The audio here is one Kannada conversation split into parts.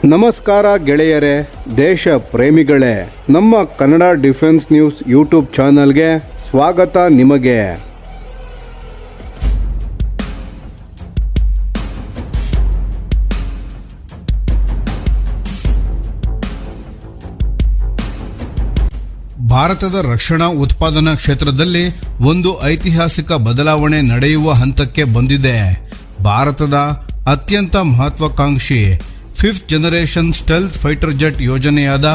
ನಮಸ್ಕಾರ ಗೆಳೆಯರೇ, ದೇಶ ಪ್ರೇಮಿಗಳೇ, ನಮ್ಮ ಕನ್ನಡ ಡಿಫೆನ್ಸ್ ನ್ಯೂಸ್ ಯೂಟ್ಯೂಬ್ ಚಾನಲ್ಗೆ ಸ್ವಾಗತ ನಿಮಗೆ. ಭಾರತದ ರಕ್ಷಣಾ ಉತ್ಪಾದನಾ ಕ್ಷೇತ್ರದಲ್ಲಿ ಒಂದು ಐತಿಹಾಸಿಕ ಬದಲಾವಣೆ ನಡೆಯುವ ಹಂತಕ್ಕೆ ಬಂದಿದೆ. ಭಾರತದ ಅತ್ಯಂತ ಮಹತ್ವಾಕಾಂಕ್ಷಿ 5th generation stealth fighter jet ಯೋಜನೆಯಾದ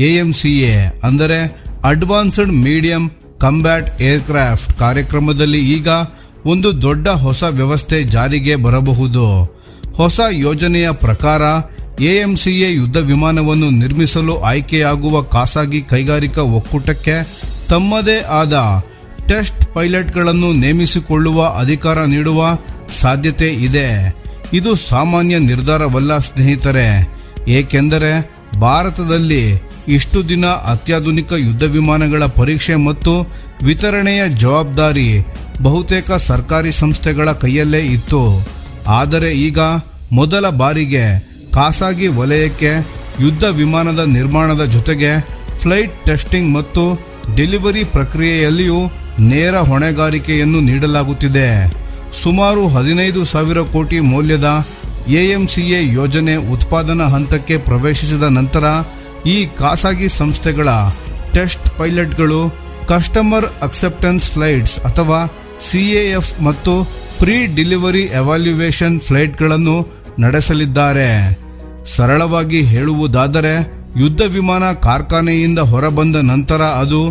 AMCA ಅಂದರೆ ಅಡ್ವಾನ್ಸ್ಡ್ ಮೀಡಿಯಂ ಕಂಬ್ಯಾಟ್ ಏರ್ಕ್ರಾಫ್ಟ್ ಕಾರ್ಯಕ್ರಮದಲ್ಲಿ ಈಗ ಒಂದು ದೊಡ್ಡ ಹೊಸ ವ್ಯವಸ್ಥೆ ಜಾರಿಗೆ ಬರಬಹುದು. ಹೊಸ ಯೋಜನೆಯ ಪ್ರಕಾರ AMCA ಯುದ್ಧ ವಿಮಾನವನ್ನು ನಿರ್ಮಿಸಲು ಆಯ್ಕೆಯಾಗುವ ಖಾಸಗಿ ಕೈಗಾರಿಕಾ ಒಕ್ಕೂಟಕ್ಕೆ ತಮ್ಮದೇ ಆದ ಟೆಸ್ಟ್ ಪೈಲಟ್ಗಳನ್ನು ನೇಮಿಸಿಕೊಳ್ಳುವ ಅಧಿಕಾರ ನೀಡುವ ಸಾಧ್ಯತೆ ಇದೆ. ಇದು ಸಾಮಾನ್ಯ ನಿರ್ಧಾರವಲ್ಲ ಸ್ನೇಹಿತರೆ, ಏಕೆಂದರೆ ಭಾರತದಲ್ಲಿ ಇಷ್ಟು ದಿನ ಅತ್ಯಾಧುನಿಕ ಯುದ್ಧ ವಿಮಾನಗಳ ಪರೀಕ್ಷೆ ಮತ್ತು ವಿತರಣೆಯ ಜವಾಬ್ದಾರಿ ಬಹುತೇಕ ಸರ್ಕಾರಿ ಸಂಸ್ಥೆಗಳ ಕೈಯಲ್ಲೇ ಇತ್ತು. ಆದರೆ ಈಗ ಮೊದಲ ಬಾರಿಗೆ ಖಾಸಗಿ ವಲಯಕ್ಕೆ ಯುದ್ಧ ವಿಮಾನದ ನಿರ್ಮಾಣದ ಜೊತೆಗೆ ಫ್ಲೈಟ್ ಟೆಸ್ಟಿಂಗ್ ಮತ್ತು ಡೆಲಿವರಿ ಪ್ರಕ್ರಿಯೆಯಲ್ಲಿಯೂ ನೇರ ಹೊಣೆಗಾರಿಕೆಯನ್ನು ನೀಡಲಾಗುತ್ತಿದೆ. ಸುಮಾರು 15,000 ಕೋಟಿ ಮೌಲ್ಯದ AMCA ಯೋಜನೆ ಉತ್ಪಾದನಾ ಹಂತಕ್ಕೆ ಪ್ರವೇಶಿಸಿದ ನಂತರ ಈ ಖಾಸಗಿ ಸಂಸ್ಥೆಗಳ ಟೆಸ್ಟ್ ಪೈಲಟ್ಗಳು ಕಸ್ಟಮರ್ ಅಕ್ಸೆಪ್ಟೆನ್ಸ್ ಫ್ಲೈಟ್ಸ್ ಅಥವಾ CAF ಮತ್ತು ಪ್ರೀ ಡೆಲಿವರಿ ಎವಾಲ್ಯುವೇಷನ್ ಫ್ಲೈಟ್ಗಳನ್ನು ನಡೆಸಲಿದ್ದಾರೆ. ಸರಳವಾಗಿ ಹೇಳುವುದಾದರೆ, ಯುದ್ಧ ವಿಮಾನ ಕಾರ್ಖಾನೆಯಿಂದ ಹೊರಬಂದ ನಂತರ ಅದು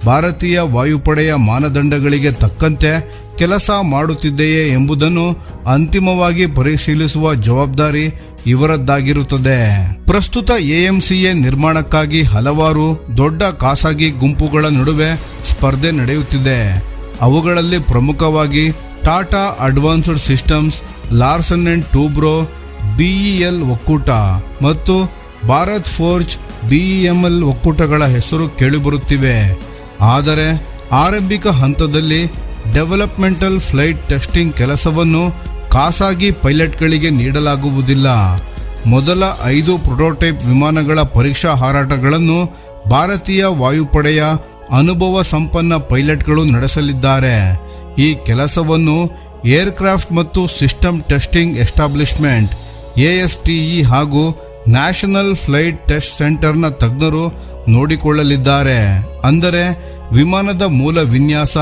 ಭಾರತೀಯ ವಾಯುಪಡೆಯ ಮಾನದಂಡಗಳಿಗೆ ತಕ್ಕಂತೆ ಕೆಲಸ ಮಾಡುತ್ತಿದೆಯೇ ಎಂಬುದನ್ನು ಅಂತಿಮವಾಗಿ ಪರಿಶೀಲಿಸುವ ಜವಾಬ್ದಾರಿ ಇವರದ್ದಾಗಿರುತ್ತದೆ. ಪ್ರಸ್ತುತ AMCA ನಿರ್ಮಾಣಕ್ಕಾಗಿ ಹಲವಾರು ದೊಡ್ಡ ಖಾಸಗಿ ಗುಂಪುಗಳ ನಡುವೆ ಸ್ಪರ್ಧೆ ನಡೆಯುತ್ತಿದೆ. ಅವುಗಳಲ್ಲಿ ಪ್ರಮುಖವಾಗಿ Tata advanced systems, Larsen and Toubro, BEL ಒಕ್ಕೂಟ ಮತ್ತು ಭಾರತ್ ಫೋರ್ಜ್ BEML ಒಕ್ಕೂಟಗಳ ಹೆಸರು ಕೇಳಿಬರುತ್ತಿವೆ. ಆದರೆ ಆರಂಭಿಕ ಹಂತದಲ್ಲಿ ಡೆವಲಪ್ಮೆಂಟಲ್ ಫ್ಲೈಟ್ ಟೆಸ್ಟಿಂಗ್ ಕೆಲಸವನ್ನು ಖಾಸಗಿ ಪೈಲಟ್ಗಳಿಗೆ ನೀಡಲಾಗುವುದಿಲ್ಲ. ಮೊದಲ 5 ಪ್ರೊಟೋಟೈಪ್ ವಿಮಾನಗಳ ಪರೀಕ್ಷಾ ಹಾರಾಟಗಳನ್ನು ಭಾರತೀಯ ವಾಯುಪಡೆಯ ಅನುಭವ ಸಂಪನ್ನ ಪೈಲಟ್ಗಳು ನಡೆಸಲಿದ್ದಾರೆ. ಈ ಕೆಲಸವನ್ನು ಏರ್ಕ್ರಾಫ್ಟ್ ಮತ್ತು ಸಿಸ್ಟಮ್ ಟೆಸ್ಟಿಂಗ್ ಎಸ್ಟಾಬ್ಲಿಷ್ಮೆಂಟ್ ASTE ಹಾಗೂ ನ್ಯಾಷನಲ್ ಫ್ಲೈಟ್ ಟೆಸ್ಟ್ ಸೆಂಟರ್ನ ತಜ್ಞರು ನೋಡಿಕೊಳ್ಳಲಿದ್ದಾರೆ. ಅಂದರೆ ವಿಮಾನದ ಮೂಲ ವಿನ್ಯಾಸ,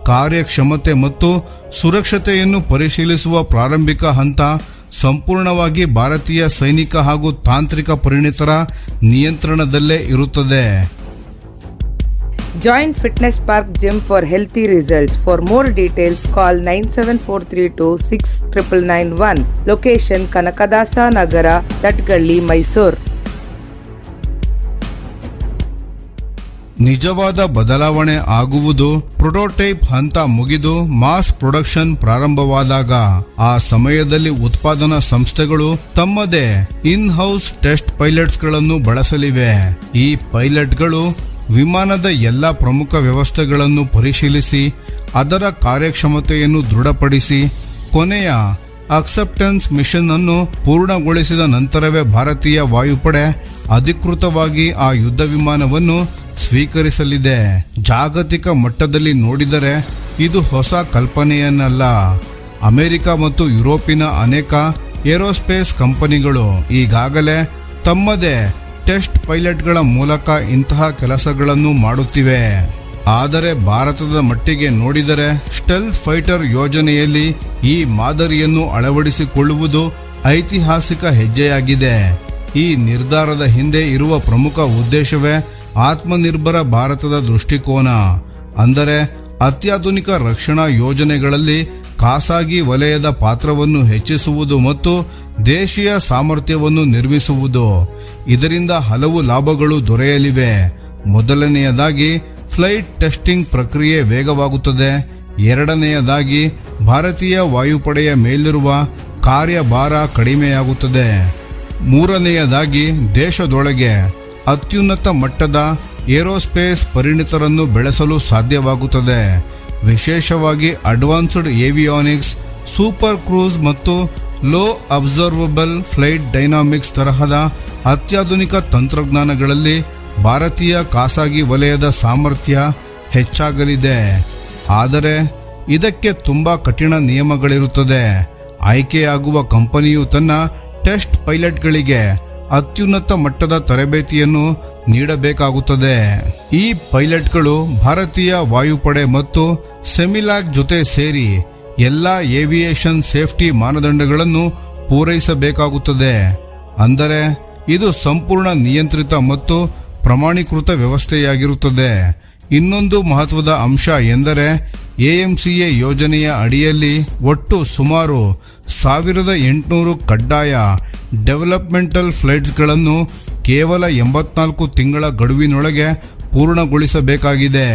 ಕಾರ್ಯಕ್ಷಮತೆ ಮತ್ತು ಸುರಕ್ಷತೆಯನ್ನು ಪರಿಶೀಲಿಸುವ ಪ್ರಾರಂಭಿಕ ಹಂತ ಸಂಪೂರ್ಣವಾಗಿ ಭಾರತೀಯ ಸೈನಿಕ ಹಾಗೂ ತಾಂತ್ರಿಕ ಪರಿಣಿತರ ನಿಯಂತ್ರಣದಲ್ಲೇ ಇರುತ್ತದೆ. Join Fitness Park Gym for healthy results. For more details, call 9743269991. Location Kanakadasa Nagara, Tatgalli, Mysore. ನಿಜವಾದ ಬದಲಾವಣೆ ಆಗುವುದು ಪ್ರೊಟೋಟೈಪ್ ಹಂತ ಮುಗಿದು ಮಾಸ್ ಪ್ರೊಡಕ್ಷನ್ ಪ್ರಾರಂಭವಾದಾಗ. ಆ ಸಮಯದಲ್ಲಿ ಉತ್ಪಾದನಾ ಸಂಸ್ಥೆಗಳು ತಮ್ಮದೇ ಇನ್ ಹೌಸ್ ಟೆಸ್ಟ್ ಪೈಲಟ್ಸ್ಗಳನ್ನು ಬಳಸಲಿವೆ. ಈ ಪೈಲಟ್ಗಳು ವಿಮಾನದ ಎಲ್ಲ ಪ್ರಮುಖ ವ್ಯವಸ್ಥೆಗಳನ್ನು ಪರಿಶೀಲಿಸಿ ಅದರ ಕಾರ್ಯಕ್ಷಮತೆಯನ್ನು ದೃಢಪಡಿಸಿ ಕೊನೆಯ ಅಕ್ಸೆಪ್ಟೆನ್ಸ್ ಮಿಷನ್ ಅನ್ನು ಪೂರ್ಣಗೊಳಿಸಿದ ನಂತರವೇ ಭಾರತೀಯ ವಾಯುಪಡೆ ಅಧಿಕೃತವಾಗಿ ಆ ಯುದ್ಧ ವಿಮಾನವನ್ನು ಸ್ವೀಕರಿಸಲಿದೆ. ಜಾಗತಿಕ ಮಟ್ಟದಲ್ಲಿ ನೋಡಿದರೆ ಇದು ಹೊಸ ಕಲ್ಪನೆಯನ್ನಲ್ಲ. ಅಮೆರಿಕ ಮತ್ತು ಯುರೋಪಿನ ಅನೇಕ ಏರೋಸ್ಪೇಸ್ ಕಂಪನಿಗಳು ಈಗಾಗಲೇ ತಮ್ಮದೇ ಟೆಸ್ಟ್ ಪೈಲಟ್ಗಳ ಮೂಲಕ ಇಂತಹ ಕೆಲಸಗಳನ್ನು ಮಾಡುತ್ತಿವೆ. ಆದರೆ ಭಾರತದ ಮಟ್ಟಿಗೆ ನೋಡಿದರೆ ಸ್ಟೆಲ್ತ್ ಫೈಟರ್ ಯೋಜನೆಯಲ್ಲಿ ಈ ಮಾದರಿಯನ್ನು ಅಳವಡಿಸಿಕೊಳ್ಳುವುದು ಐತಿಹಾಸಿಕ ಹೆಜ್ಜೆಯಾಗಿದೆ. ಈ ನಿರ್ಧಾರದ ಹಿಂದೆ ಇರುವ ಪ್ರಮುಖ ಉದ್ದೇಶವೇ ಆತ್ಮನಿರ್ಭರ ಭಾರತದ ದೃಷ್ಟಿಕೋನ. ಅಂದರೆ ಅತ್ಯಾಧುನಿಕ ರಕ್ಷಣಾ ಯೋಜನೆಗಳಲ್ಲಿ ಖಾಸಗಿ ವಲಯದ ಪಾತ್ರವನ್ನು ಹೆಚ್ಚಿಸುವುದು ಮತ್ತು ದೇಶೀಯ ಸಾಮರ್ಥ್ಯವನ್ನು ನಿರ್ಮಿಸುವುದು. ಇದರಿಂದ ಹಲವು ಲಾಭಗಳು ದೊರೆಯಲಿವೆ. ಮೊದಲನೆಯದಾಗಿ ಫ್ಲೈಟ್ ಟೆಸ್ಟಿಂಗ್ ಪ್ರಕ್ರಿಯೆ ವೇಗವಾಗುತ್ತದೆ. ಎರಡನೆಯದಾಗಿ ಭಾರತೀಯ ವಾಯುಪಡೆಯ ಮೇಲಿರುವ ಕಾರ್ಯಭಾರ ಕಡಿಮೆಯಾಗುತ್ತದೆ. ಮೂರನೆಯದಾಗಿ ದೇಶದೊಳಗೆ ಅತ್ಯುನ್ನತ ಮಟ್ಟದ ಏರೋಸ್ಪೇಸ್ ಪರಿಣಿತರನ್ನು ಬೆಳೆಸಲು ಸಾಧ್ಯವಾಗುತ್ತದೆ. ವಿಶೇಷವಾಗಿ ಅಡ್ವಾನ್ಸ್ಡ್ ಏವಿಯಾನಿಕ್ಸ್, ಸೂಪರ್ ಕ್ರೂಸ್ ಮತ್ತು ಲೋ ಅಬ್ಸರ್ವಬಲ್ ಫ್ಲೈಟ್ ಡೈನಾಮಿಕ್ಸ್ ತರಹದ ಅತ್ಯಾಧುನಿಕ ತಂತ್ರಜ್ಞಾನಗಳಲ್ಲಿ ಭಾರತೀಯ ಖಾಸಗಿ ವಲಯದ ಸಾಮರ್ಥ್ಯ ಹೆಚ್ಚಾಗಲಿದೆ. ಆದರೆ ಇದಕ್ಕೆ ತುಂಬ ಕಠಿಣ ನಿಯಮಗಳಿರುತ್ತದೆ. ಆಯ್ಕೆಯಾಗುವ ಕಂಪನಿಯು ತನ್ನ ಟೆಸ್ಟ್ ಪೈಲಟ್ಗಳಿಗೆ ಅತ್ಯುನ್ನತ ಮಟ್ಟದ ತರಬೇತಿಯನ್ನು ನೀಡಬೇಕಾಗುತ್ತದೆ. ಈ ಪೈಲಟ್ಗಳು ಭಾರತೀಯ ವಾಯುಪಡೆ ಮತ್ತು ಸೆಮಿಲಾಕ್ ಜೊತೆ ಸೇರಿ ಎಲ್ಲ ಏವಿಯೇಷನ್ ಸೇಫ್ಟಿ ಮಾನದಂಡಗಳನ್ನು ಪೂರೈಸಬೇಕಾಗುತ್ತದೆ. ಅಂದರೆ ಇದು ಸಂಪೂರ್ಣ ನಿಯಂತ್ರಿತ ಮತ್ತು ಪ್ರಮಾಣೀಕೃತ ವ್ಯವಸ್ಥೆಯಾಗಿರುತ್ತದೆ. ಇನ್ನೊಂದು ಮಹತ್ವದ ಅಂಶ ಎಂದರೆ AMCA ಯೋಜನೆಯ ಅಡಿಯಲ್ಲಿ ಒಟ್ಟು ಸುಮಾರು 1800 ಕಡ್ಡಾಯ ಡೆವಲಪ್ಮೆಂಟಲ್ ಫ್ಲೈಟ್ಸ್ಗಳನ್ನು ಕೇವಲ 84 ತಿಂಗಳ ಗಡುವಿನೊಳಗೆ ಪೂರ್ಣಗೊಳಿಸಬೇಕಾಗಿದೆ.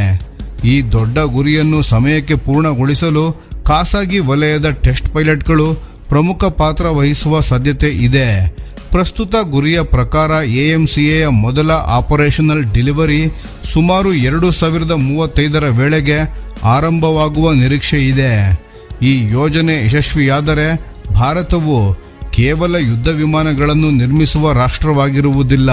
ಈ ದೊಡ್ಡ ಗುರಿಯನ್ನು ಸಮಯಕ್ಕೆ ಪೂರ್ಣಗೊಳಿಸಲು ಖಾಸಗಿ ವಲಯದ ಟೆಸ್ಟ್ ಪೈಲಟ್ಗಳು ಪ್ರಮುಖ ಪಾತ್ರ ವಹಿಸುವ ಸಾಧ್ಯತೆ ಇದೆ. ಪ್ರಸ್ತುತ ಗುರಿಯ ಪ್ರಕಾರ AMCAಯ ಮೊದಲ ಆಪರೇಷನಲ್ ಡೆಲಿವರಿ ಸುಮಾರು 2035ರ ವೇಳೆಗೆ ಆರಂಭವಾಗುವ ನಿರೀಕ್ಷೆ ಇದೆ. ಈ ಯೋಜನೆ ಯಶಸ್ವಿಯಾದರೆ ಭಾರತವು ಕೇವಲ ಯುದ್ಧ ವಿಮಾನಗಳನ್ನು ನಿರ್ಮಿಸುವ ರಾಷ್ಟ್ರವಾಗಿರುವುದಿಲ್ಲ,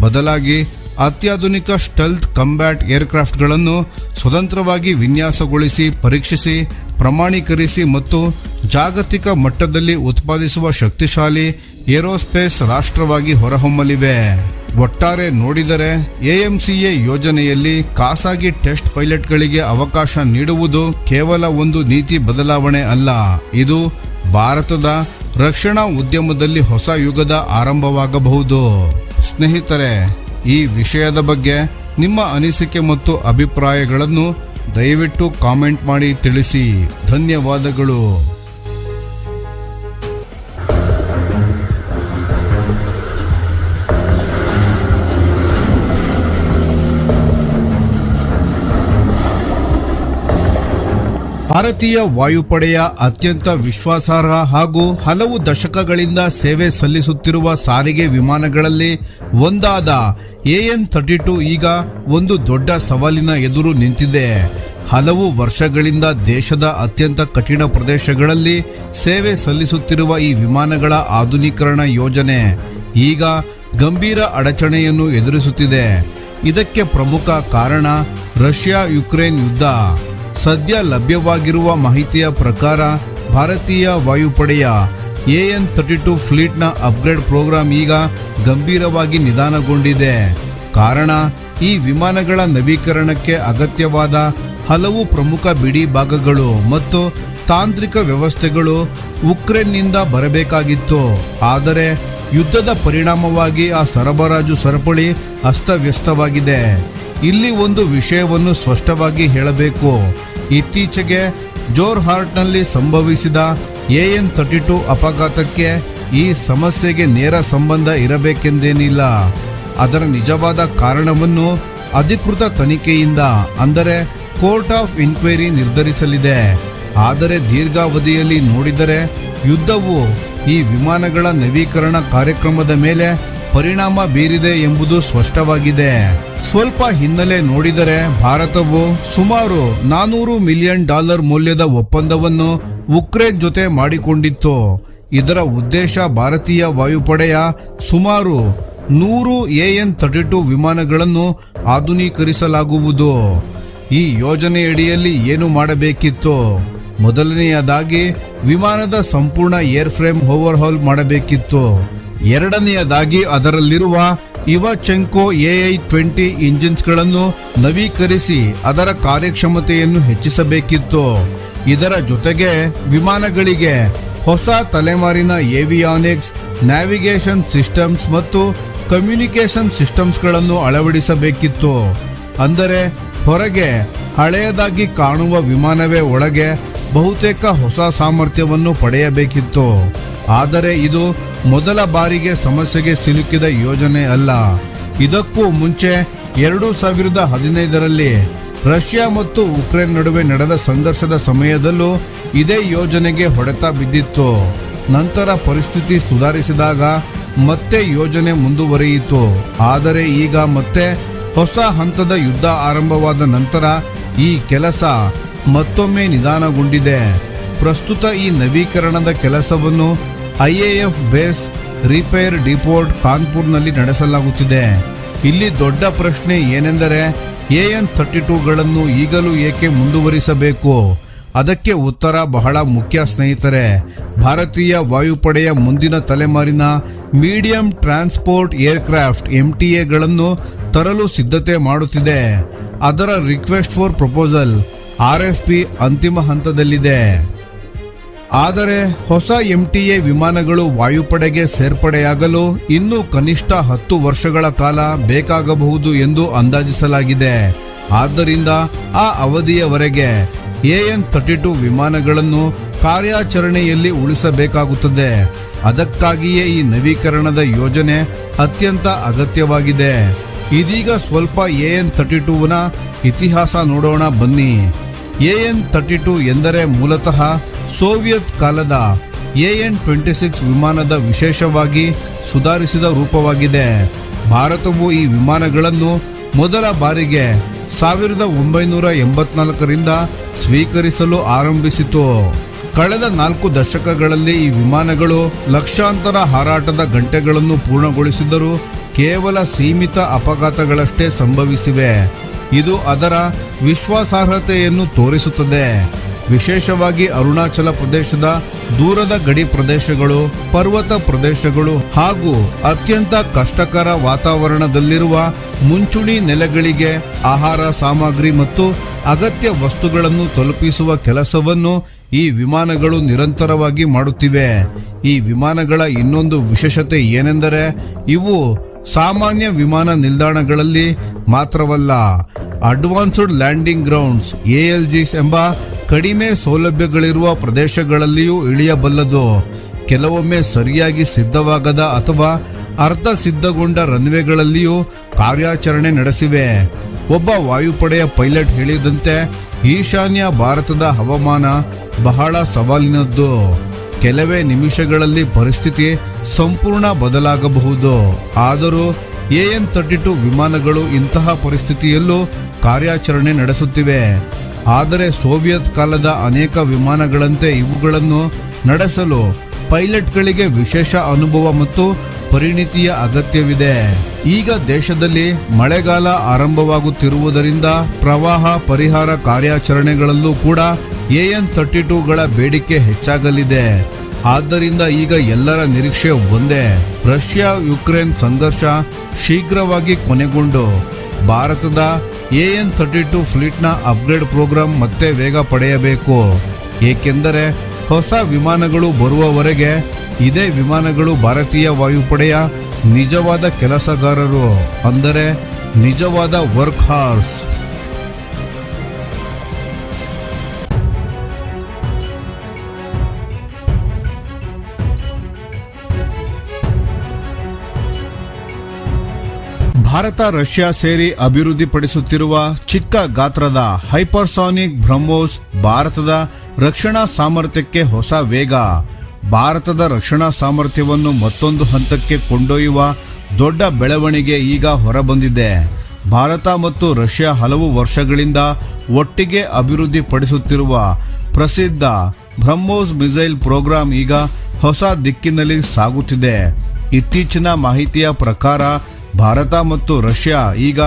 ಬದಲಾಗಿ ಅತ್ಯಾಧುನಿಕ ಸ್ಟೆಲ್ತ್ ಕಂಬ್ಯಾಟ್ ಏರ್ಕ್ರಾಫ್ಟ್ಗಳನ್ನು ಸ್ವತಂತ್ರವಾಗಿ ವಿನ್ಯಾಸಗೊಳಿಸಿ, ಪರೀಕ್ಷಿಸಿ, ಪ್ರಮಾಣೀಕರಿಸಿ ಮತ್ತು ಜಾಗತಿಕ ಮಟ್ಟದಲ್ಲಿ ಉತ್ಪಾದಿಸುವ ಶಕ್ತಿಶಾಲಿ ಏರೋಸ್ಪೇಸ್ ರಾಷ್ಟ್ರವಾಗಿ ಹೊರಹೊಮ್ಮಲಿವೆ. ಒಟ್ಟಾರೆ ನೋಡಿದರೆ AMCA ಯೋಜನೆಯಲ್ಲಿ ಖಾಸಗಿ ಟೆಸ್ಟ್ ಪೈಲಟ್ಗಳಿಗೆ ಅವಕಾಶ ನೀಡುವುದು ಕೇವಲ ಒಂದು ನೀತಿ ಬದಲಾವಣೆ ಅಲ್ಲ, ಇದು ಭಾರತದ ರಕ್ಷಣಾ ಉದ್ಯಮದಲ್ಲಿ ಹೊಸ ಯುಗದ ಆರಂಭವಾಗಬಹುದು. ಸ್ನೇಹಿತರೆ, ಈ ವಿಷಯದ ಬಗ್ಗೆ ನಿಮ್ಮ ಅನಿಸಿಕೆ ಮತ್ತು ಅಭಿಪ್ರಾಯಗಳನ್ನು ದಯವಿಟ್ಟು ಕಾಮೆಂಟ್ ಮಾಡಿ ತಿಳಿಸಿ. ಧನ್ಯವಾದಗಳು. ಭಾರತೀಯ ವಾಯುಪಡೆಯ ಅತ್ಯಂತ ವಿಶ್ವಾಸಾರ್ಹ ಹಾಗೂ ಹಲವು ದಶಕಗಳಿಂದ ಸೇವೆ ಸಲ್ಲಿಸುತ್ತಿರುವ ಸಾರಿಗೆ ವಿಮಾನಗಳಲ್ಲಿ ಒಂದಾದ AN-32 ಈಗ ಒಂದು ದೊಡ್ಡ ಸವಾಲಿನ ಎದುರು ನಿಂತಿದೆ. ಹಲವು ವರ್ಷಗಳಿಂದ ದೇಶದ ಅತ್ಯಂತ ಕಠಿಣ ಪ್ರದೇಶಗಳಲ್ಲಿ ಸೇವೆ ಸಲ್ಲಿಸುತ್ತಿರುವ ಈ ವಿಮಾನಗಳ ಆಧುನೀಕರಣ ಯೋಜನೆ ಈಗ ಗಂಭೀರ ಅಡಚಣೆಯನ್ನು ಎದುರಿಸುತ್ತಿದೆ. ಇದಕ್ಕೆ ಪ್ರಮುಖ ಕಾರಣ ರಷ್ಯಾ ಯುಕ್ರೇನ್ ಯುದ್ಧ. ಸದ್ಯ ಲಭ್ಯವಾಗಿರುವ ಮಾಹಿತಿಯ ಪ್ರಕಾರ ಭಾರತೀಯ ವಾಯುಪಡೆಯ AN-32 ಫ್ಲೀಟ್ನ ಅಪ್ಗ್ರೇಡ್ ಪ್ರೋಗ್ರಾಂ ಈಗ ಗಂಭೀರವಾಗಿ ನಿಧಾನಗೊಂಡಿದೆ. ಕಾರಣ, ಈ ವಿಮಾನಗಳ ನವೀಕರಣಕ್ಕೆ ಅಗತ್ಯವಾದ ಹಲವು ಪ್ರಮುಖ ಬಿಡಿ ಭಾಗಗಳು ಮತ್ತು ತಾಂತ್ರಿಕ ವ್ಯವಸ್ಥೆಗಳು ಉಕ್ರೇನ್ನಿಂದ ಬರಬೇಕಾಗಿತ್ತು. ಆದರೆ ಯುದ್ಧದ ಪರಿಣಾಮವಾಗಿ ಆ ಸರಬರಾಜು ಸರಪಳಿ ಅಸ್ತವ್ಯಸ್ತವಾಗಿದೆ. ಇಲ್ಲಿ ಒಂದು ವಿಷಯವನ್ನು ಸ್ಪಷ್ಟವಾಗಿ ಹೇಳಬೇಕು. ಇತ್ತೀಚೆಗೆ ಜೋರ್ಹಾಟ್ನಲ್ಲಿ ಸಂಭವಿಸಿದ AN-32 ಅಪಘಾತಕ್ಕೆ ಈ ಸಮಸ್ಯೆಗೆ ನೇರ ಸಂಬಂಧ ಇರಬೇಕೆಂದೇನಿಲ್ಲ. ಅದರ ನಿಜವಾದ ಕಾರಣವನ್ನು ಅಧಿಕೃತ ತನಿಖೆಯಿಂದ, ಅಂದರೆ ಕೋರ್ಟ್ ಆಫ್ ಇನ್ಕ್ವೈರಿ ನಿರ್ಧರಿಸಲಿದೆ. ಆದರೆ ದೀರ್ಘಾವಧಿಯಲ್ಲಿ ನೋಡಿದರೆ ಯುದ್ಧವು ಈ ವಿಮಾನಗಳ ನವೀಕರಣ ಕಾರ್ಯಕ್ರಮದ ಮೇಲೆ ಪರಿಣಾಮ ಬೀರಿದೆ ಎಂಬುದು ಸ್ಪಷ್ಟವಾಗಿದೆ. ಸ್ವಲ್ಪ ಹಿನ್ನೆಲೆ ನೋಡಿದರೆ ಭಾರತವು ಸುಮಾರು $400 ಮಿಲಿಯನ್ ಮೌಲ್ಯದ ಒಪ್ಪಂದವನ್ನು ಉಕ್ರೇನ್ ಜೊತೆ ಮಾಡಿಕೊಂಡಿತ್ತು. ಇದರ ಉದ್ದೇಶ ಭಾರತೀಯ ವಾಯುಪಡೆಯ ಸುಮಾರು 100 AN-32 ವಿಮಾನಗಳನ್ನು ಆಧುನೀಕರಿಸಲಾಗುವುದು. ಈ ಯೋಜನೆಯಡಿಯಲ್ಲಿ ಏನು ಮಾಡಬೇಕಿತ್ತು? ಮೊದಲನೆಯದಾಗಿ ವಿಮಾನದ ಸಂಪೂರ್ಣ ಏರ್ ಫ್ರೇಮ್ ಓವರ್ಹಾಲ್ ಮಾಡಬೇಕಿತ್ತು. ಎರಡನೆಯದಾಗಿ ಅದರಲ್ಲಿರುವ ಇವಾಚೆಂಕೋ AI-20 ಇಂಜಿನ್ಸ್ಗಳನ್ನು ನವೀಕರಿಸಿ ಅದರ ಕಾರ್ಯಕ್ಷಮತೆಯನ್ನು ಹೆಚ್ಚಿಸಬೇಕಿತ್ತು. ಇದರ ಜೊತೆಗೆ ವಿಮಾನಗಳಿಗೆ ಹೊಸ ತಲೆಮಾರಿನ ಏವಿಯಾನಿಕ್ಸ್, ನ್ಯಾವಿಗೇಷನ್ ಸಿಸ್ಟಮ್ಸ್ ಮತ್ತು ಕಮ್ಯುನಿಕೇಷನ್ ಸಿಸ್ಟಮ್ಸ್ಗಳನ್ನು ಅಳವಡಿಸಬೇಕಿತ್ತು. ಅಂದರೆ ಹೊರಗೆ ಹಳೆಯದಾಗಿ ಕಾಣುವ ವಿಮಾನವೇ ಒಳಗೆ ಬಹುತೇಕ ಹೊಸ ಸಾಮರ್ಥ್ಯವನ್ನು ಪಡೆಯಬೇಕಿತ್ತು. ಆದರೆ ಇದು ಮೊದಲ ಬಾರಿಗೆ ಸಮಸ್ಯೆಗೆ ಸಿಲುಕಿದ ಯೋಜನೆ ಅಲ್ಲ. ಇದಕ್ಕೂ ಮುಂಚೆ 2015ರಲ್ಲಿ ರಷ್ಯಾ ಮತ್ತು ಉಕ್ರೇನ್ ನಡುವೆ ನಡೆದ ಸಂಘರ್ಷದ ಸಮಯದಲ್ಲೂ ಇದೇ ಯೋಜನೆಗೆ ಹೊಡೆತ ಬಿದ್ದಿತ್ತು. ನಂತರ ಪರಿಸ್ಥಿತಿ ಸುಧಾರಿಸಿದಾಗ ಮತ್ತೆ ಯೋಜನೆ ಮುಂದುವರಿಯಿತು. ಆದರೆ ಈಗ ಮತ್ತೆ ಹೊಸ ಹಂತದ ಯುದ್ಧ ಆರಂಭವಾದ ನಂತರ ಈ ಕೆಲಸ ಮತ್ತೊಮ್ಮೆ ನಿಧಾನಗೊಂಡಿದೆ. ಪ್ರಸ್ತುತ ಈ ನವೀಕರಣದ ಕೆಲಸವನ್ನು IAF ಬೇಸ್ ರಿಪೇರ್ ಡಿಪೋರ್ಟ್ ಕಾನ್ಪುರ್ನಲ್ಲಿ ನಡೆಸಲಾಗುತ್ತಿದೆ. ಇಲ್ಲಿ ದೊಡ್ಡ ಪ್ರಶ್ನೆ ಏನೆಂದರೆ AN-32ಗಳನ್ನು ಈಗಲೂ ಏಕೆ ಮುಂದುವರಿಸಬೇಕು? ಅದಕ್ಕೆ ಉತ್ತರ ಬಹಳ ಮುಖ್ಯ ಸ್ನೇಹಿತರೆ. ಭಾರತೀಯ ವಾಯುಪಡೆಯ ಮುಂದಿನ ತಲೆಮಾರಿನ ಮೀಡಿಯಂ ಟ್ರಾನ್ಸ್ಪೋರ್ಟ್ ಏರ್ಕ್ರಾಫ್ಟ್ MTA-ಗಳನ್ನು ತರಲು ಸಿದ್ಧತೆ ಮಾಡುತ್ತಿದೆ. ಅದರ ರಿಕ್ವೆಸ್ಟ್ ಫಾರ್ ಪ್ರಪೋಸಲ್ RFP ಅಂತಿಮ ಹಂತದಲ್ಲಿದೆ. ಆದರೆ ಹೊಸ MTA ವಿಮಾನಗಳು ವಾಯುಪಡೆಗೆ ಸೇರ್ಪಡೆಯಾಗಲು ಇನ್ನೂ ಕನಿಷ್ಠ 10 ವರ್ಷಗಳ ಕಾಲ ಬೇಕಾಗಬಹುದು ಎಂದು ಅಂದಾಜಿಸಲಾಗಿದೆ. ಆದ್ದರಿಂದ ಆ ಅವಧಿಯವರೆಗೆ AN-32 ವಿಮಾನಗಳನ್ನು ಕಾರ್ಯಾಚರಣೆಯಲ್ಲಿ ಉಳಿಸಬೇಕಾಗುತ್ತದೆ. ಅದಕ್ಕಾಗಿಯೇ ಈ ನವೀಕರಣದ ಯೋಜನೆ ಅತ್ಯಂತ ಅಗತ್ಯವಾಗಿದೆ. ಇದೀಗ ಸ್ವಲ್ಪ AN-32ನ ಇತಿಹಾಸ ನೋಡೋಣ ಬನ್ನಿ. AN-32 ಎಂದರೆ ಮೂಲತಃ ಸೋವಿಯತ್ ಕಾಲದ AN-26 ವಿಮಾನದ ವಿಶೇಷವಾಗಿ ಸುಧಾರಿಸಿದ ರೂಪವಾಗಿದೆ. ಭಾರತವು ಈ ವಿಮಾನಗಳನ್ನು ಮೊದಲ ಬಾರಿಗೆ 1984ರಿಂದ ಸ್ವೀಕರಿಸಲು ಆರಂಭಿಸಿತು. ಕಳೆದ 4 ದಶಕಗಳಲ್ಲಿ ಈ ವಿಮಾನಗಳು ಲಕ್ಷಾಂತರ ಹಾರಾಟದ ಗಂಟೆಗಳನ್ನು ಪೂರ್ಣಗೊಳಿಸಿದರೂ ಕೇವಲ ಸೀಮಿತ ಅಪಘಾತಗಳಷ್ಟೇ ಸಂಭವಿಸಿವೆ. ಇದು ಅದರ ವಿಶ್ವಾಸಾರ್ಹತೆಯನ್ನು ತೋರಿಸುತ್ತದೆ. ವಿಶೇಷವಾಗಿ ಅರುಣಾಚಲ ಪ್ರದೇಶದ ದೂರದ ಗಡಿ ಪ್ರದೇಶಗಳು, ಪರ್ವತ ಪ್ರದೇಶಗಳು ಹಾಗೂ ಅತ್ಯಂತ ಕಷ್ಟಕರ ವಾತಾವರಣದಲ್ಲಿರುವ ಮುಂಚೂಣಿ ನೆಲೆಗಳಿಗೆ ಆಹಾರ ಸಾಮಗ್ರಿ ಮತ್ತು ಅಗತ್ಯ ವಸ್ತುಗಳನ್ನು ತಲುಪಿಸುವ ಕೆಲಸವನ್ನು ಈ ವಿಮಾನಗಳು ನಿರಂತರವಾಗಿ ಮಾಡುತ್ತಿವೆ. ಈ ವಿಮಾನಗಳ ಇನ್ನೊಂದು ವಿಶೇಷತೆ ಏನೆಂದರೆ ಇವು ಸಾಮಾನ್ಯ ವಿಮಾನ ನಿಲ್ದಾಣಗಳಲ್ಲಿ ಮಾತ್ರವಲ್ಲ, ಅಡ್ವಾನ್ಸ್ಡ್ ಲ್ಯಾಂಡಿಂಗ್ ಗ್ರೌಂಡ್ಸ್ ALGs ಎಂಬ ಕಡಿಮೆ ಸೌಲಭ್ಯಗಳಿರುವ ಪ್ರದೇಶಗಳಲ್ಲಿಯೂ ಇಳಿಯಬಲ್ಲದು. ಕೆಲವೊಮ್ಮೆ ಸರಿಯಾಗಿ ಸಿದ್ಧವಾಗದ ಅಥವಾ ಅರ್ಧ ಸಿದ್ಧಗೊಂಡ ರನ್ವೇಗಳಲ್ಲಿಯೂ ಕಾರ್ಯಾಚರಣೆ ನಡೆಸಿವೆ. ಒಬ್ಬ ವಾಯುಪಡೆಯ ಪೈಲಟ್ ಹೇಳಿದಂತೆ ಈಶಾನ್ಯ ಭಾರತದ ಹವಾಮಾನ ಬಹಳ ಸವಾಲಿನದ್ದು. ಕೆಲವೇ ನಿಮಿಷಗಳಲ್ಲಿ ಪರಿಸ್ಥಿತಿ ಸಂಪೂರ್ಣ ಬದಲಾಗಬಹುದು. ಆದರೂ AN-32 ವಿಮಾನಗಳು ಇಂತಹ ಪರಿಸ್ಥಿತಿಯಲ್ಲೂ ಕಾರ್ಯಾಚರಣೆ ನಡೆಸುತ್ತಿವೆ. ಆದರೆ ಸೋವಿಯತ್ ಕಾಲದ ಅನೇಕ ವಿಮಾನಗಳಂತೆ ಇವುಗಳನ್ನು ನಡೆಸಲು ಪೈಲಟ್ಗಳಿಗೆ ವಿಶೇಷ ಅನುಭವ ಮತ್ತು ಪರಿಣಿತಿಯ ಅಗತ್ಯವಿದೆ. ಈಗ ದೇಶದಲ್ಲಿ ಮಳೆಗಾಲ ಆರಂಭವಾಗುತ್ತಿರುವುದರಿಂದ ಪ್ರವಾಹ ಪರಿಹಾರ ಕಾರ್ಯಾಚರಣೆಗಳಲ್ಲೂ ಕೂಡ AN-32ಗಳ ಬೇಡಿಕೆ ಹೆಚ್ಚಾಗಲಿದೆ. ಆದ್ದರಿಂದ ಈಗ ಎಲ್ಲರ ನಿರೀಕ್ಷೆ ಒಂದೇ, ರಷ್ಯಾ ಯುಕ್ರೇನ್ ಸಂಘರ್ಷ ಶೀಘ್ರವಾಗಿ ಕೊನೆಗೊಂಡು ಭಾರತದ AN-32 ಫ್ಲೀಟ್ನ ಅಪ್ಗ್ರೇಡ್ ಪ್ರೋಗ್ರಾಂ ಮತ್ತೆ ವೇಗ ಪಡೆಯಬೇಕು. ಏಕೆಂದರೆ ಹೊಸ ವಿಮಾನಗಳು ಬರುವವರೆಗೆ ಇದೇ ವಿಮಾನಗಳು ಭಾರತೀಯ ವಾಯುಪಡೆಯ ನಿಜವಾದ ಕೆಲಸಗಾರರು, ಅಂದರೆ ನಿಜವಾದ ವರ್ಕ್ ಹಾರ್ಸ್. ಭಾರತ ರಷ್ಯಾ ಸೇರಿ ಅಭಿವೃದ್ಧಿಪಡಿಸುತ್ತಿರುವ ಚಿಕ್ಕ ಗಾತ್ರದ ಹೈಪರ್ಸಾನಿಕ್ ಬ್ರಹ್ಮೋಸ್ ಭಾರತದ ರಕ್ಷಣಾ ಸಾಮರ್ಥ್ಯಕ್ಕೆ ಹೊಸ ವೇಗ. ಭಾರತದ ರಕ್ಷಣಾ ಸಾಮರ್ಥ್ಯವನ್ನು ಮತ್ತೊಂದು ಹಂತಕ್ಕೆ ಕೊಂಡೊಯ್ಯುವ ದೊಡ್ಡ ಬೆಳವಣಿಗೆ ಈಗ ಹೊರಬಂದಿದೆ. ಭಾರತ ಮತ್ತು ರಷ್ಯಾ ಹಲವು ವರ್ಷಗಳಿಂದ ಒಟ್ಟಿಗೆ ಅಭಿವೃದ್ಧಿಪಡಿಸುತ್ತಿರುವ ಪ್ರಸಿದ್ಧ ಬ್ರಹ್ಮೋಸ್ ಮಿಸೈಲ್ ಪ್ರೋಗ್ರಾಂ ಈಗ ಹೊಸ ದಿಕ್ಕಿನಲ್ಲಿ ಸಾಗುತ್ತಿದೆ. ಇತ್ತೀಚಿನ ಮಾಹಿತಿಯ ಪ್ರಕಾರ ಭಾರತ ಮತ್ತು ರಷ್ಯಾ ಈಗ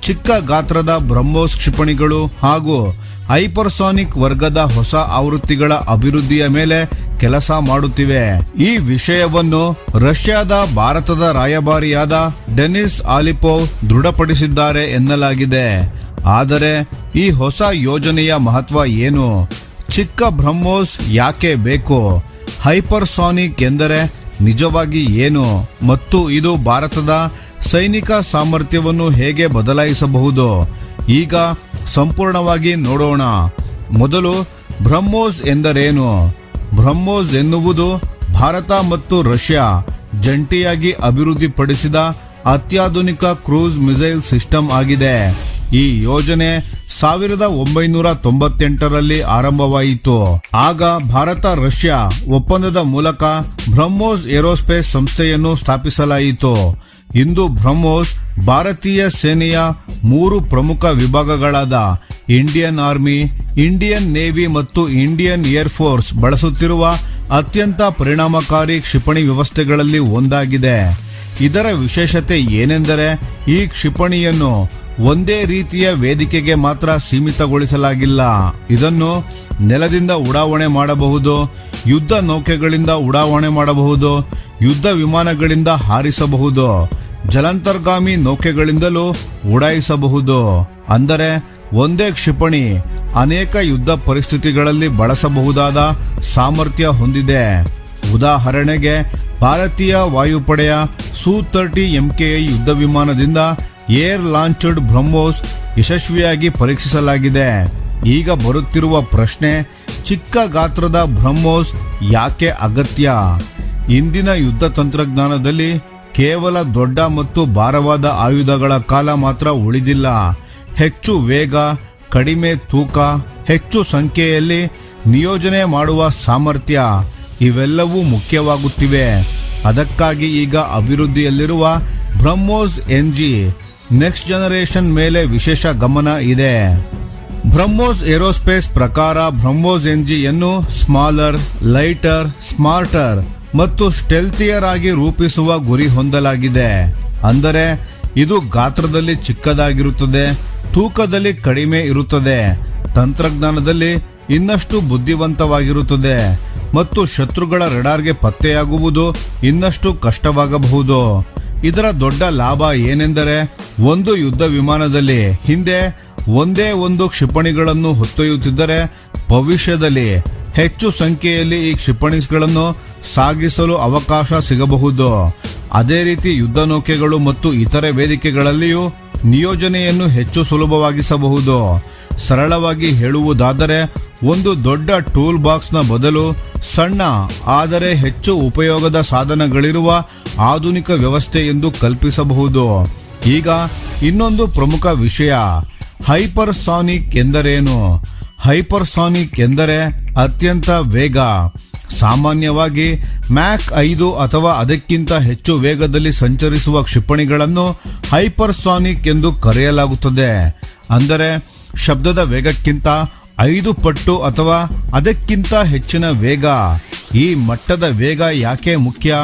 ಚಿಕ್ಕ ಗಾತ್ರದ ಬ್ರಹ್ಮೋಸ್ ಕ್ಷಿಪಣಿಗಳು ಹಾಗೂ ಹೈಪರ್ಸಾನಿಕ್ ವರ್ಗದ ಹೊಸ ಆವೃತ್ತಿಗಳ ಅಭಿವೃದ್ಧಿಯ ಮೇಲೆ ಕೆಲಸ ಮಾಡುತ್ತಿವೆ. ಈ ವಿಷಯವನ್ನು ರಷ್ಯಾದ ಭಾರತದ ರಾಯಭಾರಿಯಾದ ಡೆನಿಸ್ ಆಲಿಪೋವ್ ದೃಢಪಡಿಸಿದ್ದಾರೆ ಎನ್ನಲಾಗಿದೆ. ಆದರೆ ಈ ಹೊಸ ಯೋಜನೆಯ ಮಹತ್ವ ಏನು? ಚಿಕ್ಕ ಬ್ರಹ್ಮೋಸ್ ಯಾಕೆ ಬೇಕು? ಹೈಪರ್ಸಾನಿಕ್ ಎಂದರೆ ನಿಜವಾಗಿ ಏನು ಮತ್ತು ಇದು ಭಾರತದ ಸೈನಿಕ ಸಾಮರ್ಥ್ಯವನ್ನು ಹೇಗೆ ಬದಲಾಯಿಸಬಹುದು? ಈಗ ಸಂಪೂರ್ಣವಾಗಿ ನೋಡೋಣ. ಮೊದಲು ಬ್ರಹ್ಮೋಸ್ ಎಂದರೇನು? ಬ್ರಹ್ಮೋಸ್ ಎನ್ನುವುದು ಭಾರತ ಮತ್ತು ರಷ್ಯಾ ಜಂಟಿಯಾಗಿ ಅಭಿವೃದ್ಧಿಪಡಿಸಿದ ಅತ್ಯಾಧುನಿಕ ಕ್ರೂಸ್ ಮಿಸೈಲ್ ಸಿಸ್ಟಮ್ ಆಗಿದೆ. ಈ ಯೋಜನೆ 1998ರಲ್ಲಿ ಆರಂಭವಾಯಿತು. ಆಗ ಭಾರತ ರಷ್ಯಾ ಒಪ್ಪಂದದ ಮೂಲಕ ಬ್ರಹ್ಮೋಸ್ ಏರೋಸ್ಪೇಸ್ ಸಂಸ್ಥೆಯನ್ನು ಸ್ಥಾಪಿಸಲಾಯಿತು. ಇಂದು ಬ್ರಹ್ಮೋಸ್ ಭಾರತೀಯ ಸೇನೆಯ 3 ಪ್ರಮುಖ ವಿಭಾಗಗಳಾದ ಇಂಡಿಯನ್ ಆರ್ಮಿ, ಇಂಡಿಯನ್ ನೇವಿ ಮತ್ತು ಇಂಡಿಯನ್ ಏರ್ ಫೋರ್ಸ್ ಬಳಸುತ್ತಿರುವ ಅತ್ಯಂತ ಪರಿಣಾಮಕಾರಿ ಕ್ಷಿಪಣಿ ವ್ಯವಸ್ಥೆಗಳಲ್ಲಿ ಒಂದಾಗಿದೆ. ಇದರ ವಿಶೇಷತೆ ಏನೆಂದರೆ ಈ ಕ್ಷಿಪಣಿಯನ್ನು ಒಂದೇ ರೀತಿಯ ವೇದಿಕೆಗೆ ಮಾತ್ರ ಸೀಮಿತಗೊಳಿಸಲಾಗಿಲ್ಲ. ಇದನ್ನು ನೆಲದಿಂದ ಉಡಾವಣೆ ಮಾಡಬಹುದು, ಯುದ್ಧ ನೌಕೆಗಳಿಂದ ಉಡಾವಣೆ ಮಾಡಬಹುದು, ಯುದ್ಧ ವಿಮಾನಗಳಿಂದ ಹಾರಿಸಬಹುದು, ಜಲಾಂತರ್ಗಾಮಿ ನೌಕೆಗಳಿಂದಲೂ ಉಡಾಯಿಸಬಹುದು. ಅಂದರೆ ಒಂದೇ ಕ್ಷಿಪಣಿ ಅನೇಕ ಯುದ್ಧ ಪರಿಸ್ಥಿತಿಗಳಲ್ಲಿ ಬಳಸಬಹುದಾದ ಸಾಮರ್ಥ್ಯ ಹೊಂದಿದೆ. ಉದಾಹರಣೆಗೆ ಭಾರತೀಯ ವಾಯುಪಡೆಯ ಸು-30 MKI ಯುದ್ಧ ವಿಮಾನದಿಂದ ಏರ್ ಲಾಂಚ್ಡ್ ಬ್ರಹ್ಮೋಸ್ ಯಶಸ್ವಿಯಾಗಿ ಪರೀಕ್ಷಿಸಲಾಗಿದೆ. ಈಗ ಬರುತ್ತಿರುವ ಪ್ರಶ್ನೆ, ಚಿಕ್ಕ ಗಾತ್ರದ ಬ್ರಹ್ಮೋಸ್ ಯಾಕೆ ಅಗತ್ಯ? ಇಂದಿನ ಯುದ್ಧ ತಂತ್ರಜ್ಞಾನದಲ್ಲಿ ಕೇವಲ ದೊಡ್ಡ ಮತ್ತು ಭಾರವಾದ ಆಯುಧಗಳ ಕಾಲ ಮಾತ್ರ ಉಳಿದಿಲ್ಲ. ಹೆಚ್ಚು ವೇಗ, ಕಡಿಮೆ ತೂಕ, ಹೆಚ್ಚು ಸಂಖ್ಯೆಯಲ್ಲಿ ನಿಯೋಜನೆ ಮಾಡುವ ಸಾಮರ್ಥ್ಯ ಇವೆಲ್ಲವೂ ಮುಖ್ಯವಾಗುತ್ತಿವೆ. ಅದಕ್ಕಾಗಿ ಈಗ ಅಭಿವೃದ್ಧಿಯಲ್ಲಿರುವ ಬ್ರಹ್ಮೋಸ್ NG ನೆಕ್ಸ್ಟ್ ಜನರೇಷನ್ ಮೇಲೆ ವಿಶೇಷ ಗಮನ ಇದೆ. ಬ್ರಹ್ಮೋಸ್ ಏರೋಸ್ಪೇಸ್ ಪ್ರಕಾರ ಬ್ರಹ್ಮೋಸ್ NG ಯನ್ನು ಸ್ಮಾಲರ್, ಲೈಟರ್, ಸ್ಮಾರ್ಟರ್ ಮತ್ತು ಸ್ಟೆಲ್ತಿಯರ್ ಆಗಿ ರೂಪಿಸುವ ಗುರಿ ಹೊಂದಲಾಗಿದೆ. ಅಂದರೆ ಇದು ಗಾತ್ರದಲ್ಲಿ ಚಿಕ್ಕದಾಗಿರುತ್ತದೆ, ತೂಕದಲ್ಲಿ ಕಡಿಮೆ ಇರುತ್ತದೆ, ತಂತ್ರಜ್ಞಾನದಲ್ಲಿ ಇನ್ನಷ್ಟು ಬುದ್ಧಿವಂತವಾಗಿರುತ್ತದೆ ಮತ್ತು ಶತ್ರುಗಳ ರೆಡಾರ್ಗೆ ಪತ್ತೆಯಾಗುವುದು ಇನ್ನಷ್ಟು ಕಷ್ಟವಾಗಬಹುದು. ಇದರ ದೊಡ್ಡ ಲಾಭ ಏನೆಂದರೆ ಒಂದು ಯುದ್ಧ ವಿಮಾನದಲ್ಲಿ ಹಿಂದೆ ಒಂದೇ ಒಂದು ಕ್ಷಿಪಣಿಗಳನ್ನು ಹೊತ್ತೊಯ್ಯುತ್ತಿದ್ದರೆ ಭವಿಷ್ಯದಲ್ಲಿ ಹೆಚ್ಚು ಸಂಖ್ಯೆಯಲ್ಲಿ ಈ ಕ್ಷಿಪಣಿಗಳನ್ನು ಸಾಗಿಸಲು ಅವಕಾಶ ಸಿಗಬಹುದು. ಅದೇ ರೀತಿ ಯುದ್ಧ ನೌಕೆಗಳು ಮತ್ತು ಇತರೆ ವೇದಿಕೆಗಳಲ್ಲಿಯೂ ನಿಯೋಜನೆಯನ್ನು ಹೆಚ್ಚು ಸುಲಭವಾಗಿಸಬಹುದು. ಸರಳವಾಗಿ ಹೇಳುವುದಾದರೆ ಒಂದು ದೊಡ್ಡ ಟೂಲ್ ಬಾಕ್ಸ್ನ ಬದಲು ಸಣ್ಣ ಆದರೆ ಹೆಚ್ಚು ಉಪಯೋಗದ ಸಾಧನಗಳಿರುವ ಆಧುನಿಕ ವ್ಯವಸ್ಥೆ ಎಂದು ಕಲ್ಪಿಸಬಹುದು. ಈಗ ಇನ್ನೊಂದು ಪ್ರಮುಖ ವಿಷಯ, ಹೈಪರ್ಸಾನಿಕ್ ಎಂದರೇನು? ಹೈಪರ್ಸಾನಿಕ್ ಎಂದರೆ ಅತ್ಯಂತ ವೇಗ. ಸಾಮಾನ್ಯವಾಗಿ ಮ್ಯಾಕ್ 5 ಅಥವಾ ಅದಕ್ಕಿಂತ ಹೆಚ್ಚು ವೇಗದಲ್ಲಿ ಸಂಚರಿಸುವ ಕ್ಷಿಪಣಿಗಳನ್ನು ಹೈಪರ್ಸಾನಿಕ್ ಎಂದು ಕರೆಯಲಾಗುತ್ತದೆ. ಅಂದರೆ ಶಬ್ದದ ವೇಗಕ್ಕಿಂತ 5 ಪಟ್ಟು ಅಥವಾ ಅದಕ್ಕಿಂತ ಹೆಚ್ಚಿನ ವೇಗ. ಈ ಮಟ್ಟದ ವೇಗ ಯಾಕೆ ಮುಖ್ಯ?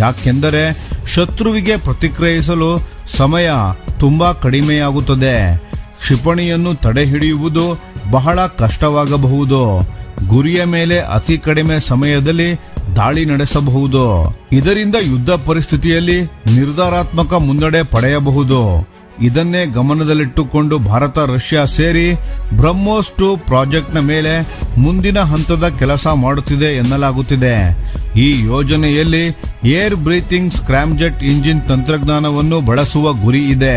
ಯಾಕೆಂದರೆ ಶತ್ರುವಿಗೆ ಪ್ರತಿಕ್ರಿಯಿಸಲು ಸಮಯ ತುಂಬಾ ಕಡಿಮೆಯಾಗುತ್ತದೆ. ಕ್ಷಿಪಣಿಯನ್ನು ತಡೆಹಿಡಿಯುವುದು ಬಹಳ ಕಷ್ಟವಾಗಬಹುದು. ಗುರಿಯ ಮೇಲೆ ಅತಿ ಕಡಿಮೆ ಸಮಯದಲ್ಲಿ ದಾಳಿ ನಡೆಸಬಹುದು. ಇದರಿಂದ ಯುದ್ಧ ಪರಿಸ್ಥಿತಿಯಲ್ಲಿ ನಿರ್ಧಾರಾತ್ಮಕ ಮುನ್ನಡೆ ಪಡೆಯಬಹುದು. ಇದನ್ನೇ ಗಮನದಲ್ಲಿಟ್ಟುಕೊಂಡು ಭಾರತ, ರಷ್ಯಾ ಸೇರಿ ಬ್ರಹ್ಮೋಸ್ 2 ಪ್ರಾಜೆಕ್ಟ್ನ ಮೇಲೆ ಮುಂದಿನ ಹಂತದ ಕೆಲಸ ಮಾಡುತ್ತಿದೆ ಎನ್ನಲಾಗುತ್ತಿದೆ. ಈ ಯೋಜನೆಯಲ್ಲಿ ಏರ್ ಬ್ರೀತಿಂಗ್ ಸ್ಕ್ರಾಮ್ಜೆಟ್ ಇಂಜಿನ್ ತಂತ್ರಜ್ಞಾನವನ್ನು ಬಳಸುವ ಗುರಿ ಇದೆ.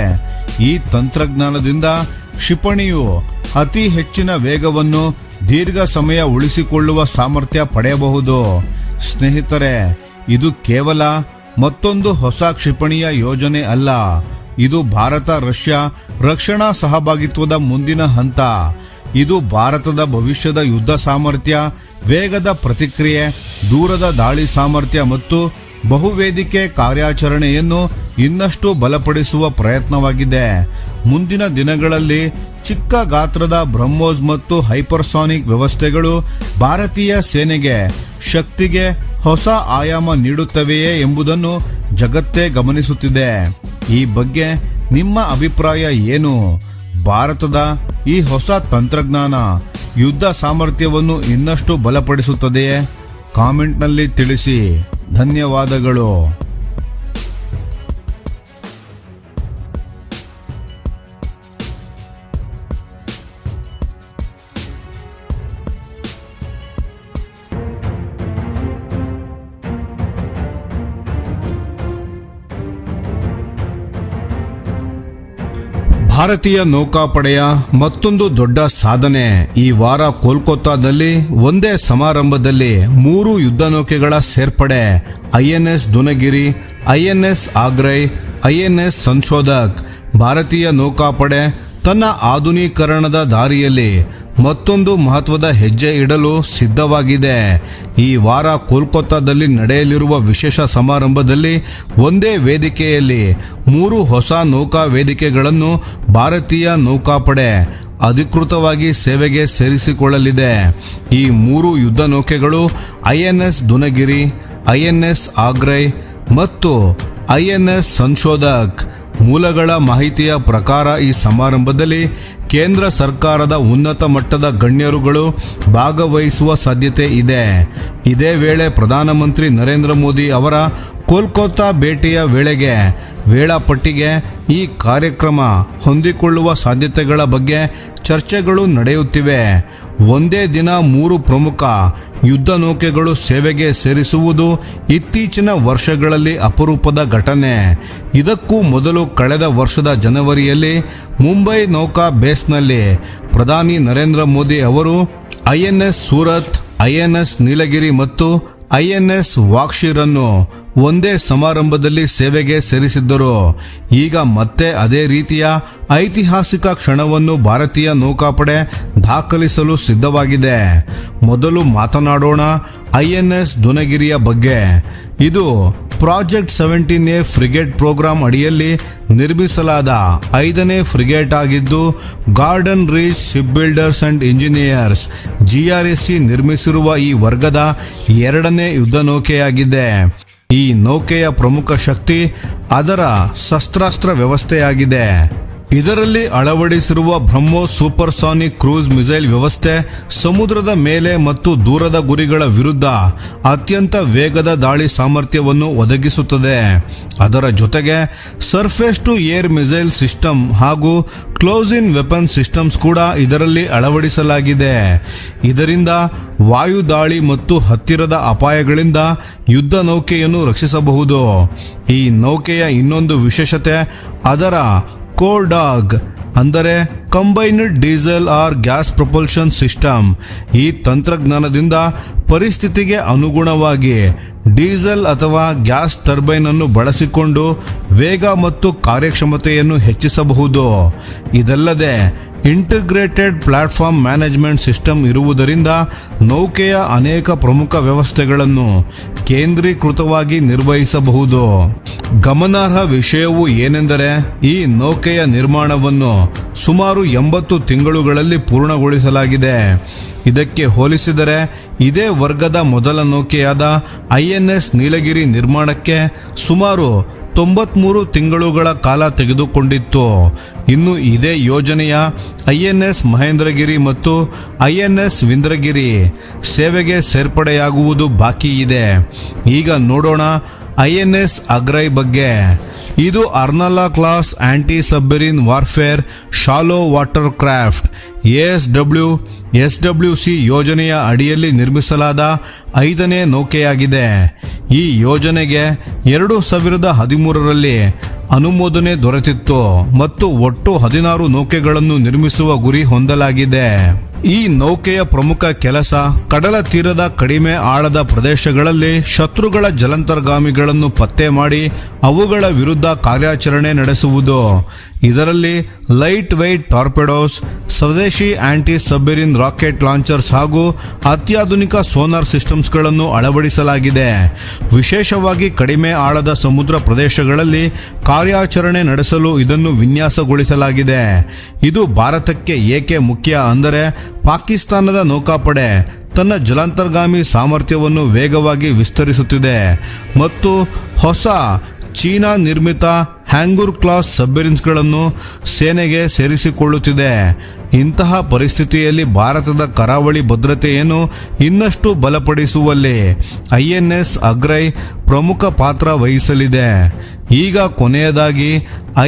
ಈ ತಂತ್ರಜ್ಞಾನದಿಂದ ಕ್ಷಿಪಣಿಯು ಅತಿ ಹೆಚ್ಚಿನ ವೇಗವನ್ನು ದೀರ್ಘ ಸಮಯ ಉಳಿಸಿಕೊಳ್ಳುವ ಸಾಮರ್ಥ್ಯ ಪಡೆಯಬಹುದು. ಸ್ನೇಹಿತರೆ, ಇದು ಕೇವಲ ಮತ್ತೊಂದು ಹೊಸ ಕ್ಷಿಪಣಿಯ ಯೋಜನೆ ಅಲ್ಲ. ಇದು ಭಾರತ, ರಷ್ಯಾ ರಕ್ಷಣಾ ಸಹಭಾಗಿತ್ವದ ಮುಂದಿನ ಹಂತ. ಇದು ಭಾರತದ ಭವಿಷ್ಯದ ಯುದ್ಧ ಸಾಮರ್ಥ್ಯ, ವೇಗದ ಪ್ರತಿಕ್ರಿಯೆ, ದೂರದ ದಾಳಿ ಸಾಮರ್ಥ್ಯ ಮತ್ತು ಬಹುವೇದಿಕೆ ಕಾರ್ಯಾಚರಣೆಯನ್ನು ಇನ್ನಷ್ಟು ಬಲಪಡಿಸುವ ಪ್ರಯತ್ನವಾಗಿದೆ. ಮುಂದಿನ ದಿನಗಳಲ್ಲಿ ಚಿಕ್ಕ ಗಾತ್ರದ ಬ್ರಹ್ಮೋಸ್ ಮತ್ತು ಹೈಪರ್ಸಾನಿಕ್ ವ್ಯವಸ್ಥೆಗಳು ಭಾರತೀಯ ಸೇನೆಗೆ ಶಕ್ತಿಗೆ ಹೊಸ ಆಯಾಮ ನೀಡುತ್ತವೆಯೇ ಎಂಬುದನ್ನು ಜಗತ್ತೇ ಗಮನಿಸುತ್ತಿದೆ. ಈ ಬಗ್ಗೆ ನಿಮ್ಮ ಅಭಿಪ್ರಾಯ ಏನು? ಭಾರತದ ಈ ಹೊಸ ತಂತ್ರಜ್ಞಾನ ಯುದ್ಧ ಸಾಮರ್ಥ್ಯವನ್ನು ಇನ್ನಷ್ಟು ಬಲಪಡಿಸುತ್ತದೆಯೇ? ಕಾಮೆಂಟ್ನಲ್ಲಿ ತಿಳಿಸಿ. ಧನ್ಯವಾದಗಳು. ಭಾರತೀಯ ನೌಕಾಪಡೆಯ ಮತ್ತೊಂದು ದೊಡ್ಡ ಸಾಧನೆ ಈ ವಾರ ಕೋಲ್ಕತ್ತಾದಲ್ಲಿ ಒಂದೇ ಸಮಾರಂಭದಲ್ಲಿ 3 ಯುದ್ಧ ನೌಕೆಗಳ ಸೇರ್ಪಡೆ. INS Dunagiri, INS ಆಗ್ರೈ, INS Sanshodhak. ಭಾರತೀಯ ನೌಕಾಪಡೆ ತನ್ನ ಆಧುನೀಕರಣದ ದಾರಿಯಲ್ಲಿ ಮತ್ತೊಂದು ಮಹತ್ವದ ಹೆಜ್ಜೆ ಇಡಲು ಸಿದ್ಧವಾಗಿದೆ. ಈ ವಾರ ಕೋಲ್ಕತ್ತಾದಲ್ಲಿ ನಡೆಯಲಿರುವ ವಿಶೇಷ ಸಮಾರಂಭದಲ್ಲಿ ಒಂದೇ ವೇದಿಕೆಯಲ್ಲಿ 3 ಹೊಸ ನೌಕಾ ವೇದಿಕೆಗಳನ್ನು ಭಾರತೀಯ ನೌಕಾಪಡೆ ಅಧಿಕೃತವಾಗಿ ಸೇವೆಗೆ ಸೇರಿಸಿಕೊಳ್ಳಲಿದೆ. ಈ 3 ಯುದ್ಧ ನೌಕೆಗಳು INS ದುನಗಿರಿ, INS ಆಗ್ರೈ ಮತ್ತು INS ಸಂಶೋಧಕ್. ಮೂಲಗಳ ಮಾಹಿತಿಯ ಪ್ರಕಾರ ಈ ಸಮಾರಂಭದಲ್ಲಿ ಕೇಂದ್ರ ಸರ್ಕಾರದ ಉನ್ನತ ಮಟ್ಟದ ಗಣ್ಯರುಗಳು ಭಾಗವಹಿಸುವ ಸಾಧ್ಯತೆ ಇದೆ. ಇದೇ ವೇಳೆ ಪ್ರಧಾನಮಂತ್ರಿ ನರೇಂದ್ರ ಮೋದಿ ಅವರ ಕೋಲ್ಕತ್ತಾ ಭೇಟಿಯ ವೇಳೆಗೆ ವೇಳಾಪಟ್ಟಿಗೆ ಈ ಕಾರ್ಯಕ್ರಮ ಹೊಂದಿಕೊಳ್ಳುವ ಸಾಧ್ಯತೆಗಳ ಬಗ್ಗೆ ಚರ್ಚೆಗಳು ನಡೆಯುತ್ತಿವೆ. ಒಂದೇ ದಿನ 3 ಪ್ರಮುಖ ಯುದ್ಧ ನೌಕೆಗಳು ಸೇವೆಗೆ ಸೇರಿಸುವುದು ಇತ್ತೀಚಿನ ವರ್ಷಗಳಲ್ಲಿ ಅಪರೂಪದ ಘಟನೆ. ಇದಕ್ಕೂ ಮೊದಲು ಕಳೆದ ವರ್ಷದ ಜನವರಿಯಲ್ಲಿ ಮುಂಬೈ ನೌಕಾ ಬೇಸ್ನಲ್ಲಿ ಪ್ರಧಾನಿ ನರೇಂದ್ರ ಮೋದಿ ಅವರು INS ಸೂರತ್, INS ನೀಲಗಿರಿ ಮತ್ತು INS ವಾಕ್ಷಿರನ್ನು ಒಂದೇ ಸಮಾರಂಭದಲ್ಲಿ ಸೇವೆಗೆ ಸೇರಿಸಿದ್ದರು. ಈಗ ಮತ್ತೆ ಅದೇ ರೀತಿಯ ಐತಿಹಾಸಿಕ ಕ್ಷಣವನ್ನು ಭಾರತೀಯ ನೌಕಾಪಡೆ ದಾಖಲಿಸಲು ಸಿದ್ಧವಾಗಿದೆ. ಮೊದಲು ಮಾತನಾಡೋಣ INS ದುನಗಿರಿಯ ಬಗ್ಗೆ. ಇದು ಪ್ರಾಜೆಕ್ಟ್ 17A ಫ್ರಿಗೇಟ್ ಪ್ರೋಗ್ರಾಂ ಅಡಿಯಲ್ಲಿ ನಿರ್ಮಿಸಲಾದ 5ನೇ ಫ್ರಿಗೇಟ್ ಆಗಿದ್ದು, garden reach ship builders and engineers GRSC ನಿರ್ಮಿಸಿರುವ ಈ ವರ್ಗದ 2ನೇ ಯುದ್ಧ ನೌಕೆಯಾಗಿದೆ. ಈ ನೌಕೆಯ ಪ್ರಮುಖ ಶಕ್ತಿ ಅದರ ಶಸ್ತ್ರಾಸ್ತ್ರ ವ್ಯವಸ್ಥೆಯಾಗಿದೆ. ಇದರಲ್ಲಿ ಅಳವಡಿಸಿರುವ ಬ್ರಹ್ಮೋಸ್ ಸೂಪರ್ಸಾನಿಕ್ ಕ್ರೂಸ್ ಮಿಸೈಲ್ ವ್ಯವಸ್ಥೆ ಸಮುದ್ರದ ಮೇಲೆ ಮತ್ತು ದೂರದ ಗುರಿಗಳ ವಿರುದ್ಧ ಅತ್ಯಂತ ವೇಗದ ದಾಳಿ ಸಾಮರ್ಥ್ಯವನ್ನು ಒದಗಿಸುತ್ತದೆ. ಅದರ ಜೊತೆಗೆ surface to air missile system ಹಾಗೂ ಕ್ಲೋಸ್ ಇನ್ ವೆಪನ್ ಸಿಸ್ಟಮ್ಸ್ ಕೂಡ ಇದರಲ್ಲಿ ಅಳವಡಿಸಲಾಗಿದೆ. ಇದರಿಂದ ವಾಯು ದಾಳಿ ಮತ್ತು ಹತ್ತಿರದ ಅಪಾಯಗಳಿಂದ ಯುದ್ಧ ನೌಕೆಯನ್ನು ರಕ್ಷಿಸಬಹುದು. ಈ ನೌಕೆಯ ಇನ್ನೊಂದು ವಿಶೇಷತೆ ಅದರ ಕೋರ್ಡಾಗ್ ಅಂದರೆ combined diesel or gas propulsion system. ಈ ತಂತ್ರಜ್ಞಾನದಿಂದ ಪರಿಸ್ಥಿತಿಗೆ ಅನುಗುಣವಾಗಿ ಡೀಸೆಲ್ ಅಥವಾ ಗ್ಯಾಸ್ ಟರ್ಬೈನ್ ಅನ್ನು ಬಳಸಿಕೊಂಡು ವೇಗ ಮತ್ತು ಕಾರ್ಯಕ್ಷಮತೆಯನ್ನು ಹೆಚ್ಚಿಸಬಹುದು. ಇದಲ್ಲದೆ ಇಂಟಿಗ್ರೇಟೆಡ್ ಪ್ಲಾಟ್ಫಾರ್ಮ್ ಮ್ಯಾನೇಜ್ಮೆಂಟ್ ಸಿಸ್ಟಮ್ ಇರುವುದರಿಂದ ನೌಕೆಯ ಅನೇಕ ಪ್ರಮುಖ ವ್ಯವಸ್ಥೆಗಳನ್ನು ಕೇಂದ್ರೀಕೃತವಾಗಿ ನಿರ್ವಹಿಸಬಹುದು. ಗಮನಾರ್ಹ ವಿಷಯವು ಏನೆಂದರೆ ಈ ನೌಕೆಯ ನಿರ್ಮಾಣವನ್ನು ಸುಮಾರು 80 ತಿಂಗಳುಗಳಲ್ಲಿ ಪೂರ್ಣಗೊಳಿಸಲಾಗಿದೆ. ಇದಕ್ಕೆ ಹೋಲಿಸಿದರೆ ಇದೇ ವರ್ಗದ ಮೊದಲ ನೌಕೆಯಾದ INS ನೀಲಗಿರಿ ನಿರ್ಮಾಣಕ್ಕೆ ಸುಮಾರು 93 ತಿಂಗಳುಗಳ ಕಾಲ ತೆಗೆದುಕೊಂಡಿತ್ತು. ಇನ್ನು ಇದೇ ಯೋಜನೆಯ INS ಮಹೇಂದ್ರಗಿರಿ ಮತ್ತು INS ವಿಂದ್ರಗಿರಿ ಸೇವೆಗೆ ಸೇರ್ಪಡೆಯಾಗುವುದು ಬಾಕಿ ಇದೆ. ಈಗ ನೋಡೋಣ INS ಅಗ್ರೈ ಬಗ್ಗೆ. ಇದು Arnala class anti submarine warfare shallow water craft SWC ಯೋಜನೆಯ ಅಡಿಯಲ್ಲಿ ನಿರ್ಮಿಸಲಾದ 5ನೇ ನೌಕೆಯಾಗಿದೆ. ಈ ಯೋಜನೆಗೆ 2013ರಲ್ಲಿ ಅನುಮೋದನೆ ದೊರೆತಿತ್ತು ಮತ್ತು ಒಟ್ಟು 16 ನೌಕೆಗಳನ್ನು ನಿರ್ಮಿಸುವ ಗುರಿ ಹೊಂದಲಾಗಿದೆ. ಈ ನೌಕೆಯ ಪ್ರಮುಖ ಕೆಲಸ ಕಡಲ ತೀರದ ಕಡಿಮೆ ಆಳದ ಪ್ರದೇಶಗಳಲ್ಲಿ ಶತ್ರುಗಳ ಜಲಾಂತರ್ಗಾಮಿಗಳನ್ನು ಪತ್ತೆ ಮಾಡಿ ಅವುಗಳ ವಿರುದ್ಧ ಕಾರ್ಯಾಚರಣೆ ನಡೆಸುವುದು. ಇದರಲ್ಲಿ ಲೈಟ್ ವೆಯ್ಟ್ ಟಾರ್ಪೆಡೋಸ್, ಸ್ವದೇಶಿ ಆಂಟಿ ಸಬ್ಮರೀನ್ ರಾಕೆಟ್ ಲಾಂಚರ್ಸ್ ಹಾಗೂ ಅತ್ಯಾಧುನಿಕ ಸೋನಾರ್ ಸಿಸ್ಟಮ್ಸ್ಗಳನ್ನು ಅಳವಡಿಸಲಾಗಿದೆ. ವಿಶೇಷವಾಗಿ ಕಡಿಮೆ ಆಳದ ಸಮುದ್ರ ಪ್ರದೇಶಗಳಲ್ಲಿ ಕಾರ್ಯಾಚರಣೆ ನಡೆಸಲು ಇದನ್ನು ವಿನ್ಯಾಸಗೊಳಿಸಲಾಗಿದೆ. ಇದು ಭಾರತಕ್ಕೆ ಏಕೆ ಮುಖ್ಯ ಅಂದರೆ ಪಾಕಿಸ್ತಾನದ ನೌಕಾಪಡೆ ತನ್ನ ಜಲಾಂತರ್ಗಾಮಿ ಸಾಮರ್ಥ್ಯವನ್ನು ವೇಗವಾಗಿ ವಿಸ್ತರಿಸುತ್ತಿದೆ ಮತ್ತು ಹೊಸ ಚೀನಾ ನಿರ್ಮಿತ ಹ್ಯಾಂಗೂರ್ ಕ್ಲಾಸ್ ಸಬ್ಮರೀನ್ಸ್ಗಳನ್ನು ಸೇನೆಗೆ ಸೇರಿಸಿಕೊಳ್ಳುತ್ತಿದೆ. ಇಂತಹ ಪರಿಸ್ಥಿತಿಯಲ್ಲಿ ಭಾರತದ ಕರಾವಳಿ ಭದ್ರತೆಯನ್ನು ಇನ್ನಷ್ಟು ಬಲಪಡಿಸುವಲ್ಲಿ INS ಅಗ್ರೈ ಪ್ರಮುಖ ಪಾತ್ರ ವಹಿಸಲಿದೆ. ಈಗ ಕೊನೆಯದಾಗಿ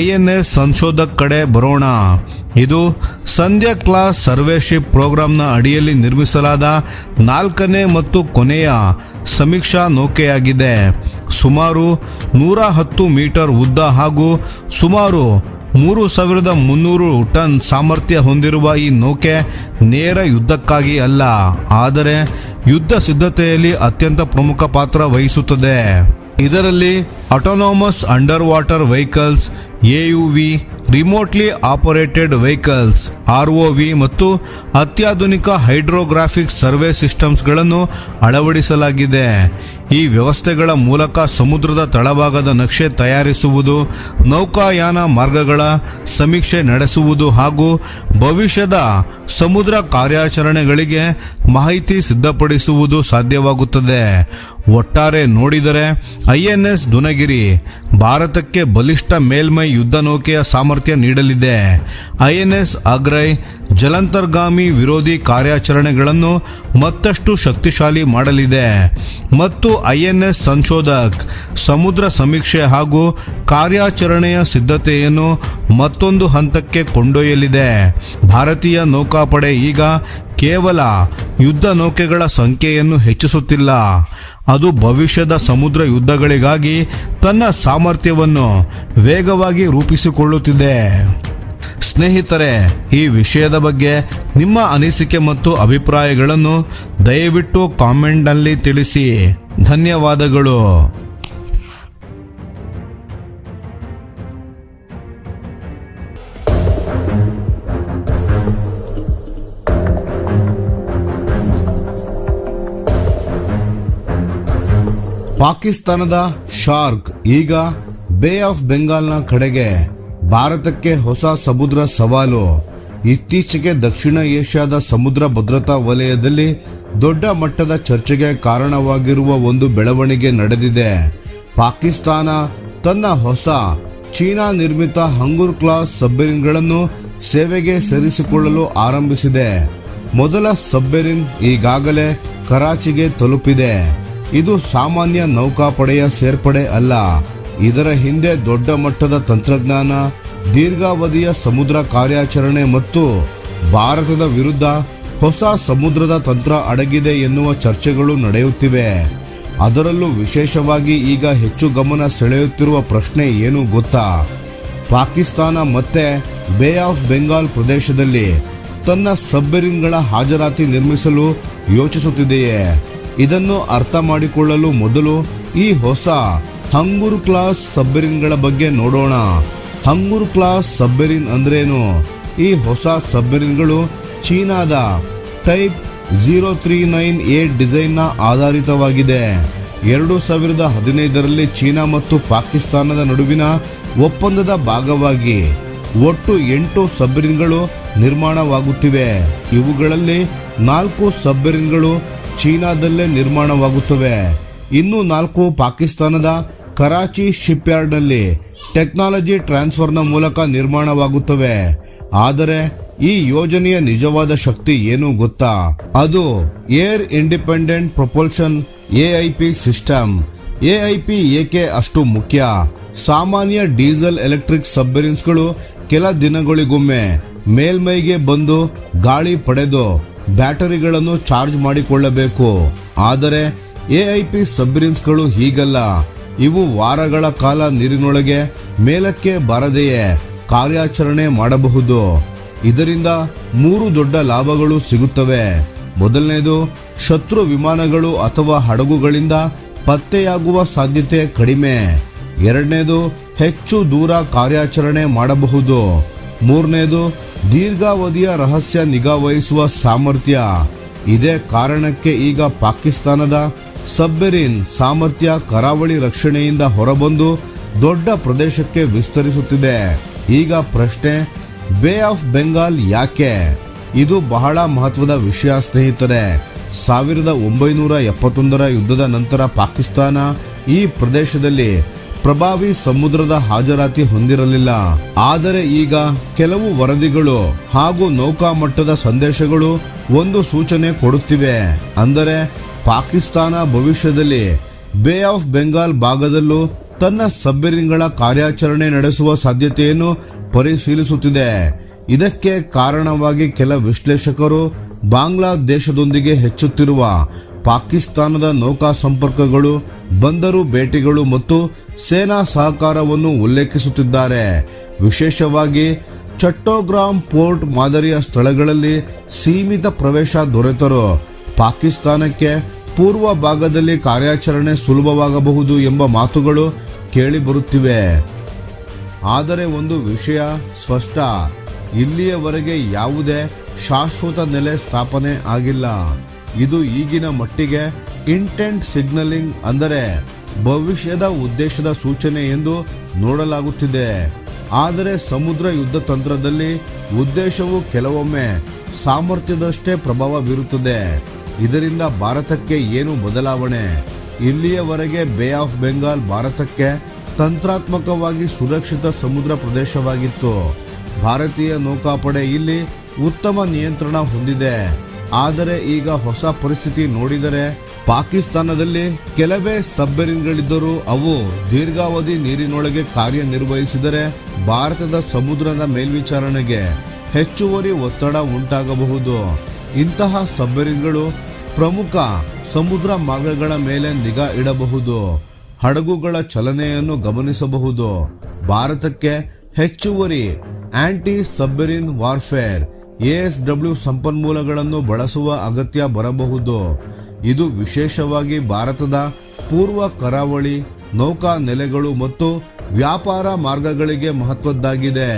INS ಸಂಶೋಧಕ್ ಕಡೆ ಬರೋಣ. ಇದು ಸಂಧ್ಯಾ ಕ್ಲಾಸ್ ಸರ್ವೇಶಿಪ್ ಪ್ರೋಗ್ರಾಂನ ಅಡಿಯಲ್ಲಿ ನಿರ್ಮಿಸಲಾದ 4ನೇ ಮತ್ತು ಕೊನೆಯ ಸಮೀಕ್ಷಾ ನೌಕೆಯಾಗಿದೆ. ಸುಮಾರು 110 ಮೀಟರ್ ಉದ್ದ ಹಾಗೂ ಸುಮಾರು 3300 ಟನ್ ಸಾಮರ್ಥ್ಯ ಹೊಂದಿರುವ ಈ ನೌಕೆ ನೇರ ಯುದ್ಧಕ್ಕಾಗಿ ಅಲ್ಲ, ಆದರೆ ಯುದ್ಧ ಸಿದ್ಧತೆಯಲ್ಲಿ ಅತ್ಯಂತ ಪ್ರಮುಖ ಪಾತ್ರ ವಹಿಸುತ್ತದೆ. ಇದರಲ್ಲಿ autonomous under water vehicles AUV, remotely operated vehicles ROV ಮತ್ತು ಅತ್ಯಾಧುನಿಕ ಹೈಡ್ರೋಗ್ರಾಫಿಕ್ ಸರ್ವೆ ಸಿಸ್ಟಮ್ಸ್ಗಳನ್ನು ಅಳವಡಿಸಲಾಗಿದೆ. ಈ ವ್ಯವಸ್ಥೆಗಳ ಮೂಲಕ ಸಮುದ್ರದ ತಳಭಾಗದ ನಕ್ಷೆ ತಯಾರಿಸುವುದು, ನೌಕಾಯಾನ ಮಾರ್ಗಗಳ ಸಮೀಕ್ಷೆ ನಡೆಸುವುದು ಹಾಗೂ ಭವಿಷ್ಯದ ಸಮುದ್ರ ಕಾರ್ಯಾಚರಣೆಗಳಿಗೆ ಮಾಹಿತಿ ಸಿದ್ಧಪಡಿಸುವುದು ಸಾಧ್ಯವಾಗುತ್ತದೆ. ಒಟ್ಟಾರೆ ನೋಡಿದರೆ INS ದುನಗಿರಿ ಭಾರತಕ್ಕೆ ಬಲಿಷ್ಠ ಮೇಲ್ಮೈ ಯುದ್ಧ ನೌಕೆಯ ಸಾಮರ್ಥ್ಯ ನೀಡಲಿದೆ. INS ಅಗ್ರೈ ಜಲಾಂತರ್ಗಾಮಿ ವಿರೋಧಿ ಕಾರ್ಯಾಚರಣೆಗಳನ್ನು ಮತ್ತಷ್ಟು ಶಕ್ತಿಶಾಲಿ ಮಾಡಲಿದೆ ಮತ್ತು INS ಸಂಶೋಧಕ್ ಸಮುದ್ರ ಸಮೀಕ್ಷೆ ಹಾಗೂ ಕಾರ್ಯಾಚರಣೆಯ ಸಿದ್ಧತೆಯನ್ನು ಮತ್ತೊಂದು ಹಂತಕ್ಕೆ ಕೊಂಡೊಯ್ಯಲಿದೆ. ಭಾರತೀಯ ನೌಕಾಪಡೆ ಈಗ ಕೇವಲ ಯುದ್ಧ ನೌಕೆಗಳ ಸಂಖ್ಯೆಯನ್ನು ಹೆಚ್ಚಿಸುತ್ತಿಲ್ಲ, ಅದು ಭವಿಷ್ಯದ ಸಮುದ್ರ ಯುದ್ಧಗಳಿಗಾಗಿ ತನ್ನ ಸಾಮರ್ಥ್ಯವನ್ನು ವೇಗವಾಗಿ ರೂಪಿಸಿಕೊಳ್ಳುತ್ತಿದೆ. ಸ್ನೇಹಿತರೆ, ಈ ವಿಷಯದ ಬಗ್ಗೆ ನಿಮ್ಮ ಅನಿಸಿಕೆ ಮತ್ತು ಅಭಿಪ್ರಾಯಗಳನ್ನು ದಯವಿಟ್ಟು ಕಾಮೆಂಟ್ನಲ್ಲಿ ತಿಳಿಸಿ. ಧನ್ಯವಾದಗಳು. ಪಾಕಿಸ್ತಾನದ ಶಾರ್ಕ್ ಈಗ ಬೇ ಆಫ್ ಬೆಂಗಾಲ್ನ ಕಡೆಗೆ. ಭಾರತಕ್ಕೆ ಹೊಸ ಸಮುದ್ರ ಸವಾಲು. ಇತ್ತೀಚೆಗೆ ದಕ್ಷಿಣ ಏಷ್ಯಾದ ಸಮುದ್ರ ಭದ್ರತಾ ವಲಯದಲ್ಲಿ ದೊಡ್ಡ ಮಟ್ಟದ ಚರ್ಚೆಗೆ ಕಾರಣವಾಗಿರುವ ಒಂದು ಬೆಳವಣಿಗೆ ನಡೆದಿದೆ. ಪಾಕಿಸ್ತಾನ ತನ್ನ ಹೊಸ ಚೀನಾ ನಿರ್ಮಿತ ಹಂಗೂರ್ ಕ್ಲಾಸ್ ಸಬ್ಮೆರಿನ್ಗಳನ್ನು ಸೇವೆಗೆ ಸೇರಿಸಿಕೊಳ್ಳಲು ಆರಂಭಿಸಿದೆ. ಮೊದಲ ಸಬ್ಮೆರಿನ್ ಈಗಾಗಲೇ ಕರಾಚಿಗೆ ತಲುಪಿದೆ. ಇದು ಸಾಮಾನ್ಯ ನೌಕಾಪಡೆಯ ಸೇರ್ಪಡೆ ಅಲ್ಲ. ಇದರ ಹಿಂದೆ ದೊಡ್ಡ ಮಟ್ಟದ ತಂತ್ರಜ್ಞಾನ, ದೀರ್ಘಾವಧಿಯ ಸಮುದ್ರ ಕಾರ್ಯಾಚರಣೆ ಮತ್ತು ಭಾರತದ ವಿರುದ್ಧ ಹೊಸ ಸಮುದ್ರದ ತಂತ್ರ ಅಡಗಿದೆ ಎನ್ನುವ ಚರ್ಚೆಗಳು ನಡೆಯುತ್ತಿವೆ. ಅದರಲ್ಲೂ ವಿಶೇಷವಾಗಿ ಈಗ ಹೆಚ್ಚು ಗಮನ ಸೆಳೆಯುತ್ತಿರುವ ಪ್ರಶ್ನೆ ಏನು ಗೊತ್ತಾ? ಪಾಕಿಸ್ತಾನ ಮತ್ತೆ ಬೇ ಆಫ್ ಬೆಂಗಾಲ್ ಪ್ರದೇಶದಲ್ಲಿ ತನ್ನ ಸಬ್ಮೆರಿನ್ಗಳ ಹಾಜರಾತಿ ನಿರ್ಮಿಸಲು ಯೋಚಿಸುತ್ತಿದೆಯೇ? ಇದನ್ನು ಅರ್ಥ ಮಾಡಿಕೊಳ್ಳಲು ಮೊದಲು ಈ ಹೊಸ ಹಂಗೂರ್ ಕ್ಲಾಸ್ ಸಬ್ಮೆರಿನ್ಗಳ ಬಗ್ಗೆ ನೋಡೋಣ. ಹಂಗೂರ್ ಕ್ಲಾಸ್ ಸಬ್ಮೆರಿನ್ ಅಂದ್ರೇನು? ಈ ಹೊಸ ಸಬ್ಮೆರಿನ್ಗಳು ಚೀನಾದ ಟೈಪ್ 039A ಡಿಸೈನ್ನ ಆಧಾರಿತವಾಗಿದೆ. 2015ರಲ್ಲಿ ಚೀನಾ ಮತ್ತು ಪಾಕಿಸ್ತಾನದ ನಡುವಿನ ಒಪ್ಪಂದದ ಭಾಗವಾಗಿ ಒಟ್ಟು 8 ಸಬ್ಮೆರಿನ್ಗಳು ನಿರ್ಮಾಣವಾಗುತ್ತಿವೆ. ಇವುಗಳಲ್ಲಿ 4 ಸಬ್ಮೆರಿನ್ಗಳು ಚೀನಾದಲ್ಲೇ ನಿರ್ಮಾಣವಾಗುತ್ತವೆ. ಇನ್ನು 4 ಪಾಕಿಸ್ತಾನದ ಕರಾಚಿ ಶಿಪ್ ಯಾರ್ಡ್ನಲ್ಲಿ ಟೆಕ್ನಾಲಜಿ ಟ್ರಾನ್ಸ್ಫರ್ನ ಮೂಲಕ ನಿರ್ಮಾಣವಾಗುತ್ತವೆ. ಆದರೆ ಈ ಯೋಜನೆಯ ನಿಜವಾದ ಶಕ್ತಿ ಏನು ಗೊತ್ತಾ? ಅದು air independent propulsion AIP system. AIP ಏಕೆ ಅಷ್ಟು ಮುಖ್ಯ? ಸಾಮಾನ್ಯ ಡೀಸೆಲ್ ಎಲೆಕ್ಟ್ರಿಕ್ ಸಬ್ಮೆರಿನ್ಸ್ಗಳು ಕೆಲ ದಿನಗಳಿಗೊಮ್ಮೆ ಮೇಲ್ಮೈಗೆ ಬಂದು ಗಾಳಿ ಪಡೆದು ಬ್ಯಾಟರಿಗಳನ್ನು ಚಾರ್ಜ್ ಮಾಡಿಕೊಳ್ಳಬೇಕು. ಆದರೆ AIP ಸಬ್ಮೆರಿನ್ಸ್ಗಳು ಹೀಗಲ್ಲ. ಇವು ವಾರಗಳ ಕಾಲ ನೀರಿನೊಳಗೆ ಮೇಲಕ್ಕೆ ಬರದೆಯೇ ಕಾರ್ಯಾಚರಣೆ ಮಾಡಬಹುದು. ಇದರಿಂದ 3 ದೊಡ್ಡ ಲಾಭಗಳು ಸಿಗುತ್ತವೆ. ಮೊದಲನೇದು, ಶತ್ರು ವಿಮಾನಗಳು ಅಥವಾ ಹಡಗುಗಳಿಂದ ಪತ್ತೆಯಾಗುವ ಸಾಧ್ಯತೆ ಕಡಿಮೆ. ಎರಡನೇದು, ಹೆಚ್ಚು ದೂರ ಕಾರ್ಯಾಚರಣೆ ಮಾಡಬಹುದು. ಮೂರನೇದು, ದೀರ್ಘಾವಧಿಯ ರಹಸ್ಯ ನಿಗಾ ವಹಿಸುವ ಸಾಮರ್ಥ್ಯ. ಇದೇ ಕಾರಣಕ್ಕೆ ಈಗ ಪಾಕಿಸ್ತಾನದ ಸಬ್ಮೆರಿನ್ ಸಾಮರ್ಥ್ಯ ಕರಾವಳಿ ರಕ್ಷಣೆಯಿಂದ ಹೊರಬಂದು ದೊಡ್ಡ ಪ್ರದೇಶಕ್ಕೆ ವಿಸ್ತರಿಸುತ್ತಿದೆ. ಈಗ ಪ್ರಶ್ನೆ, ಬೇ ಆಫ್ ಬೆಂಗಾಲ್ ಯಾಕೆ? ಇದು ಬಹಳ ಮಹತ್ವದ ವಿಷಯ ಸ್ನೇಹಿತರೆ. 1971ರ ಯುದ್ಧದ ನಂತರ ಪಾಕಿಸ್ತಾನ ಈ ಪ್ರದೇಶದಲ್ಲಿ ಪ್ರಭಾವಿ ಸಮುದ್ರದ ಹಾಜರಾತಿ ಹೊಂದಿರಲಿಲ್ಲ. ಆದರೆ ಈಗ ಕೆಲವು ವರದಿಗಳು ಹಾಗೂ ನೌಕಾ ಮಟ್ಟದ ಸಂದೇಶಗಳು ಒಂದು ಸೂಚನೆ ಕೊಡುತ್ತಿವೆ. ಅಂದರೆ ಪಾಕಿಸ್ತಾನ ಭವಿಷ್ಯದಲ್ಲಿ ಬೇ ಆಫ್ ಬೆಂಗಾಲ್ ಭಾಗದಲ್ಲೂ ತನ್ನ ಸಬ್ಮೆರಿನ್ಗಳ ಕಾರ್ಯಾಚರಣೆ ನಡೆಸುವ ಸಾಧ್ಯತೆಯನ್ನು ಪರಿಶೀಲಿಸುತ್ತಿದೆ. ಇದಕ್ಕೆ ಕಾರಣವಾಗಿ ಕೆಲ ವಿಶ್ಲೇಷಕರು ಬಾಂಗ್ಲಾದೇಶದೊಂದಿಗೆ ಹೆಚ್ಚುತ್ತಿರುವ ಪಾಕಿಸ್ತಾನದ ನೌಕಾ ಸಂಪರ್ಕಗಳು, ಬಂದರು ಭೇಟಿಗಳು ಮತ್ತು ಸೇನಾ ಸಹಕಾರವನ್ನು ಉಲ್ಲೇಖಿಸುತ್ತಿದ್ದಾರೆ. ವಿಶೇಷವಾಗಿ ಚಟ್ಟೋಗ್ರಾಮ್ ಪೋರ್ಟ್ ಮಾದರಿಯ ಸ್ಥಳಗಳಲ್ಲಿ ಸೀಮಿತ ಪ್ರವೇಶ ದೊರೆತರೂ ಪಾಕಿಸ್ತಾನಕ್ಕೆ ಪೂರ್ವ ಭಾಗದಲ್ಲಿ ಕಾರ್ಯಾಚರಣೆ ಸುಲಭವಾಗಬಹುದು ಎಂಬ ಮಾತುಗಳು ಕೇಳಿಬರುತ್ತಿವೆ. ಆದರೆ ಒಂದು ವಿಷಯ ಸ್ಪಷ್ಟ, ಇಲ್ಲಿಯವರೆಗೆ ಯಾವುದೇ ಶಾಶ್ವತ ನೆಲೆ ಸ್ಥಾಪನೆ ಆಗಿಲ್ಲ. ಇದು ಈಗಿನ ಮಟ್ಟಿಗೆ ಇಂಟೆಂಟ್ ಸಿಗ್ನಲಿಂಗ್, ಅಂದರೆ ಭವಿಷ್ಯದ ಉದ್ದೇಶದ ಸೂಚನೆ ಎಂದು ನೋಡಲಾಗುತ್ತಿದೆ. ಆದರೆ ಸಮುದ್ರ ಯುದ್ಧ ತಂತ್ರದಲ್ಲಿ ಉದ್ದೇಶವು ಕೆಲವೊಮ್ಮೆ ಸಾಮರ್ಥ್ಯದಷ್ಟೇ ಪ್ರಭಾವ ಬೀರುತ್ತದೆ. ಇದರಿಂದ ಭಾರತಕ್ಕೆ ಏನು ಬದಲಾವಣೆ? ಇಲ್ಲಿಯವರೆಗೆ ಬೇ ಆಫ್ ಬೆಂಗಾಲ್ ಭಾರತಕ್ಕೆ ತಂತ್ರಾತ್ಮಕವಾಗಿ ಸುರಕ್ಷಿತ ಸಮುದ್ರ ಪ್ರದೇಶವಾಗಿತ್ತು. ಭಾರತೀಯ ನೌಕಾಪಡೆ ಇಲ್ಲಿ ಉತ್ತಮ ನಿಯಂತ್ರಣ ಹೊಂದಿದೆ. ಆದರೆ ಈಗ ಹೊಸ ಪರಿಸ್ಥಿತಿ ನೋಡಿದರೆ, ಪಾಕಿಸ್ತಾನದಲ್ಲಿ ಕೆಲವೇ ಸಬ್ಮೆರಿನ್ಗಳಿದ್ದರೂ ಅವು ದೀರ್ಘಾವಧಿ ನೀರಿನೊಳಗೆ ಕಾರ್ಯನಿರ್ವಹಿಸಿದರೆ ಭಾರತದ ಸಮುದ್ರದ ಮೇಲ್ವಿಚಾರಣೆಗೆ ಹೆಚ್ಚುವರಿ ಒತ್ತಡ ಉಂಟಾಗಬಹುದು. ಇಂತಹ ಸಬ್ಮೆರಿನ್ಗಳು ಪ್ರಮುಖ ಸಮುದ್ರ ಮಾರ್ಗಗಳ ಮೇಲೆ ನಿಗಾ ಇಡಬಹುದು, ಹಡಗುಗಳ ಚಲನೆಯನ್ನು ಗಮನಿಸಬಹುದು. ಭಾರತಕ್ಕೆ ಹೆಚ್ಚುವರಿ ಆಂಟಿ ಸಬ್ಮೆರಿನ್ ವಾರ್ಫೇರ್ ASW ಸಂಪನ್ಮೂಲಗಳನ್ನು ಬಳಸುವ ಅಗತ್ಯ ಬರಬಹುದು. ಇದು ವಿಶೇಷವಾಗಿ ಭಾರತದ ಪೂರ್ವ ಕರಾವಳಿ ನೌಕಾ ನೆಲೆಗಳು ಮತ್ತು ವ್ಯಾಪಾರ ಮಾರ್ಗಗಳಿಗೆ ಮಹತ್ವದ್ದಾಗಿದೆ.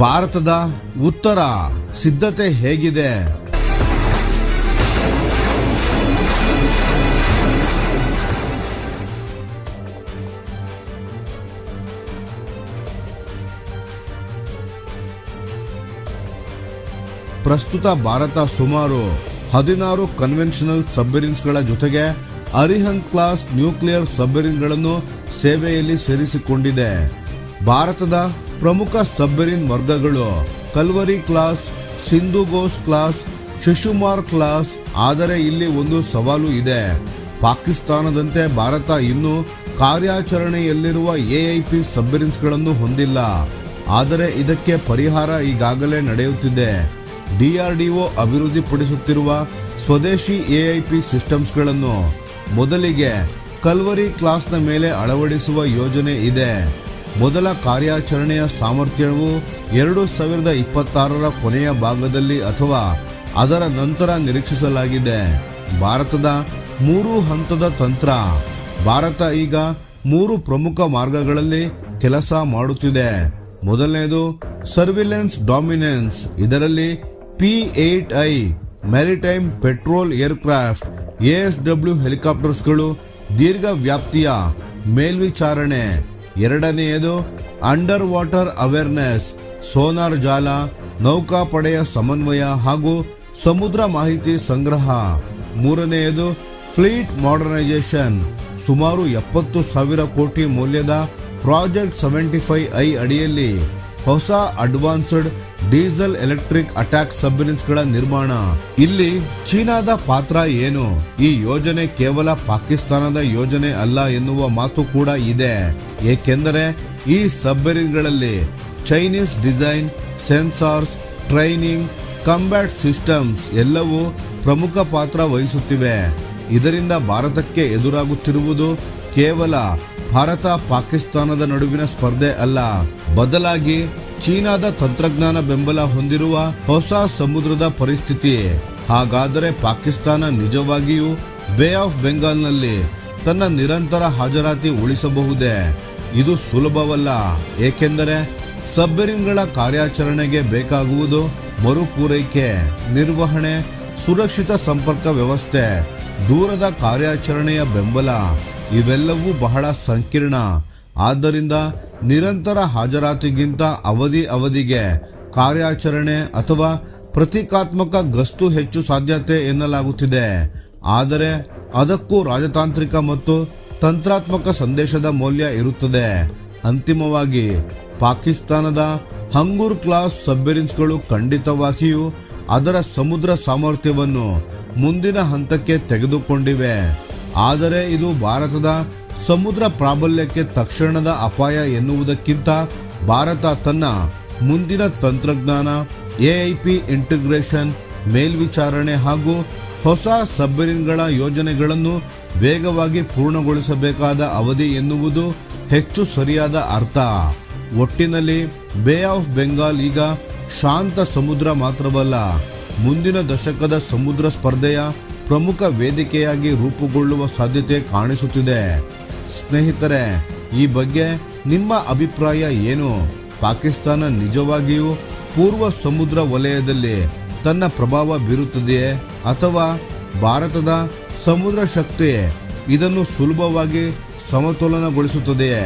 ಭಾರತದ ಉತ್ತರ ಸಿದ್ಧತೆ ಹೇಗಿದೆ? ಪ್ರಸ್ತುತ ಭಾರತ ಸುಮಾರು 16 ಕನ್ವೆನ್ಷನಲ್ ಸಬ್ಮೆರಿನ್ಸ್ಗಳ ಜೊತೆಗೆ ಅರಿಹಂತ್ ಕ್ಲಾಸ್ ನ್ಯೂಕ್ಲಿಯರ್ ಸಬ್ಮೆರಿನ್ಗಳನ್ನು ಸೇವೆಯಲ್ಲಿ ಸೇರಿಸಿಕೊಂಡಿದೆ. ಭಾರತದ ಪ್ರಮುಖ ಸಬ್ಮೆರಿನ್ ವರ್ಗಗಳು ಕಲ್ವರಿ ಕ್ಲಾಸ್, ಸಿಂಧುಘೋಷ್ ಕ್ಲಾಸ್, ಶಿಶುಮಾರ್ ಕ್ಲಾಸ್. ಆದರೆ ಇಲ್ಲಿ ಒಂದು ಸವಾಲು ಇದೆ. ಪಾಕಿಸ್ತಾನದಂತೆ ಭಾರತ ಇನ್ನೂ ಕಾರ್ಯಾಚರಣೆಯಲ್ಲಿರುವ AIP ಸಬ್ಮೆರಿನ್ಸ್ಗಳನ್ನು ಹೊಂದಿಲ್ಲ. ಆದರೆ ಇದಕ್ಕೆ ಪರಿಹಾರ ಈಗಾಗಲೇ ನಡೆಯುತ್ತಿದೆ. DRDO ಅಭಿವೃದ್ಧಿಪಡಿಸುತ್ತಿರುವ ಸ್ವದೇಶಿ AIP ಸಿಸ್ಟಮ್ಸ್ಗಳನ್ನು ಮೊದಲಿಗೆ ಕಲ್ವರಿ ಕ್ಲಾಸ್ನ ಮೇಲೆ ಅಳವಡಿಸುವ ಯೋಜನೆ ಇದೆ. ಮೊದಲ ಕಾರ್ಯಾಚರಣೆಯ ಸಾಮರ್ಥ್ಯವು 2026ರ ಕೊನೆಯ ಭಾಗದಲ್ಲಿ ಅಥವಾ ಅದರ ನಂತರ ನಿರೀಕ್ಷಿಸಲಾಗಿದೆ. ಭಾರತದ 3 ಹಂತದ ತಂತ್ರ. ಭಾರತ ಈಗ 3 ಪ್ರಮುಖ ಮಾರ್ಗಗಳಲ್ಲಿ ಕೆಲಸ ಮಾಡುತ್ತಿದೆ. ಮೊದಲನೇದು ಸರ್ವಿಲೆನ್ಸ್ ಡಾಮಿನೆನ್ಸ್. ಇದರಲ್ಲಿ P-8I maritime petrol aircraft ASW ಹೆಲಿಕಾಪ್ಟರ್ಸ್ಗಳು ದೀರ್ಘ ವ್ಯಾಪ್ತಿಯ ಮೇಲ್ವಿಚಾರಣೆ. ಎರಡನೆಯದು ಅಂಡರ್ ವಾಟರ್ ಅವೇರ್ನೆಸ್, ಸೋನಾರ್ ಜಾಲ, ನೌಕಾಪಡೆಯ ಸಮನ್ವಯ ಹಾಗೂ ಸಮುದ್ರ ಮಾಹಿತಿ ಸಂಗ್ರಹ. ಮೂರನೆಯದು ಫ್ಲೀಟ್ ಮಾಡರ್ನೈಸೇಷನ್. ಸುಮಾರು 70,000 ಕೋಟಿ ಮೌಲ್ಯದ ಪ್ರಾಜೆಕ್ಟ್ 75I ಅಡಿಯಲ್ಲಿ ಹೊಸ ಅಡ್ವಾನ್ಸ್ಡ್ ಡೀಸೆಲ್ ಎಲೆಕ್ಟ್ರಿಕ್ ಅಟ್ಯಾಕ್ ಸಬ್ಮೆರಿನ್ಸ್ಗಳ ನಿರ್ಮಾಣ. ಇಲ್ಲಿ ಚೀನಾದ ಪಾತ್ರ ಏನು? ಈ ಯೋಜನೆ ಕೇವಲ ಪಾಕಿಸ್ತಾನದ ಯೋಜನೆ ಅಲ್ಲ ಎನ್ನುವ ಮಾತು ಕೂಡ ಇದೆ. ಏಕೆಂದರೆ ಈ ಸಬ್ಮೆರಿನ್ಗಳಲ್ಲಿ Chinese design, sensors, training, combat systems ಎಲ್ಲವೂ ಪ್ರಮುಖ ಪಾತ್ರ ವಹಿಸುತ್ತಿವೆ. ಇದರಿಂದ ಭಾರತಕ್ಕೆ ಎದುರಾಗುತ್ತಿರುವುದು ಕೇವಲ ಭಾರತ ಪಾಕಿಸ್ತಾನದ ನಡುವಿನ ಸ್ಪರ್ಧೆ ಅಲ್ಲ, ಬದಲಾಗಿ ಚೀನಾದ ತಂತ್ರಜ್ಞಾನ ಬೆಂಬಲ ಹೊಂದಿರುವ ಹೊಸ ಸಮುದ್ರದ ಪರಿಸ್ಥಿತಿ. ಹಾಗಾದರೆ ಪಾಕಿಸ್ತಾನ ನಿಜವಾಗಿಯೂ ಬೇ ಆಫ್ ಬೆಂಗಾಲ್ನಲ್ಲಿ ತನ್ನ ನಿರಂತರ ಹಾಜರಾತಿ ಉಳಿಸಬಹುದೇ? ಇದು ಸುಲಭವಲ್ಲ. ಏಕೆಂದರೆ ಸಬ್ಮೆರಿನ್ಗಳ ಕಾರ್ಯಾಚರಣೆಗೆ ಬೇಕಾಗುವುದು ಮರುಪೂರೈಕೆ, ನಿರ್ವಹಣೆ, ಸುರಕ್ಷಿತ ಸಂಪರ್ಕ ವ್ಯವಸ್ಥೆ, ದೂರದ ಕಾರ್ಯಾಚರಣೆಯ ಬೆಂಬಲ. ಇವೆಲ್ಲವೂ ಬಹಳ ಸಂಕೀರ್ಣ. ಆದ್ದರಿಂದ ನಿರಂತರ ಹಾಜರಾತಿಗಿಂತ ಅವಧಿಗೆ ಕಾರ್ಯಾಚರಣೆ ಅಥವಾ ಪ್ರತೀಕಾತ್ಮಕ ಗಸ್ತು ಹೆಚ್ಚು ಸಾಧ್ಯತೆ ಎನ್ನಲಾಗುತ್ತಿದೆ. ಆದರೆ ಅದಕ್ಕೂ ರಾಜತಾಂತ್ರಿಕ ಮತ್ತು ತಂತ್ರಾತ್ಮಕ ಸಂದೇಶದ ಮೌಲ್ಯ ಇರುತ್ತದೆ. ಅಂತಿಮವಾಗಿ ಪಾಕಿಸ್ತಾನದ ಹಂಗೂರ್ ಕ್ಲಾಸ್ ಸಬ್ಮೆರಿನ್ಸ್ಗಳು ಖಂಡಿತವಾಗಿಯೂ ಅದರ ಸಮುದ್ರ ಸಾಮರ್ಥ್ಯವನ್ನು ಮುಂದಿನ ಹಂತಕ್ಕೆ ತೆಗೆದುಕೊಂಡಿವೆ. ಆದರೆ ಇದು ಭಾರತದ ಸಮುದ್ರ ಪ್ರಾಬಲ್ಯಕ್ಕೆ ತಕ್ಷಣದ ಅಪಾಯ ಎನ್ನುವುದಕ್ಕಿಂತ ಭಾರತ ತನ್ನ ಮುಂದಿನ ತಂತ್ರಜ್ಞಾನ, AIP ಇಂಟಿಗ್ರೇಷನ್, ಮೇಲ್ವಿಚಾರಣೆ ಹಾಗೂ ಹೊಸ ಸಬ್ಮೆರಿನ್ಗಳ ಯೋಜನೆಗಳನ್ನು ವೇಗವಾಗಿ ಪೂರ್ಣಗೊಳಿಸಬೇಕಾದ ಅವಧಿ ಎನ್ನುವುದು ಹೆಚ್ಚು ಸರಿಯಾದ ಅರ್ಥ. ಒಟ್ಟಿನಲ್ಲಿ ಬೇ ಆಫ್ ಬೆಂಗಾಲ್ ಈಗ ಶಾಂತ ಸಮುದ್ರ ಮಾತ್ರವಲ್ಲ, ಮುಂದಿನ ದಶಕದ ಸಮುದ್ರ ಸ್ಪರ್ಧೆಯ ಪ್ರಮುಖ ವೇದಿಕೆಯಾಗಿ ರೂಪುಗೊಳ್ಳುವ ಸಾಧ್ಯತೆ ಕಾಣಿಸುತ್ತಿದೆ. ಸ್ನೇಹಿತರೆ, ಈ ಬಗ್ಗೆ ನಿಮ್ಮ ಅಭಿಪ್ರಾಯ ಏನು? ಪಾಕಿಸ್ತಾನ ನಿಜವಾಗಿಯೂ ಪೂರ್ವ ಸಮುದ್ರ ವಲಯದಲ್ಲಿ ತನ್ನ ಪ್ರಭಾವ ಬೀರುತ್ತದೆಯೇ ಅಥವಾ ಭಾರತದ ಸಮುದ್ರ ಶಕ್ತಿ ಇದನ್ನು ಸುಲಭವಾಗಿ ಸಮತೋಲನಗೊಳಿಸುತ್ತದೆಯೇ?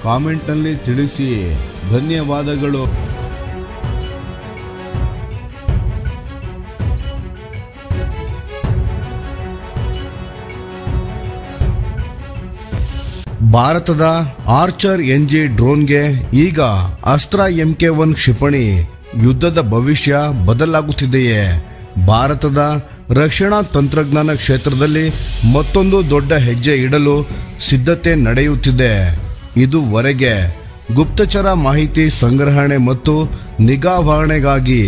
ಕಾಮೆಂಟ್ನಲ್ಲಿ ತಿಳಿಸಿ. ಧನ್ಯವಾದಗಳು. ಭಾರತದ ಆರ್ಚರ್ NG ಡ್ರೋನ್ಗೆ ಈಗ ಅಸ್ತ್ರ MK1 ಕ್ಷಿಪಣಿ ಯುದ್ಧದ ಭವಿಷ್ಯ ಬದಲಾಗುತ್ತಿದೆಯೇ? ಭಾರತದ ರಕ್ಷಣಾ ತಂತ್ರಜ್ಞಾನ ಕ್ಷೇತ್ರದಲ್ಲಿ ಮತ್ತೊಂದು ದೊಡ್ಡ ಹೆಜ್ಜೆ ಇಡಲು ಸಿದ್ಧತೆ ನಡೆಯುತ್ತಿದೆ. ಇದುವರೆಗೆ ಗುಪ್ತಚರ ಮಾಹಿತಿ ಸಂಗ್ರಹಣೆ ಮತ್ತು ನಿಗಾವಣೆಗಾಗಿ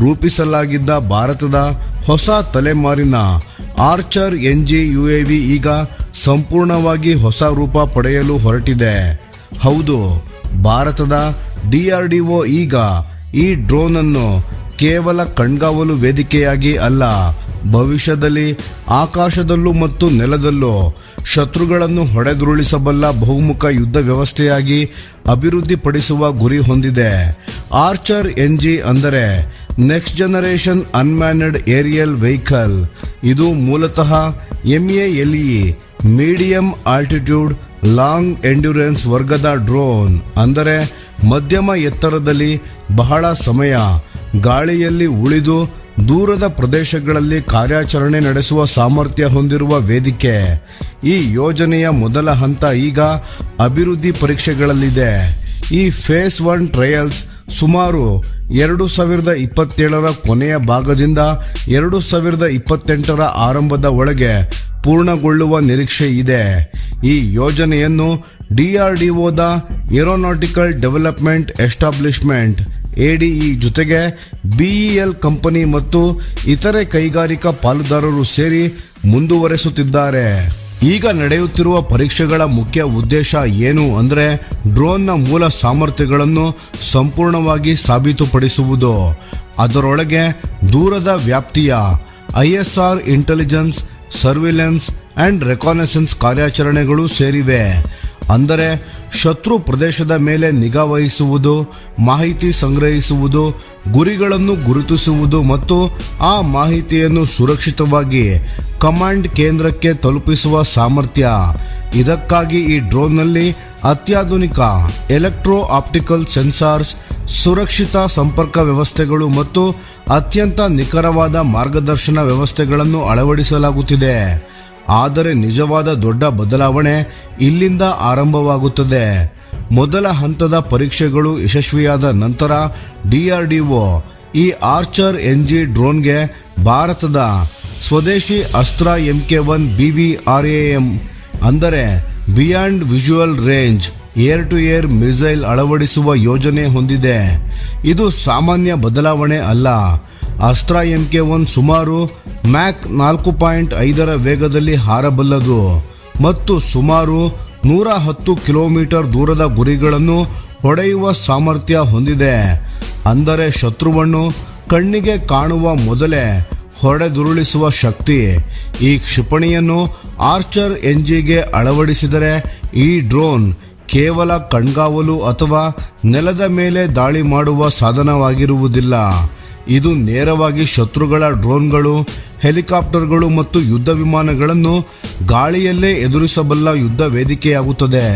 ರೂಪಿಸಲಾಗಿದ್ದ ಭಾರತದ ಹೊಸ ತಲೆಮಾರಿನ ಆರ್ಚರ್ NG UAV ಈಗ ಸಂಪೂರ್ಣವಾಗಿ ಹೊಸ ರೂಪ ಪಡೆಯಲು ಹೊರಟಿದೆ. ಹೌದು, ಭಾರತದ DRDO ಈಗ ಈ ಡ್ರೋನ್ ಅನ್ನು ಕೇವಲ ಕಣ್ಗಾವಲು ವೇದಿಕೆಯಾಗಿ ಅಲ್ಲ, ಭವಿಷ್ಯದಲ್ಲಿ ಆಕಾಶದಲ್ಲೂ ಮತ್ತು ನೆಲದಲ್ಲೂ ಶತ್ರುಗಳನ್ನು ಹೊಡೆದುರುಳಿಸಬಲ್ಲ ಬಹುಮುಖ ಯುದ್ಧ ವ್ಯವಸ್ಥೆಯಾಗಿ ಅಭಿವೃದ್ಧಿಪಡಿಸುವ ಗುರಿ ಹೊಂದಿದೆ. ಆರ್ಚರ್ NG ಅಂದರೆ next generation unmanned aerial vehicle. ಇದು ಮೂಲತಃ MALE medium altitude long endurance ವರ್ಗದ ಡ್ರೋನ್. ಅಂದರೆ ಮಧ್ಯಮ ಎತ್ತರದಲ್ಲಿ ಬಹಳ ಸಮಯ ಗಾಳಿಯಲ್ಲಿ ಉಳಿದು ದೂರದ ಪ್ರದೇಶಗಳಲ್ಲಿ ಕಾರ್ಯಾಚರಣೆ ನಡೆಸುವ ಸಾಮರ್ಥ್ಯ ಹೊಂದಿರುವ ವೇದಿಕೆ. ಈ ಯೋಜನೆಯ ಮೊದಲ ಹಂತ ಈಗ ಅಭಿವೃದ್ಧಿ ಪರೀಕ್ಷೆಗಳಲ್ಲಿದೆ. ಈ ಫೇಸ್ 1 ಟ್ರಯಲ್ಸ್ ಸುಮಾರು 2027 ಕೊನೆಯ ಭಾಗದಿಂದ 2028 ಆರಂಭದ ಒಳಗೆ ಪೂರ್ಣಗೊಳ್ಳುವ ನಿರೀಕ್ಷೆ ಇದೆ. ಈ ಯೋಜನೆಯನ್ನು DRDOದ ಏರೋನಾಟಿಕಲ್ ಡೆವಲಪ್ಮೆಂಟ್ ಎಸ್ಟಾಬ್ಲಿಷ್ಮೆಂಟ್ ADE ಜೊತೆಗೆ BEL ಕಂಪನಿ ಮತ್ತು ಇತರೆ ಕೈಗಾರಿಕಾ ಪಾಲುದಾರರು ಸೇರಿ ಮುಂದುವರೆಸುತ್ತಿದ್ದಾರೆ. ಈಗ ನಡೆಯುತ್ತಿರುವ ಪರೀಕ್ಷೆಗಳ ಮುಖ್ಯ ಉದ್ದೇಶ ಏನು ಅಂದರೆ ಡ್ರೋನ್ನ ಮೂಲ ಸಾಮರ್ಥ್ಯಗಳನ್ನು ಸಂಪೂರ್ಣವಾಗಿ ಸಾಬೀತುಪಡಿಸುವುದು. ಅದರೊಳಗೆ ದೂರದ ವ್ಯಾಪ್ತಿಯ ISR ಇಂಟೆಲಿಜೆನ್ಸ್, ಸರ್ವಿಲೆನ್ಸ್ ಅಂಡ್ ರೆಕಾನೆಸೆನ್ಸ್ ಕಾರ್ಯಾಚರಣೆಗಳು ಸೇರಿವೆ. ಅಂದರೆ ಶತ್ರು ಪ್ರದೇಶದ ಮೇಲೆ ನಿಗಾ ವಹಿಸುವುದು, ಮಾಹಿತಿ ಸಂಗ್ರಹಿಸುವುದು, ಗುರಿಗಳನ್ನು ಗುರುತಿಸುವುದು ಮತ್ತು ಆ ಮಾಹಿತಿಯನ್ನು ಸುರಕ್ಷಿತವಾಗಿ ಕಮಾಂಡ್ ಕೇಂದ್ರಕ್ಕೆ ತಲುಪಿಸುವ ಸಾಮರ್ಥ್ಯ. ಇದಕ್ಕಾಗಿ ಈ ಡ್ರೋನ್ನಲ್ಲಿ ಅತ್ಯಾಧುನಿಕ ಎಲೆಕ್ಟ್ರೋ ಆಪ್ಟಿಕಲ್ ಸೆನ್ಸಾರ್ಸ್, ಸುರಕ್ಷಿತ ಸಂಪರ್ಕ ವ್ಯವಸ್ಥೆಗಳು ಮತ್ತು ಅತ್ಯಂತ ನಿಖರವಾದ ಮಾರ್ಗದರ್ಶನ ವ್ಯವಸ್ಥೆಗಳನ್ನು ಅಳವಡಿಸಲಾಗುತ್ತಿದೆ. ಆದರೆ ನಿಜವಾದ ದೊಡ್ಡ ಬದಲಾವಣೆ ಇಲ್ಲಿಂದ ಆರಂಭವಾಗುತ್ತದೆ. ಮೊದಲ ಹಂತದ ಪರೀಕ್ಷೆಗಳು ಯಶಸ್ವಿಯಾದ ನಂತರ DRDO ಈ ಆರ್ಚರ್ NG ಡ್ರೋನ್ಗೆ ಭಾರತದ ಸ್ವದೇಶಿ ಅಸ್ತ್ರ MK1 BVRAM ಅಂದರೆ beyond visual range air to air missile ಅಳವಡಿಸುವ ಯೋಜನೆ ಹೊಂದಿದೆ. ಇದು ಸಾಮಾನ್ಯ ಬದಲಾವಣೆ ಅಲ್ಲ. ಅಸ್ತ್ರ MK1 ಸುಮಾರು ಮ್ಯಾಕ್ 4.5 ವೇಗದಲ್ಲಿ ಹಾರಬಲ್ಲದು ಮತ್ತು ಸುಮಾರು 110 ಕಿಲೋಮೀಟರ್ ದೂರದ ಗುರಿಗಳನ್ನು ಹೊಡೆಯುವ ಸಾಮರ್ಥ್ಯ ಹೊಂದಿದೆ. ಅಂದರೆ ಶತ್ರುವನ್ನು ಕಣ್ಣಿಗೆ ಕಾಣುವ ಮೊದಲೇ ಹೊಡೆದುರುಳಿಸುವ ಶಕ್ತಿ. ಈ ಕ್ಷಿಪಣಿಯನ್ನು ಆರ್ಚರ್ NGಗೆ ಅಳವಡಿಸಿದರೆ ಈ ಡ್ರೋನ್ ಕೇವಲ ಕಣ್ಗಾವಲು ಅಥವಾ ನೆಲದ ಮೇಲೆ ದಾಳಿ ಮಾಡುವ ಸಾಧನವಾಗಿರುವುದಿಲ್ಲ. ಇದು ನೇರವಾಗಿ ಶತ್ರುಗಳ ಡ್ರೋನ್ಗಳು, ಹೆಲಿಕಾಪ್ಟರ್ಗಳು ಮತ್ತು ಯುದ್ಧ ವಿಮಾನಗಳನ್ನು ಗಾಳಿಯಲ್ಲೇ ಎದುರಿಸಬಲ್ಲ ಯುದ್ಧ ವೇದಿಕೆಯಾಗುತ್ತದೆ.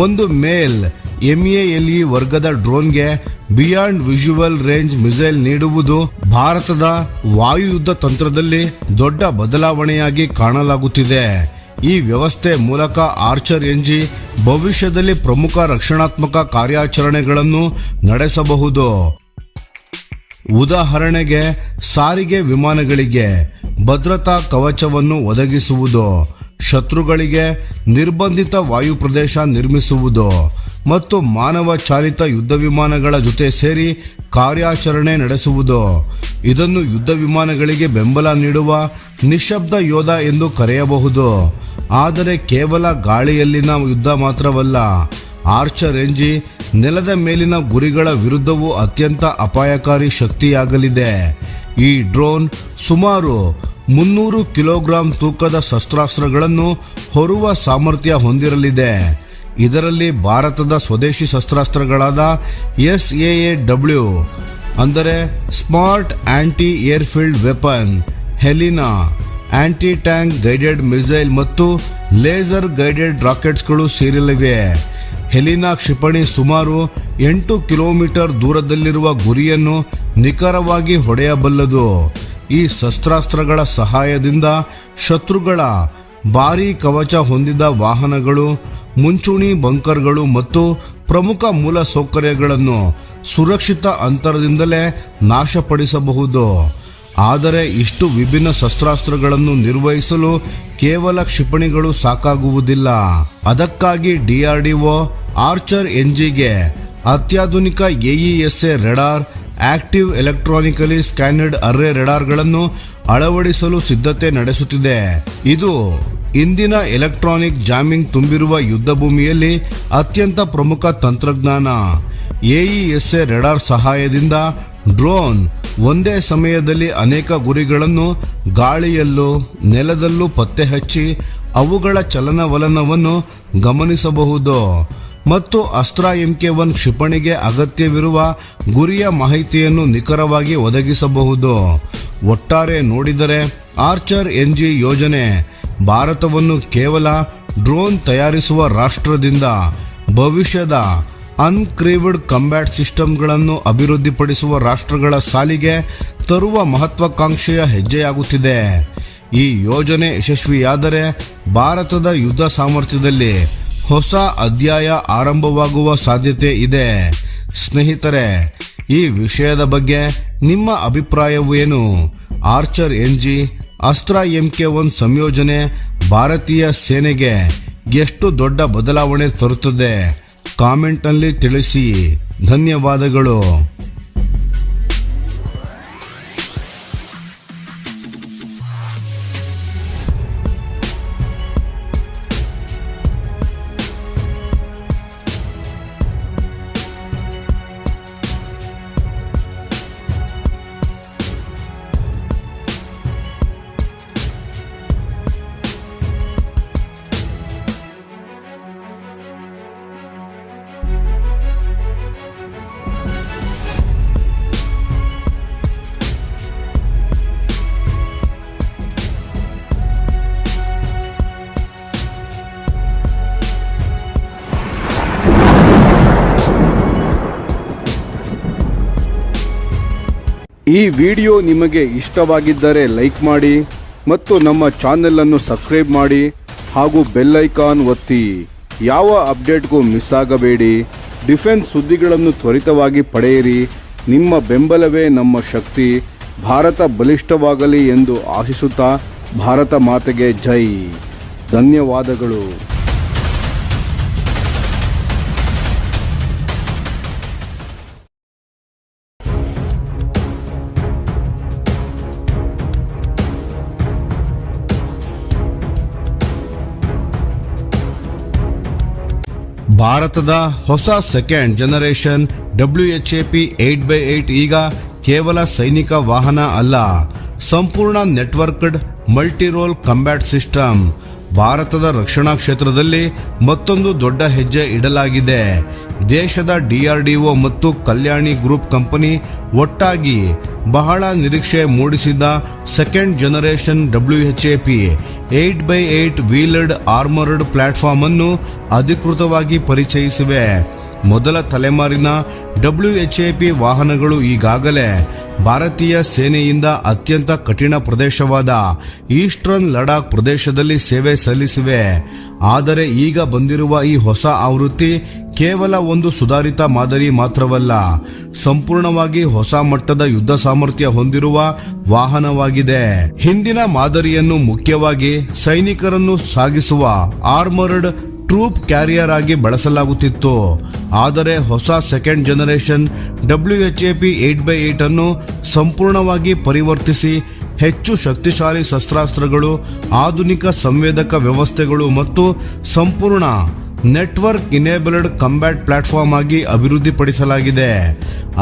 ಒಂದು ಮೇಲ್ MALE ವರ್ಗದ ಡ್ರೋನ್ಗೆ ಬಿಯಾಂಡ್ ವಿಜುವಲ್ ರೇಂಜ್ ಮಿಸೈಲ್ ನೀಡುವುದು ಭಾರತದ ವಾಯುಯುದ್ಧ ತಂತ್ರದಲ್ಲಿ ದೊಡ್ಡ ಬದಲಾವಣೆಯಾಗಿ ಕಾಣಲಾಗುತ್ತಿದೆ. ಈ ವ್ಯವಸ್ಥೆ ಮೂಲಕ ಆರ್ಚರ್ NG ಭವಿಷ್ಯದಲ್ಲಿ ಪ್ರಮುಖ ರಕ್ಷಣಾತ್ಮಕ ಕಾರ್ಯಾಚರಣೆಗಳನ್ನು ನಡೆಸಬಹುದು. ಉದಾಹರಣೆಗೆ ಸಾರಿಗೆ ವಿಮಾನಗಳಿಗೆ ಭದ್ರತಾ ಕವಚವನ್ನು ಒದಗಿಸುವುದು, ಶತ್ರುಗಳಿಗೆ ನಿರ್ಬಂಧಿತ ವಾಯು ಪ್ರದೇಶ ನಿರ್ಮಿಸುವುದು ಮತ್ತು ಮಾನವ ಚಾಲಿತ ಯುದ್ಧ ವಿಮಾನಗಳ ಜೊತೆ ಸೇರಿ ಕಾರ್ಯಾಚರಣೆ ನಡೆಸುವುದು. ಇದನ್ನು ಯುದ್ಧ ವಿಮಾನಗಳಿಗೆ ಬೆಂಬಲ ನೀಡುವ ನಿಶ್ಶಬ್ದ ಯೋಧ ಎಂದು ಕರೆಯಬಹುದು. ಆದರೆ ಕೇವಲ ಗಾಳಿಯಲ್ಲಿನ ಯುದ್ಧ ಮಾತ್ರವಲ್ಲ, ಆರ್ಚರ್ NG ನೆಲದ ಮೇಲಿನ ಗುರಿಗಳ ವಿರುದ್ಧವೂ ಅತ್ಯಂತ ಅಪಾಯಕಾರಿ ಶಕ್ತಿಯಾಗಲಿದೆ. ಈ ಡ್ರೋನ್ ಸುಮಾರು 300 ಕಿಲೋಗ್ರಾಂ ತೂಕದ ಶಸ್ತ್ರಾಸ್ತ್ರಗಳನ್ನು ಹೊರುವ ಸಾಮರ್ಥ್ಯ ಹೊಂದಿರಲಿದೆ. ಇದರಲ್ಲಿ ಭಾರತದ ಸ್ವದೇಶಿ ಶಸ್ತ್ರಾಸ್ತ್ರಗಳಾದ SAAW ಅಂದರೆ smart anti airfield weapon, Helina anti tank guided missile ಮತ್ತು ಲೇಸರ್ ಗೈಡೆಡ್ ರಾಕೆಟ್ಸ್ಗಳು ಸೇರಿಲಿವೆ. ಹೆಲಿನಾ ಕ್ಷಿಪಣಿ ಸುಮಾರು 8 ಕಿಲೋಮೀಟರ್ ದೂರದಲ್ಲಿರುವ ಗುರಿಯನ್ನು ನಿಖರವಾಗಿ ಹೊಡೆಯಬಲ್ಲದು. ಈ ಶಸ್ತ್ರಾಸ್ತ್ರಗಳ ಸಹಾಯದಿಂದ ಶತ್ರುಗಳ ಭಾರೀ ಕವಚ ಹೊಂದಿದ ವಾಹನಗಳು, ಮುಂಚೂಣಿ ಬಂಕರ್ಗಳು ಮತ್ತು ಪ್ರಮುಖ ಮೂಲ ಸೌಕರ್ಯಗಳನ್ನು ಸುರಕ್ಷಿತ ಅಂತರದಿಂದಲೇ ನಾಶಪಡಿಸಬಹುದು. ಆದರೆ ಇಷ್ಟು ವಿಭಿನ್ನ ಶಸ್ತ್ರಾಸ್ತ್ರಗಳನ್ನು ನಿರ್ವಹಿಸಲು ಕೇವಲ ಕ್ಷಿಪಣಿಗಳು ಸಾಕಾಗುವುದಿಲ್ಲ. ಅದಕ್ಕಾಗಿ DRDO ಆರ್ಚರ್ NGಗೆ ಅತ್ಯಾಧುನಿಕ AESA radar, active electronically scanned array ರೆಡಾರ್ಗಳನ್ನು ಅಳವಡಿಸಲು ಸಿದ್ಧತೆ ನಡೆಸುತ್ತಿದೆ. ಇದು ಇಂದಿನ ಎಲೆಕ್ಟ್ರಾನಿಕ್ ಜಾಮಿಂಗ್ ತುಂಬಿರುವ ಯುದ್ಧ ಭೂಮಿಯಲ್ಲಿ ಅತ್ಯಂತ ಪ್ರಮುಖ ತಂತ್ರಜ್ಞಾನ. AESA ರೆಡಾರ್ ಸಹಾಯದಿಂದ ಡ್ರೋನ್ ಒಂದೇ ಸಮಯದಲ್ಲಿ ಅನೇಕ ಗುರಿಗಳನ್ನು ಗಾಳಿಯಲ್ಲೂ ನೆಲದಲ್ಲೂ ಪತ್ತೆ ಹಚ್ಚಿ ಅವುಗಳ ಚಲನವಲನವನ್ನು ಗಮನಿಸಬಹುದು ಮತ್ತು ಅಸ್ತ್ರ MK1 ಕ್ಷಿಪಣಿಗೆ ಅಗತ್ಯವಿರುವ ಗುರಿಯ ಮಾಹಿತಿಯನ್ನು ನಿಖರವಾಗಿ ಒದಗಿಸಬಹುದು. ಒಟ್ಟಾರೆ ನೋಡಿದರೆ ಆರ್ಚರ್ NG ಯೋಜನೆ ಭಾರತವನ್ನು ಕೇವಲ ಡ್ರೋನ್ ತಯಾರಿಸುವ ರಾಷ್ಟ್ರದಿಂದ ಭವಿಷ್ಯದ ಅನ್ಕ್ರೀವ್ಡ್ ಕಂಬ್ಯಾಟ್ ಸಿಸ್ಟಮ್ಗಳನ್ನು ಅಭಿವೃದ್ಧಿಪಡಿಸುವ ರಾಷ್ಟ್ರಗಳ ಸಾಲಿಗೆ ತರುವ ಮಹತ್ವಾಕಾಂಕ್ಷೆಯ ಹೆಜ್ಜೆಯಾಗುತ್ತಿದೆ. ಈ ಯೋಜನೆ ಯಶಸ್ವಿಯಾದರೆ ಭಾರತದ ಯುದ್ಧ ಸಾಮರ್ಥ್ಯದಲ್ಲಿ ಹೊಸ ಅಧ್ಯಾಯ ಆರಂಭವಾಗುವ ಸಾಧ್ಯತೆ ಇದೆ. ಸ್ನೇಹಿತರೆ, ಈ ವಿಷಯದ ಬಗ್ಗೆ ನಿಮ್ಮ ಅಭಿಪ್ರಾಯವು ಏನು? ಆರ್ಚರ್ NG ಅಸ್ತ್ರ MK1 ಸಂಯೋಜನೆ ಭಾರತೀಯ ಸೇನೆಗೆ ಎಷ್ಟು ದೊಡ್ಡ ಬದಲಾವಣೆ ತರುತ್ತದೆ? ಕಾಮೆಂಟ್ನಲ್ಲಿ ತಿಳಿಸಿ. ಧನ್ಯವಾದಗಳು. ಈ ವಿಡಿಯೋ ನಿಮಗೆ ಇಷ್ಟವಾಗಿದ್ದರೆ ಲೈಕ್ ಮಾಡಿ ಮತ್ತು ನಮ್ಮ ಚಾನೆಲ್ ಸಬ್ಸ್ಕ್ರೈಬ್ ಮಾಡಿ ಹಾಗೂ ಬೆಲ್ ಐಕಾನ್ ಒತ್ತಿ. ಯಾವ ಅಪ್ಡೇಟ್ಗೂ ಮಿಸ್ ಆಗಬೇಡಿ. ಡಿಫೆನ್ಸ್ ಸುದ್ದಿಗಳನ್ನು ತ್ವರಿತವಾಗಿ ಪಡೆಯಿರಿ. ನಿಮ್ಮ ಬೆಂಬಲವೇ ನಮ್ಮ ಶಕ್ತಿ. ಭಾರತ ಬಲಿಷ್ಠವಾಗಲಿ ಎಂದು ಆಶಿಸುತ್ತಾ ಭಾರತ ಮಾತೆಗೆ ಜೈ. ಧನ್ಯವಾದಗಳು. ಭಾರತದ ಹೊಸ ಸೆಕೆಂಡ್ ಜನರೇಷನ್ WHAP 8x8 ಈಗ ಕೇವಲ ಸೈನಿಕ ವಾಹನ ಅಲ್ಲ, ಸಂಪೂರ್ಣ networked multi role combat system. ಭಾರತದ ರಕ್ಷಣಾ ಕ್ಷೇತ್ರದಲ್ಲಿ ಮತ್ತೊಂದು ದೊಡ್ಡ ಹೆಜ್ಜೆ ಇಡಲಾಗಿದೆ. ದೇಶದ DRDO ಮತ್ತು ಕಲ್ಯಾಣಿ ಗ್ರೂಪ್ ಕಂಪನಿ ಒಟ್ಟಾಗಿ ಬಹಳ ನಿರೀಕ್ಷೆ ಮೂಡಿಸಿದ second generation WHAP 8x8 wheeled armoured platform ಅನ್ನು ಅಧಿಕೃತವಾಗಿ ಪರಿಚಯಿಸಿವೆ. ಮೊದಲ ತಲೆಮಾರಿನ WHAP ವಾಹನಗಳು ಈಗಾಗಲೇ ಭಾರತೀಯ ಸೇನೆಯಿಂದ ಅತ್ಯಂತ ಕಠಿಣ ಪ್ರದೇಶವಾದ ಈಸ್ಟರ್ನ್ ಲಡಾಖ್ ಪ್ರದೇಶದಲ್ಲಿ ಸೇವೆ ಸಲ್ಲಿಸಿವೆ. ಆದರೆ ಈಗ ಬಂದಿರುವ ಈ ಹೊಸ ಆವೃತ್ತಿ ಕೇವಲ ಒಂದು ಸುಧಾರಿತ ಮಾದರಿ ಮಾತ್ರವಲ್ಲ, ಸಂಪೂರ್ಣವಾಗಿ ಹೊಸ ಮಟ್ಟದ ಯುದ್ಧ ಸಾಮರ್ಥ್ಯ ಹೊಂದಿರುವ ವಾಹನವಾಗಿದೆ. ಹಿಂದಿನ ಮಾದರಿಯನ್ನು ಮುಖ್ಯವಾಗಿ ಸೈನಿಕರನ್ನು ಸಾಗಿಸುವ ಆರ್ಮರ್ಡ್ ಟ್ರೂಪ್ ಕ್ಯಾರಿಯರ್ ಆಗಿ ಬಳಸಲಾಗುತ್ತಿತ್ತು. ಆದರೆ ಹೊಸ ಸೆಕೆಂಡ್ ಜನರೇಷನ್ WHAP 8x8 ಅನ್ನು ಸಂಪೂರ್ಣವಾಗಿ ಪರಿವರ್ತಿಸಿ ಹೆಚ್ಚು ಶಕ್ತಿಶಾಲಿ ಶಸ್ತ್ರಾಸ್ತ್ರಗಳು, ಆಧುನಿಕ ಸಂವೇದಕ ವ್ಯವಸ್ಥೆಗಳು ಮತ್ತು ಸಂಪೂರ್ಣ ನೆಟ್ವರ್ಕ್ ಇನೇಬಲ್ಡ್ ಕಂಬ್ಯಾಟ್ ಪ್ಲಾಟ್ಫಾರ್ಮ್ ಆಗಿ ಅಭಿವೃದ್ಧಿಪಡಿಸಲಾಗಿದೆ.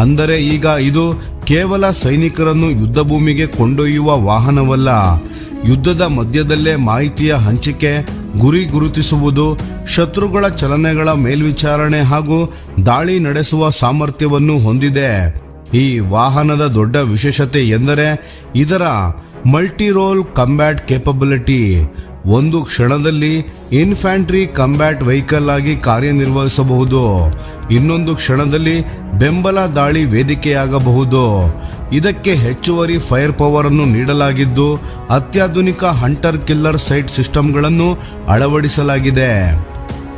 ಅಂದರೆ ಈಗ ಇದು ಕೇವಲ ಸೈನಿಕರನ್ನು ಯುದ್ಧ ಭೂಮಿಗೆ ಕೊಂಡೊಯ್ಯುವ ವಾಹನವಲ್ಲ, ಯುದ್ಧದ ಮಧ್ಯದಲ್ಲೇ ಮಾಹಿತಿಯ ಹಂಚಿಕೆ, ಗುರಿ ಗುರುತಿಸುವುದು, ಶತ್ರುಗಳ ಚಲನೆಗಳ ಮೇಲ್ವಿಚಾರಣೆ ಹಾಗೂ ದಾಳಿ ನಡೆಸುವ ಸಾಮರ್ಥ್ಯವನ್ನು ಹೊಂದಿದೆ. ಈ ವಾಹನದ ದೊಡ್ಡ ವಿಶೇಷತೆ ಎಂದರೆ ಇದರ ಮಲ್ಟಿ ರೋಲ್ ಕಂಬ್ಯಾಟ್ ಕೇಪಬಿಲಿಟಿ. ಒಂದು ಕ್ಷಣದಲ್ಲಿ ಇನ್ಫ್ಯಾಂಟ್ರಿ ಕಂಬ್ಯಾಟ್ ವೆಹಿಕಲ್ ಆಗಿ ಕಾರ್ಯನಿರ್ವಹಿಸಬಹುದು, ಇನ್ನೊಂದು ಕ್ಷಣದಲ್ಲಿ ಬೆಂಬಲ ದಾಳಿ ವೇದಿಕೆಯಾಗಬಹುದು. ಇದಕ್ಕೆ ಹೆಚ್ಚುವರಿ ಫೈರ್ ಪವರ್ ಅನ್ನು ನೀಡಲಾಗಿದ್ದು ಅತ್ಯಾಧುನಿಕ ಹಂಟರ್ ಕಿಲ್ಲರ್ ಸೈಟ್ ಸಿಸ್ಟಮ್ಗಳನ್ನು ಅಳವಡಿಸಲಾಗಿದೆ.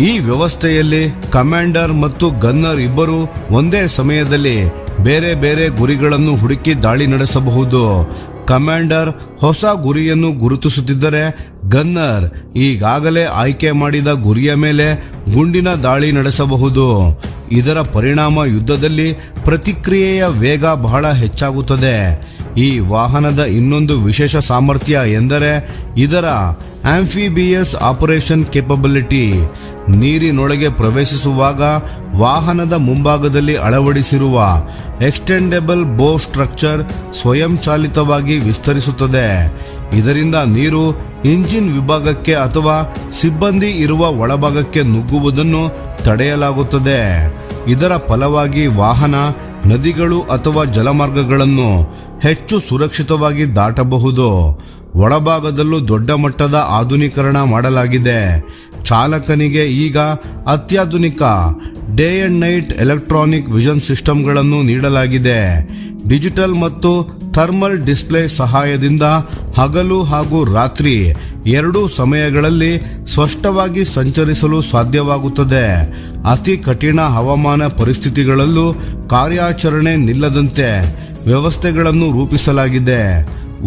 ಈ ವ್ಯವಸ್ಥೆಯಲ್ಲಿ ಕಮಾಂಡರ್ ಮತ್ತು ಗನ್ನರ್ ಇಬ್ಬರು ಒಂದೇ ಸಮಯದಲ್ಲಿ ಬೇರೆ ಬೇರೆ ಗುರಿಗಳನ್ನು ಹುಡುಕಿ ದಾಳಿ ನಡೆಸಬಹುದು. ಕಮಾಂಡರ್ ಹೊಸ ಗುರಿಯನ್ನು ಗುರುತಿಸುತ್ತಿದ್ದರೆ ಗನ್ನರ್ ಈಗಾಗಲೇ ಆಯ್ಕೆ ಮಾಡಿದ ಗುರಿಯ ಮೇಲೆ ಗುಂಡಿನ ದಾಳಿ ನಡೆಸಬಹುದು. ಇದರ ಪರಿಣಾಮ ಯುದ್ಧದಲ್ಲಿ ಪ್ರತಿಕ್ರಿಯೆಯ ವೇಗ ಬಹಳ ಹೆಚ್ಚಾಗುತ್ತದೆ. ಈ ವಾಹನದ ಇನ್ನೊಂದು ವಿಶೇಷ ಸಾಮರ್ಥ್ಯ ಎಂದರೆ ಇದರ ಆಂಫಿಬಿಯಸ್ ಆಪರೇಷನ್ ಕೇಪಬಿಲಿಟಿ. ನೀರಿನೊಳಗೆ ಪ್ರವೇಶಿಸುವಾಗ ವಾಹನದ ಮುಂಭಾಗದಲ್ಲಿ ಅಳವಡಿಸಿರುವ ಎಕ್ಸ್ಟೆಂಡೆಬಲ್ ಬೋ ಸ್ಟ್ರಕ್ಚರ್ ಸ್ವಯಂಚಾಲಿತವಾಗಿ ವಿಸ್ತರಿಸುತ್ತದೆ. ಇದರಿಂದ ನೀರು ಇಂಜಿನ್ ವಿಭಾಗಕ್ಕೆ ಅಥವಾ ಸಿಬ್ಬಂದಿ ಇರುವ ಒಳಭಾಗಕ್ಕೆ ನುಗ್ಗುವುದನ್ನು ತಡೆಯಲಾಗುತ್ತದೆ. ಇದರ ಫಲವಾಗಿ ವಾಹನ ನದಿಗಳು ಅಥವಾ ಜಲಮಾರ್ಗಗಳನ್ನು ಹೆಚ್ಚು ಸುರಕ್ಷಿತವಾಗಿ ದಾಟಬಹುದು. ಒಳಭಾಗದಲ್ಲೂ ದೊಡ್ಡ ಮಟ್ಟದ ಆಧುನೀಕರಣ ಮಾಡಲಾಗಿದೆ. ಚಾಲಕನಿಗೆ ಈಗ ಅತ್ಯಾಧುನಿಕ day and night electronic vision ಸಿಸ್ಟಮ್ಗಳನ್ನು ನೀಡಲಾಗಿದೆ. ಡಿಜಿಟಲ್ ಮತ್ತು ಥರ್ಮಲ್ ಡಿಸ್ಪ್ಲೇ ಸಹಾಯದಿಂದ ಹಗಲು ಹಾಗೂ ರಾತ್ರಿ ಎರಡೂ ಸಮಯಗಳಲ್ಲಿ ಸ್ಪಷ್ಟವಾಗಿ ಸಂಚರಿಸಲು ಸಾಧ್ಯವಾಗುತ್ತದೆ. ಅತಿ ಕಠಿಣ ಹವಾಮಾನ ಪರಿಸ್ಥಿತಿಗಳಲ್ಲೂ ಕಾರ್ಯಾಚರಣೆ ನಿಲ್ಲದಂತೆ ವ್ಯವಸ್ಥೆಗಳನ್ನು ರೂಪಿಸಲಾಗಿದೆ.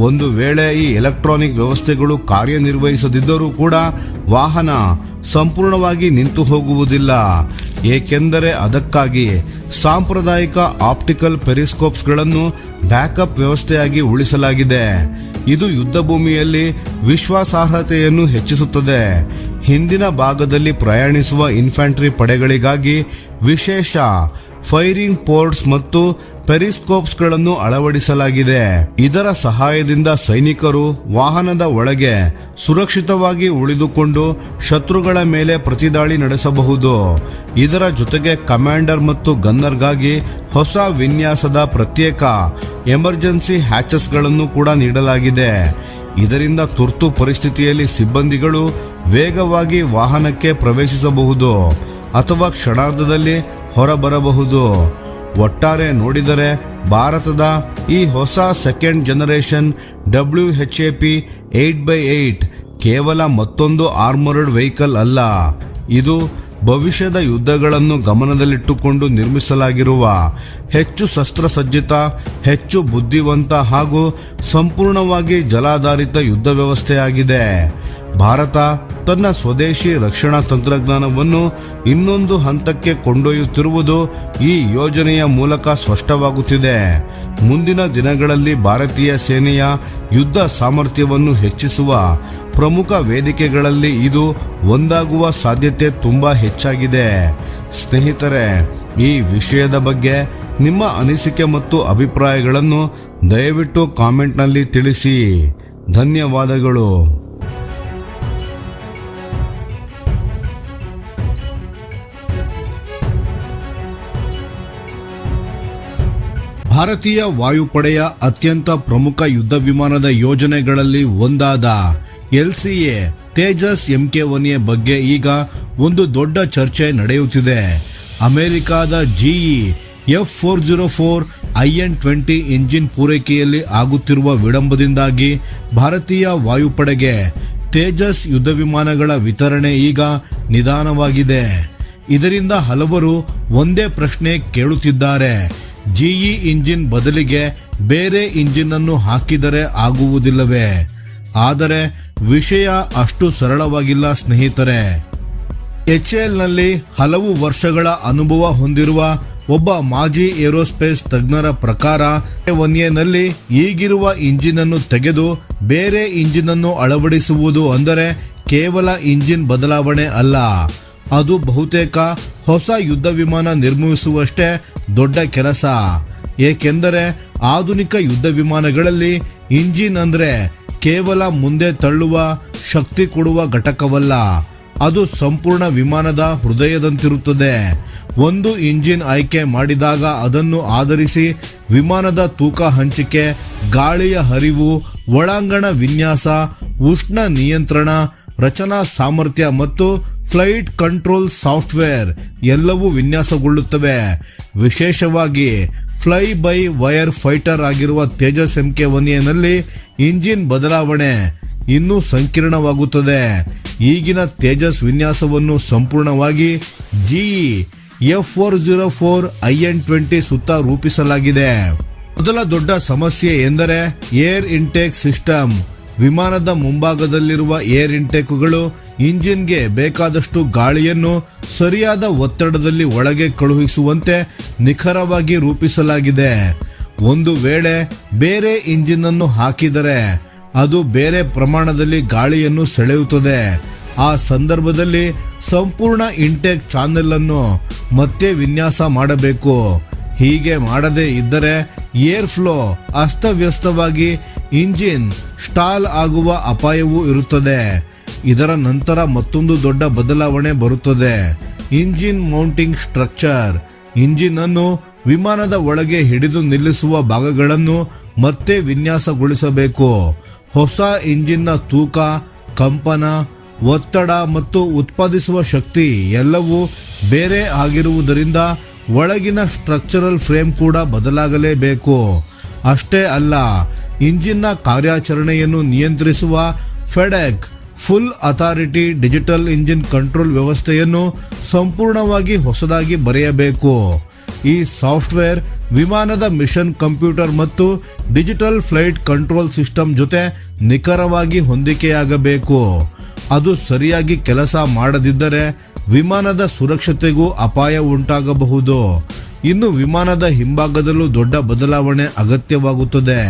ಒಂದು ವೇಳೆ ಈ ಎಲೆಕ್ಟ್ರಾನಿಕ್ ವ್ಯವಸ್ಥೆಗಳು ಕಾರ್ಯನಿರ್ವಹಿಸದಿದ್ದರೂ ಕೂಡ ವಾಹನ ಸಂಪೂರ್ಣವಾಗಿ ನಿಂತು ಹೋಗುವುದಿಲ್ಲ, ಏಕೆಂದರೆ ಅದಕ್ಕಾಗಿ ಸಾಂಪ್ರದಾಯಿಕ ಆಪ್ಟಿಕಲ್ ಪೆರಿಸ್ಕೋಪ್ಸ್ಗಳನ್ನು ಬ್ಯಾಕಪ್ ವ್ಯವಸ್ಥೆಯಾಗಿ ಉಳಿಸಲಾಗಿದೆ. ಇದು ಯುದ್ಧ ಭೂಮಿಯಲ್ಲಿ ವಿಶ್ವಾಸಾರ್ಹತೆಯನ್ನು ಹೆಚ್ಚಿಸುತ್ತದೆ. ಹಿಂದಿನ ಭಾಗದಲ್ಲಿ ಪ್ರಯಾಣಿಸುವ ಇನ್ಫ್ಯಾಂಟ್ರಿ ಪಡೆಗಳಿಗಾಗಿ ವಿಶೇಷ ಫೈರಿಂಗ್ ಪೋರ್ಟ್ಸ್ ಮತ್ತು ಪೆರಿಸ್ಕೋಪ್ಸ್ಗಳನ್ನು ಅಳವಡಿಸಲಾಗಿದೆ. ಇದರ ಸಹಾಯದಿಂದ ಸೈನಿಕರು ವಾಹನದ ಒಳಗೆ ಸುರಕ್ಷಿತವಾಗಿ ಉಳಿದುಕೊಂಡು ಶತ್ರುಗಳ ಮೇಲೆ ಪ್ರತಿದಾಳಿ ನಡೆಸಬಹುದು. ಇದರ ಜೊತೆಗೆ ಕಮಾಂಡರ್ ಮತ್ತು ಗನ್ನರ್ಗಾಗಿ ಹೊಸ ವಿನ್ಯಾಸದ ಪ್ರತ್ಯೇಕ ಎಮರ್ಜೆನ್ಸಿ ಹ್ಯಾಚಸ್ಗಳನ್ನು ಕೂಡ ನೀಡಲಾಗಿದೆ. ಇದರಿಂದ ತುರ್ತು ಪರಿಸ್ಥಿತಿಯಲ್ಲಿ ಸಿಬ್ಬಂದಿಗಳು ವೇಗವಾಗಿ ವಾಹನಕ್ಕೆ ಪ್ರವೇಶಿಸಬಹುದು ಅಥವಾ ಕ್ಷಣಾರ್ಧದಲ್ಲಿ ಹೊರಬರಬಹುದು. ಒಟ್ಟಾರೆ ನೋಡಿದರೆ ಭಾರತದ ಈ ಹೊಸ ಸೆಕೆಂಡ್ ಜನರೇಷನ್ WHAP 8x8 ಕೇವಲ ಮತ್ತೊಂದು ಆರ್ಮರ್ಡ್ ವೆಹಿಕಲ್ ಅಲ್ಲ. ಇದು ಭವಿಷ್ಯದ ಯುದ್ಧಗಳನ್ನು ಗಮನದಲ್ಲಿಟ್ಟುಕೊಂಡು ನಿರ್ಮಿಸಲಾಗಿರುವ ಹೆಚ್ಚು ಶಸ್ತ್ರಸಜ್ಜಿತ, ಹೆಚ್ಚು ಬುದ್ಧಿವಂತ ಹಾಗೂ ಸಂಪೂರ್ಣವಾಗಿ ಜಲಾಧಾರಿತ ಯುದ್ಧ ವ್ಯವಸ್ಥೆಯಾಗಿದೆ. ಭಾರತ ತನ್ನ ಸ್ವದೇಶಿ ರಕ್ಷಣಾ ತಂತ್ರಜ್ಞಾನವನ್ನು ಇನ್ನೊಂದು ಹಂತಕ್ಕೆ ಕೊಂಡೊಯ್ಯುತ್ತಿರುವುದು ಈ ಯೋಜನೆಯ ಮೂಲಕ ಸ್ಪಷ್ಟವಾಗುತ್ತಿದೆ. ಮುಂದಿನ ದಿನಗಳಲ್ಲಿ ಭಾರತೀಯ ಸೇನೆಯ ಯುದ್ಧ ಸಾಮರ್ಥ್ಯವನ್ನು ಹೆಚ್ಚಿಸುವ ಪ್ರಮುಖ ವೇದಿಕೆಗಳಲ್ಲಿ ಇದು ಒಂದಾಗುವ ಸಾಧ್ಯತೆ ತುಂಬಾ ಹೆಚ್ಚಾಗಿದೆ. ಸ್ನೇಹಿತರೆ, ಈ ವಿಷಯದ ಬಗ್ಗೆ ನಿಮ್ಮ ಅನಿಸಿಕೆ ಮತ್ತು ಅಭಿಪ್ರಾಯಗಳನ್ನು ದಯವಿಟ್ಟು ಕಾಮೆಂಟ್ನಲ್ಲಿ ತಿಳಿಸಿ. ಧನ್ಯವಾದಗಳು. ಭಾರತೀಯ ವಾಯುಪಡೆಯ ಅತ್ಯಂತ ಪ್ರಮುಖ ಯುದ್ಧ ವಿಮಾನದ ಯೋಜನೆಗಳಲ್ಲಿ ಒಂದಾದ LCA ತೇಜಸ್ MK1A ಬಗ್ಗೆ ಈಗ ಒಂದು ದೊಡ್ಡ ಚರ್ಚೆ ನಡೆಯುತ್ತಿದೆ. ಅಮೆರಿಕಾದ GE F404 IN-20 ಇಂಜಿನ್ ಪೂರೈಕೆಯಲ್ಲಿ ಆಗುತ್ತಿರುವ ವಿಳಂಬದಿಂದಾಗಿ ಭಾರತೀಯ ವಾಯುಪಡೆಗೆ ತೇಜಸ್ ಯುದ್ಧ ವಿಮಾನಗಳ ವಿತರಣೆ ಈಗ ನಿಧಾನವಾಗಿದೆ. ಇದರಿಂದ ಹಲವರು ಒಂದೇ ಪ್ರಶ್ನೆ ಕೇಳುತ್ತಿದ್ದಾರೆ: GE ಇಂಜಿನ್ ಬದಲಿಗೆ ಬೇರೆ ಇಂಜಿನ್ ಅನ್ನು ಹಾಕಿದರೆ ಆಗುವುದಿಲ್ಲವೇ? ಆದರೆ ವಿಷಯ ಅಷ್ಟು ಸರಳವಾಗಿಲ್ಲ ಸ್ನೇಹಿತರೆ. HAL ನಲ್ಲಿ ಹಲವು ವರ್ಷಗಳ ಅನುಭವ ಹೊಂದಿರುವ ಒಬ್ಬ ಮಾಜಿ ಏರೋಸ್ಪೇಸ್ ತಜ್ಞರ ಪ್ರಕಾರ MK1A ನಲ್ಲಿ ಈಗಿರುವ ಇಂಜಿನ್ ಅನ್ನು ತೆಗೆದು ಬೇರೆ ಇಂಜಿನ್ ಅನ್ನು ಅಳವಡಿಸುವುದು ಅಂದರೆ ಕೇವಲ ಇಂಜಿನ್ ಬದಲಾವಣೆ ಅಲ್ಲ, ಅದು ಬಹುತೇಕ ಹೊಸ ಯುದ್ಧ ವಿಮಾನ ನಿರ್ಮಿಸುವಷ್ಟೇ ದೊಡ್ಡ ಕೆಲಸ. ಏಕೆಂದರೆ ಆಧುನಿಕ ಯುದ್ಧ ವಿಮಾನಗಳಲ್ಲಿ ಇಂಜಿನ್ ಅಂದ್ರೆ ಕೇವಲ ಮುಂದೆ ತಳ್ಳುವ ಶಕ್ತಿ ಕೊಡುವ ಘಟಕವಲ್ಲ, ಅದು ಸಂಪೂರ್ಣ ವಿಮಾನದ ಹೃದಯದಂತಿರುತ್ತದೆ. ಒಂದು ಇಂಜಿನ್ ಆಯ್ಕೆ ಮಾಡಿದಾಗ ಅದನ್ನು ಆಧರಿಸಿ ವಿಮಾನದ ತೂಕ ಹಂಚಿಕೆ, ಗಾಳಿಯ ಹರಿವು, ಒಳಾಂಗಣ ವಿನ್ಯಾಸ, ಉಷ್ಣ ನಿಯಂತ್ರಣ, ರಚನಾ ಸಾಮರ್ಥ್ಯ ಮತ್ತು ಫ್ಲೈಟ್ ಕಂಟ್ರೋಲ್ ಸಾಫ್ಟ್ವೇರ್ ಎಲ್ಲವೂ ವಿನ್ಯಾಸಗೊಳ್ಳುತ್ತವೆ. ವಿಶೇಷವಾಗಿ ಫ್ಲೈ ಬೈ ವೈರ್ ಫೈಟರ್ ಆಗಿರುವ ತೇಜಸ್ MK1Aನಲ್ಲಿ ಇಂಜಿನ್ ಬದಲಾವಣೆ ಇನ್ನೂ ಸಂಕೀರ್ಣವಾಗುತ್ತದೆ. ಈಗಿನ ತೇಜಸ್ ವಿನ್ಯಾಸವನ್ನು ಸಂಪೂರ್ಣವಾಗಿ GE F404 IN20 ಸುತ್ತ ರೂಪಿಸಲಾಗಿದೆ. ಮೊದಲ ದೊಡ್ಡ ಸಮಸ್ಯೆ ಎಂದರೆ ಏರ್ ಇಂಟೇಕ್ ಸಿಸ್ಟಮ್. ವಿಮಾನದ ಮುಂಭಾಗದಲ್ಲಿರುವ ಏರ್ ಇಂಟೇಕ್ಗಳು ಇಂಜಿನ್ಗೆ ಬೇಕಾದಷ್ಟು ಗಾಳಿಯನ್ನು ಸರಿಯಾದ ಒತ್ತಡದಲ್ಲಿ ಒಳಗೆ ಕಳುಹಿಸುವಂತೆ ನಿಖರವಾಗಿ ರೂಪಿಸಲಾಗಿದೆ. ಒಂದು ವೇಳೆ ಬೇರೆ ಇಂಜಿನ್ ಅನ್ನು ಹಾಕಿದರೆ ಅದು ಬೇರೆ ಪ್ರಮಾಣದಲ್ಲಿ ಗಾಳಿಯನ್ನು ಸೆಳೆಯುತ್ತದೆ. ಆ ಸಂದರ್ಭದಲ್ಲಿ ಸಂಪೂರ್ಣ ಇಂಟೇಕ್ ಚಾನೆಲ್ ಅನ್ನು ಮತ್ತೆ ವಿನ್ಯಾಸ ಮಾಡಬೇಕು. ಹೀಗೆ ಮಾಡದೇ ಇದ್ದರೆ ಏರ್ ಫ್ಲೋ ಅಸ್ತವ್ಯಸ್ತವಾಗಿ ಇಂಜಿನ್ ಸ್ಟಾಲ್ ಆಗುವ ಅಪಾಯವೂ ಇರುತ್ತದೆ. ಇದರ ನಂತರ ಮತ್ತೊಂದು ದೊಡ್ಡ ಬದಲಾವಣೆ ಬರುತ್ತದೆ, ಇಂಜಿನ್ ಮೌಂಟಿಂಗ್ ಸ್ಟ್ರಕ್ಚರ್. ಇಂಜಿನ್ ಅನ್ನು ವಿಮಾನದ ಒಳಗೆ ಹಿಡಿದು ನಿಲ್ಲಿಸುವ ಭಾಗಗಳನ್ನು ಮತ್ತೆ ವಿನ್ಯಾಸಗೊಳಿಸಬೇಕು. ಹೊಸ ಇಂಜಿನ್ನ ತೂಕ, ಕಂಪನ, ಒತ್ತಡ ಮತ್ತು ಉತ್ಪಾದಿಸುವ ಶಕ್ತಿ ಎಲ್ಲವೂ ಬೇರೆ ಆಗಿರುವುದರಿಂದ ಒಳಗಿನ ಸ್ಟ್ರಕ್ಚರಲ್ ಫ್ರೇಮ್ ಕೂಡ ಬದಲಾಗಲೇಬೇಕು. ಅಷ್ಟೇ ಅಲ್ಲ, ಇಂಜಿನ್ನ ಕಾರ್ಯಾಚರಣೆಯನ್ನು ನಿಯಂತ್ರಿಸುವ FADEC full authority digital engine control ವ್ಯವಸ್ಥೆಯನ್ನು ಸಂಪೂರ್ಣವಾಗಿ ಹೊಸದಾಗಿ ಬರೆಯಬೇಕು. ಈ ಸಾಫ್ಟ್ವೇರ್ ವಿಮಾನದ ಮಿಷನ್ ಕಂಪ್ಯೂಟರ್ ಮತ್ತು ಡಿಜಿಟಲ್ ಫ್ಲೈಟ್ ಕಂಟ್ರೋಲ್ ಸಿಸ್ಟಮ್ ಜೊತೆ ನಿಖರವಾಗಿ ಹೊಂದಿಕೆಯಾಗಬೇಕು. ಅದು ಸರಿಯಾಗಿ ಕೆಲಸ ಮಾಡದಿದ್ದರೆ ವಿಮಾನದ ಸುರಕ್ಷತೆಗೂ ಅಪಾಯ ಉಂಟಾಗಬಹುದು. ಇನ್ನು ವಿಮಾನದ ಹಿಂಭಾಗದಲ್ಲೂ ದೊಡ್ಡ ಬದಲಾವಣೆ ಅಗತ್ಯವಾಗುತ್ತದೆ.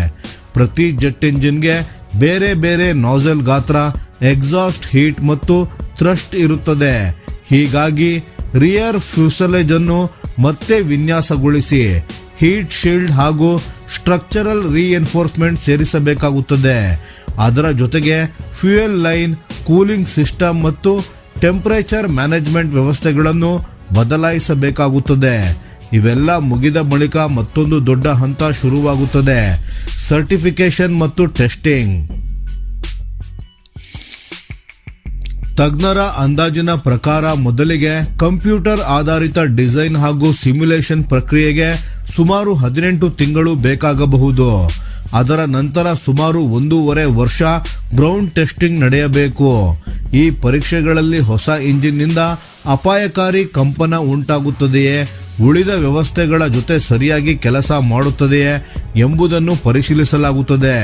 ಪ್ರತಿ ಜೆಟ್ ಎಂಜಿನ್ಗೆ ಬೇರೆ ಬೇರೆ ನಾಜಲ್ ಗಾತ್ರ, ಎಕ್ಸಾಸ್ಟ್ ಹೀಟ್ ಮತ್ತು ಥ್ರಸ್ಟ್ ಇರುತ್ತದೆ. ಹೀಗಾಗಿ ರಿಯರ್ ಫ್ಯೂಸಲೇಜ್ ಅನ್ನು ಮತ್ತೆ ವಿನ್ಯಾಸಗೊಳಿಸಿ ಹೀಟ್ ಶೀಲ್ಡ್ ಹಾಗೂ ಸ್ಟ್ರಕ್ಚರಲ್ ರೀಎನ್ಫೋರ್ಸ್ಮೆಂಟ್ ಸೇರಿಸಬೇಕಾಗುತ್ತದೆ. ಅದರ ಜೊತೆಗೆ ಫ್ಯೂಯಲ್ ಲೈನ್, ಕೂಲಿಂಗ್ ಸಿಸ್ಟಮ್ ಮತ್ತು ಟೆಂಪರೇಚರ್ ಮ್ಯಾನೇಜ್ಮೆಂಟ್ ವ್ಯವಸ್ಥೆಗಳನ್ನು ಬದಲಾಯಿಸಬೇಕಾಗುತ್ತದೆ. ಇವೆಲ್ಲ ಮುಗಿದ ಬಳಿಕ ಮತ್ತೊಂದು ದೊಡ್ಡ ಹಂತ ಶುರುವಾಗುತ್ತದೆ, ಸರ್ಟಿಫಿಕೇಶನ್ ಮತ್ತು ಟೆಸ್ಟಿಂಗ್. ತಜ್ಞರ ಅಂದಾಜಿನ ಪ್ರಕಾರ ಮೊದಲಿಗೆ ಕಂಪ್ಯೂಟರ್ ಆಧಾರಿತ ಡಿಸೈನ್ ಹಾಗೂ ಸಿಮ್ಯುಲೇಷನ್ ಪ್ರಕ್ರಿಯೆಗೆ ಸುಮಾರು 18 ತಿಂಗಳು ಬೇಕಾಗಬಹುದು. ಅದರ ನಂತರ ಸುಮಾರು 1.5 ವರ್ಷ ಗ್ರೌಂಡ್ ಟೆಸ್ಟಿಂಗ್ ನಡೆಯಬೇಕು. ಈ ಪರೀಕ್ಷೆಗಳಲ್ಲಿ ಹೊಸ ಇಂಜಿನ್ನಿಂದ ಅಪಾಯಕಾರಿ ಕಂಪನ ಉಂಟಾಗುತ್ತದೆಯೇ, ಉಳಿದ ವ್ಯವಸ್ಥೆಗಳ ಜೊತೆ ಸರಿಯಾಗಿ ಕೆಲಸ ಮಾಡುತ್ತದೆಯೇ ಎಂಬುದನ್ನು ಪರಿಶೀಲಿಸಲಾಗುತ್ತದೆ.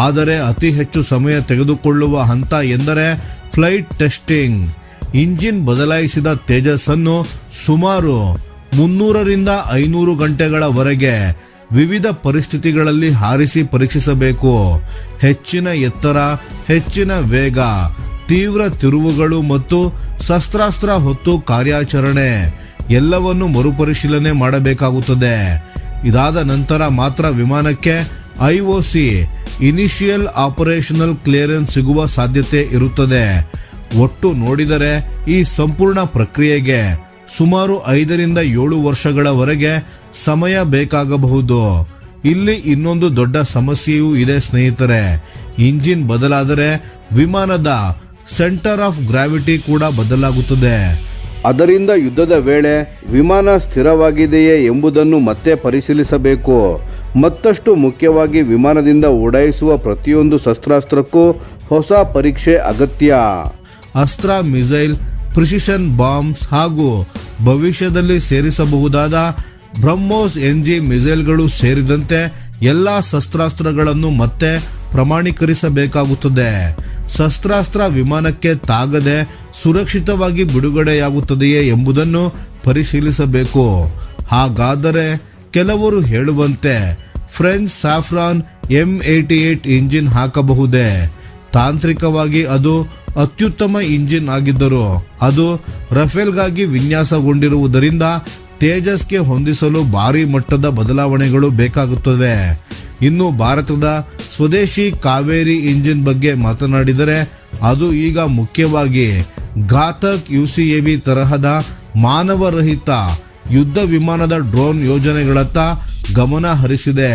ಆದರೆ ಅತಿ ಹೆಚ್ಚು ಸಮಯ ತೆಗೆದುಕೊಳ್ಳುವ ಹಂತ ಎಂದರೆ ಫ್ಲೈಟ್ ಟೆಸ್ಟಿಂಗ್. ಇಂಜಿನ್ ಬದಲಾಯಿಸಿದ ತೇಜಸ್ ಅನ್ನು ಸುಮಾರು 300ರಿಂದ 500 ಗಂಟೆಗಳವರೆಗೆ ವಿವಿಧ ಪರಿಸ್ಥಿತಿಗಳಲ್ಲಿ ಹಾರಿಸಿ ಪರೀಕ್ಷಿಸಬೇಕು. ಹೆಚ್ಚಿನ ಎತ್ತರ, ಹೆಚ್ಚಿನ ವೇಗ, ತೀವ್ರ ತಿರುವುಗಳು ಮತ್ತು ಶಸ್ತ್ರಾಸ್ತ್ರ ಹೊತ್ತು ಕಾರ್ಯಾಚರಣೆ ಎಲ್ಲವನ್ನು ಮರುಪರಿಶೀಲನೆ ಮಾಡಬೇಕಾಗುತ್ತದೆ. ಇದಾದ ನಂತರ ಮಾತ್ರ ವಿಮಾನಕ್ಕೆ IOC ಇನಿಷಿಯಲ್ ಆಪರೇಷನಲ್ ಕ್ಲಿಯರೆನ್ಸ್ ಸಿಗುವ ಸಾಧ್ಯತೆ ಇರುತ್ತದೆ. ಒಟ್ಟು ನೋಡಿದರೆ ಈ ಸಂಪೂರ್ಣ ಪ್ರಕ್ರಿಯೆಗೆ ಸುಮಾರು 5ರಿಂದ 7 ವರ್ಷಗಳವರೆಗೆ ಸಮಯ ಬೇಕಾಗಬಹುದು. ಇಲ್ಲಿ ಇನ್ನೊಂದು ದೊಡ್ಡ ಸಮಸ್ಯೆಯೂ ಇದೆ ಸ್ನೇಹಿತರೆ. ಇಂಜಿನ್ ಬದಲಾದರೆ ವಿಮಾನದ ಸೆಂಟರ್ ಆಫ್ ಗ್ರಾವಿಟಿ ಕೂಡ ಬದಲಾಗುತ್ತದೆ. ಅದರಿಂದ ಯುದ್ಧದ ವೇಳೆ ವಿಮಾನ ಸ್ಥಿರವಾಗಿದೆಯೇ ಎಂಬುದನ್ನು ಮತ್ತೆ ಪರಿಶೀಲಿಸಬೇಕು. ಮತ್ತಷ್ಟು ಮುಖ್ಯವಾಗಿ ವಿಮಾನದಿಂದ ಉಡಾಯಿಸುವ ಪ್ರತಿಯೊಂದು ಶಸ್ತ್ರಾಸ್ತ್ರಕ್ಕೂ ಹೊಸ ಪರೀಕ್ಷೆ ಅಗತ್ಯ. ಅಸ್ತ್ರ, ಮಿಸೈಲ್, ಪ್ರಿಸಿಷನ್ ಬಾಂಬ್ಸ್ ಹಾಗೂ ಭವಿಷ್ಯದಲ್ಲಿ ಸೇರಿಸಬಹುದಾದ ಬ್ರಹ್ಮೋಸ್ NG ಮಿಸೈಲ್ಗಳು ಸೇರಿದಂತೆ ಎಲ್ಲ ಶಸ್ತ್ರಾಸ್ತ್ರಗಳನ್ನು ಮತ್ತೆ ಪ್ರಮಾಣೀಕರಿಸಬೇಕಾಗುತ್ತದೆ. ಶಸ್ತ್ರಾಸ್ತ್ರ ವಿಮಾನಕ್ಕೆ ತಾಗದೆ ಸುರಕ್ಷಿತವಾಗಿ ಬಿಡುಗಡೆಯಾಗುತ್ತದೆಯೇ ಎಂಬುದನ್ನು ಪರಿಶೀಲಿಸಬೇಕು. ಹಾಗಾದರೆ ಕೆಲವರು ಹೇಳುವಂತೆ ಫ್ರೆಂಚ್ ಸಾಫ್ರಾನ್ M88 ಇಂಜಿನ್ ಹಾಕಬಹುದೇ? ತಾಂತ್ರಿಕವಾಗಿ ಅದು ಅತ್ಯುತ್ತಮ ಇಂಜಿನ್ ಆಗಿದ್ದರೂ ಅದು ರಫೇಲ್ಗಾಗಿ ವಿನ್ಯಾಸಗೊಂಡಿರುವುದರಿಂದ ತೇಜಸ್ಗೆ ಹೊಂದಿಸಲು ಭಾರಿ ಮಟ್ಟದ ಬದಲಾವಣೆಗಳು ಬೇಕಾಗುತ್ತವೆ. ಇನ್ನು ಭಾರತದ ಸ್ವದೇಶಿ ಕಾವೇರಿ ಇಂಜಿನ್ ಬಗ್ಗೆ ಮಾತನಾಡಿದರೆ ಅದು ಈಗ ಮುಖ್ಯವಾಗಿ ಘಾತಕ್ UCAV ತರಹದ ಮಾನವರಹಿತ ಯುದ್ಧ ವಿಮಾನದ ಡ್ರೋನ್ ಯೋಜನೆಗಳತ್ತ ಗಮನ ಹರಿಸಿದೆ.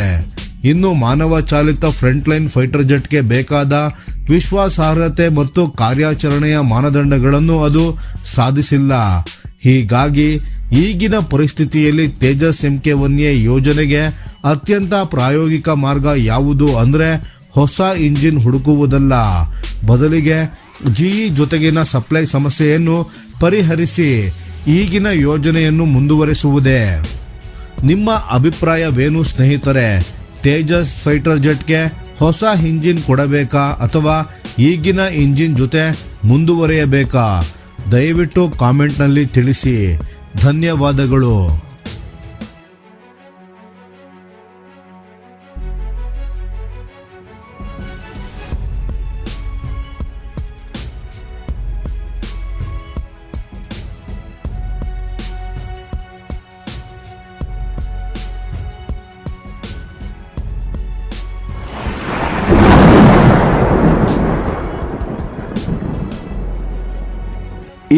ಇನ್ನು ಮಾನವ ಚಾಲಿತ ಫ್ರಂಟ್ಲೈನ್ ಫೈಟರ್ ಜೆಟ್ಗೆ ಬೇಕಾದ ವಿಶ್ವಾಸಾರ್ಹತೆ ಮತ್ತು ಕಾರ್ಯಾಚರಣೆಯ ಮಾನದಂಡಗಳನ್ನು ಅದು ಸಾಧಿಸಿಲ್ಲ. ಹೀಗಾಗಿ ಈಗಿನ ಪರಿಸ್ಥಿತಿಯಲ್ಲಿ ತೇಜಸ್ MK1A ಯೋಜನೆಗೆ ಅತ್ಯಂತ ಪ್ರಾಯೋಗಿಕ ಮಾರ್ಗ ಯಾವುದು ಅಂದರೆ ಹೊಸ ಇಂಜಿನ್ ಹುಡುಕುವುದಲ್ಲ, ಬದಲಿಗೆ GE ಜೊತೆಗಿನ ಸಪ್ಲೈ ಸಮಸ್ಯೆಯನ್ನು ಪರಿಹರಿಸಿ ಈಗಿನ ಯೋಜನೆಯನ್ನು ಮುಂದುವರಿಸುವುದೇ. ನಿಮ್ಮ ಅಭಿಪ್ರಾಯವೇನು ಸ್ನೇಹಿತರೆ? ತೇಜಸ್ ಫೈಟರ್ ಜೆಟ್ಗೆ ಹೊಸ ಇಂಜಿನ್ ಕೊಡಬೇಕಾ ಅಥವಾ ಈಗಿನ ಇಂಜಿನ್ ಜೊತೆ ಮುಂದುವರಿಯಬೇಕಾ? ದಯವಿಟ್ಟು ಕಾಮೆಂಟ್ನಲ್ಲಿ ತಿಳಿಸಿ. ಧನ್ಯವಾದಗಳು.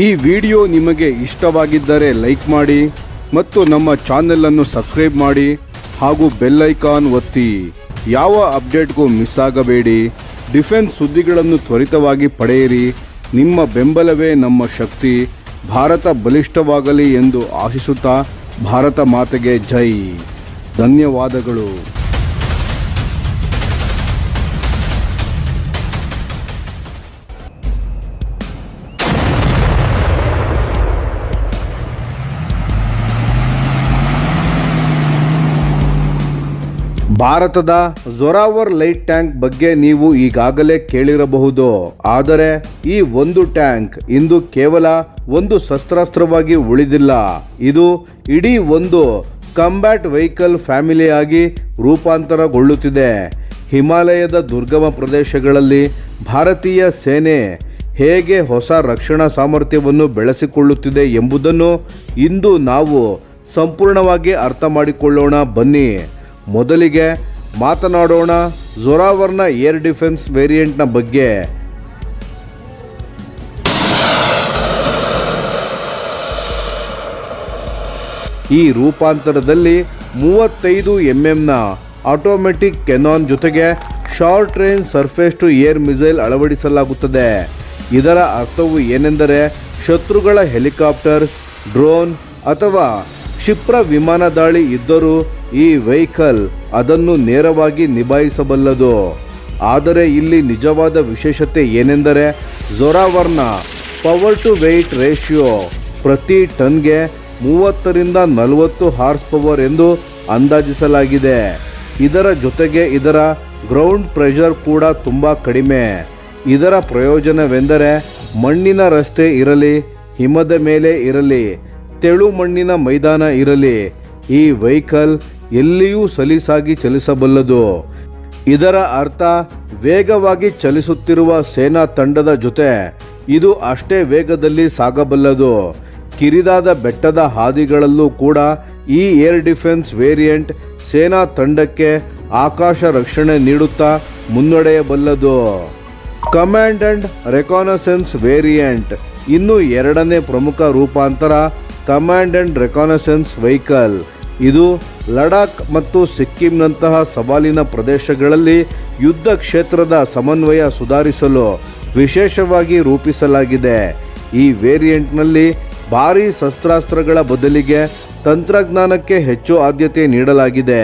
ಈ ವಿಡಿಯೋ ನಿಮಗೆ ಇಷ್ಟವಾಗಿದ್ದರೆ ಲೈಕ್ ಮಾಡಿ ಮತ್ತು ನಮ್ಮ ಚಾನೆಲನ್ನು ಸಬ್ಸ್ಕ್ರೈಬ್ ಮಾಡಿ ಹಾಗೂ ಬೆಲ್ ಐಕಾನ್ ಒತ್ತಿ. ಯಾವ ಅಪ್ಡೇಟ್ಗೂ ಮಿಸ್ ಆಗಬೇಡಿ. ಡಿಫೆನ್ಸ್ ಸುದ್ದಿಗಳನ್ನು ತ್ವರಿತವಾಗಿ ಪಡೆಯಿರಿ. ನಿಮ್ಮ ಬೆಂಬಲವೇ ನಮ್ಮ ಶಕ್ತಿ. ಭಾರತ ಬಲಿಷ್ಠವಾಗಲಿ ಎಂದು ಆಶಿಸುತ್ತಾ ಭಾರತ ಮಾತೆಗೆ ಜೈ. ಧನ್ಯವಾದಗಳು. ಭಾರತದ ಜೊರಾವರ್ ಲೈಟ್ ಟ್ಯಾಂಕ್ ಬಗ್ಗೆ ನೀವು ಈಗಾಗಲೇ ಕೇಳಿರಬಹುದು. ಆದರೆ ಈ ಒಂದು ಟ್ಯಾಂಕ್ ಇಂದು ಕೇವಲ ಒಂದು ಶಸ್ತ್ರಾಸ್ತ್ರವಾಗಿ ಉಳಿದಿಲ್ಲ. ಇದು ಇಡೀ ಒಂದು ಕಂಬ್ಯಾಟ್ ವೆಹಿಕಲ್ ಫ್ಯಾಮಿಲಿಯಾಗಿ ರೂಪಾಂತರಗೊಳ್ಳುತ್ತಿದೆ. ಹಿಮಾಲಯದ ದುರ್ಗಮ ಪ್ರದೇಶಗಳಲ್ಲಿ ಭಾರತೀಯ ಸೇನೆ ಹೇಗೆ ಹೊಸ ರಕ್ಷಣಾ ಸಾಮರ್ಥ್ಯವನ್ನು ಬೆಳೆಸಿಕೊಳ್ಳುತ್ತಿದೆ ಎಂಬುದನ್ನು ಇಂದು ನಾವು ಸಂಪೂರ್ಣವಾಗಿ ಅರ್ಥ ಮಾಡಿಕೊಳ್ಳೋಣ. ಬನ್ನಿ, ಮೊದಲಿಗೆ ಮಾತನಾಡೋಣ ಜೊರಾವರ್ನ ಏರ್ ಡಿಫೆನ್ಸ್ ವೇರಿಯಂಟ್ನ ಬಗ್ಗೆ. ಈ ರೂಪಾಂತರದಲ್ಲಿ 35 mm ಆಟೋಮೆಟಿಕ್ ಕೆನಾನ್ ಜೊತೆಗೆ short range surface to air missile ಅಳವಡಿಸಲಾಗುತ್ತದೆ. ಇದರ ಅರ್ಥವು ಏನೆಂದರೆ ಶತ್ರುಗಳ ಹೆಲಿಕಾಪ್ಟರ್ಸ್, ಡ್ರೋನ್ ಅಥವಾ ಕ್ಷಿಪ್ರ ವಿಮಾನ ದಾಳಿ ಇದ್ದರೂ ಈ ವೆಹಿಕಲ್ ಅದನ್ನು ನೇರವಾಗಿ ನಿಭಾಯಿಸಬಲ್ಲದು. ಆದರೆ ಇಲ್ಲಿ ನಿಜವಾದ ವಿಶೇಷತೆ ಏನೆಂದರೆ ಜೊರಾವರ್ನ ಪವರ್ ಟು ವೆಯ್ಟ್ ರೇಷಿಯೋ ಪ್ರತಿ ಟನ್ಗೆ 30 ರಿಂದ 40 ಹಾರ್ಸ್ ಪವರ್ ಎಂದು ಅಂದಾಜಿಸಲಾಗಿದೆ. ಇದರ ಜೊತೆಗೆ ಇದರ ಗ್ರೌಂಡ್ ಪ್ರೆಷರ್ ಕೂಡ ತುಂಬ ಕಡಿಮೆ. ಇದರ ಪ್ರಯೋಜನವೆಂದರೆ ಮಣ್ಣಿನ ರಸ್ತೆ ಇರಲಿ, ಹಿಮದ ಮೇಲೆ ಇರಲಿ, ತೆಳು ಮಣ್ಣಿನ ಮೈದಾನ ಇರಲಿ, ಈ ವೆಹಿಕಲ್ ಎಲ್ಲಿಯೂ ಸಲೀಸಾಗಿ ಚಲಿಸಬಲ್ಲದು. ಇದರ ಅರ್ಥ ವೇಗವಾಗಿ ಚಲಿಸುತ್ತಿರುವ ಸೇನಾ ತಂಡದ ಜೊತೆ ಇದು ಅಷ್ಟೇ ವೇಗದಲ್ಲಿ ಸಾಗಬಲ್ಲದು. ಕಿರಿದಾದ ಬೆಟ್ಟದ ಹಾದಿಗಳಲ್ಲೂ ಕೂಡ ಈ ಏರ್ ಡಿಫೆನ್ಸ್ ವೇರಿಯಂಟ್ ಸೇನಾ ತಂಡಕ್ಕೆ ಆಕಾಶ ರಕ್ಷಣೆ ನೀಡುತ್ತಾ ಮುನ್ನಡೆಯಬಲ್ಲದು. ಕಮಾಂಡ್ ಅಂಡ್ ರೆಕಾನಸೆನ್ಸ್ ವೇರಿಯಂಟ್ ಇನ್ನು ಎರಡನೇ ಪ್ರಮುಖ ರೂಪಾಂತರ ಕಮಾಂಡ್ ಅಂಡ್ ರೆಕಾನಸೆನ್ಸ್ ವೆಹಿಕಲ್. ಇದು ಲಡಾಖ್ ಮತ್ತು ಸಿಕ್ಕಿಂನಂತಹ ಸವಾಲಿನ ಪ್ರದೇಶಗಳಲ್ಲಿ ಯುದ್ಧ ಕ್ಷೇತ್ರದ ಸಮನ್ವಯ ಸುಧಾರಿಸಲು ವಿಶೇಷವಾಗಿ ರೂಪಿಸಲಾಗಿದೆ. ಈ ವೇರಿಯಂಟ್ನಲ್ಲಿ ಭಾರೀ ಶಸ್ತ್ರಾಸ್ತ್ರಗಳ ಬದಲಿಗೆ ತಂತ್ರಜ್ಞಾನಕ್ಕೆ ಹೆಚ್ಚು ಆದ್ಯತೆ ನೀಡಲಾಗಿದೆ.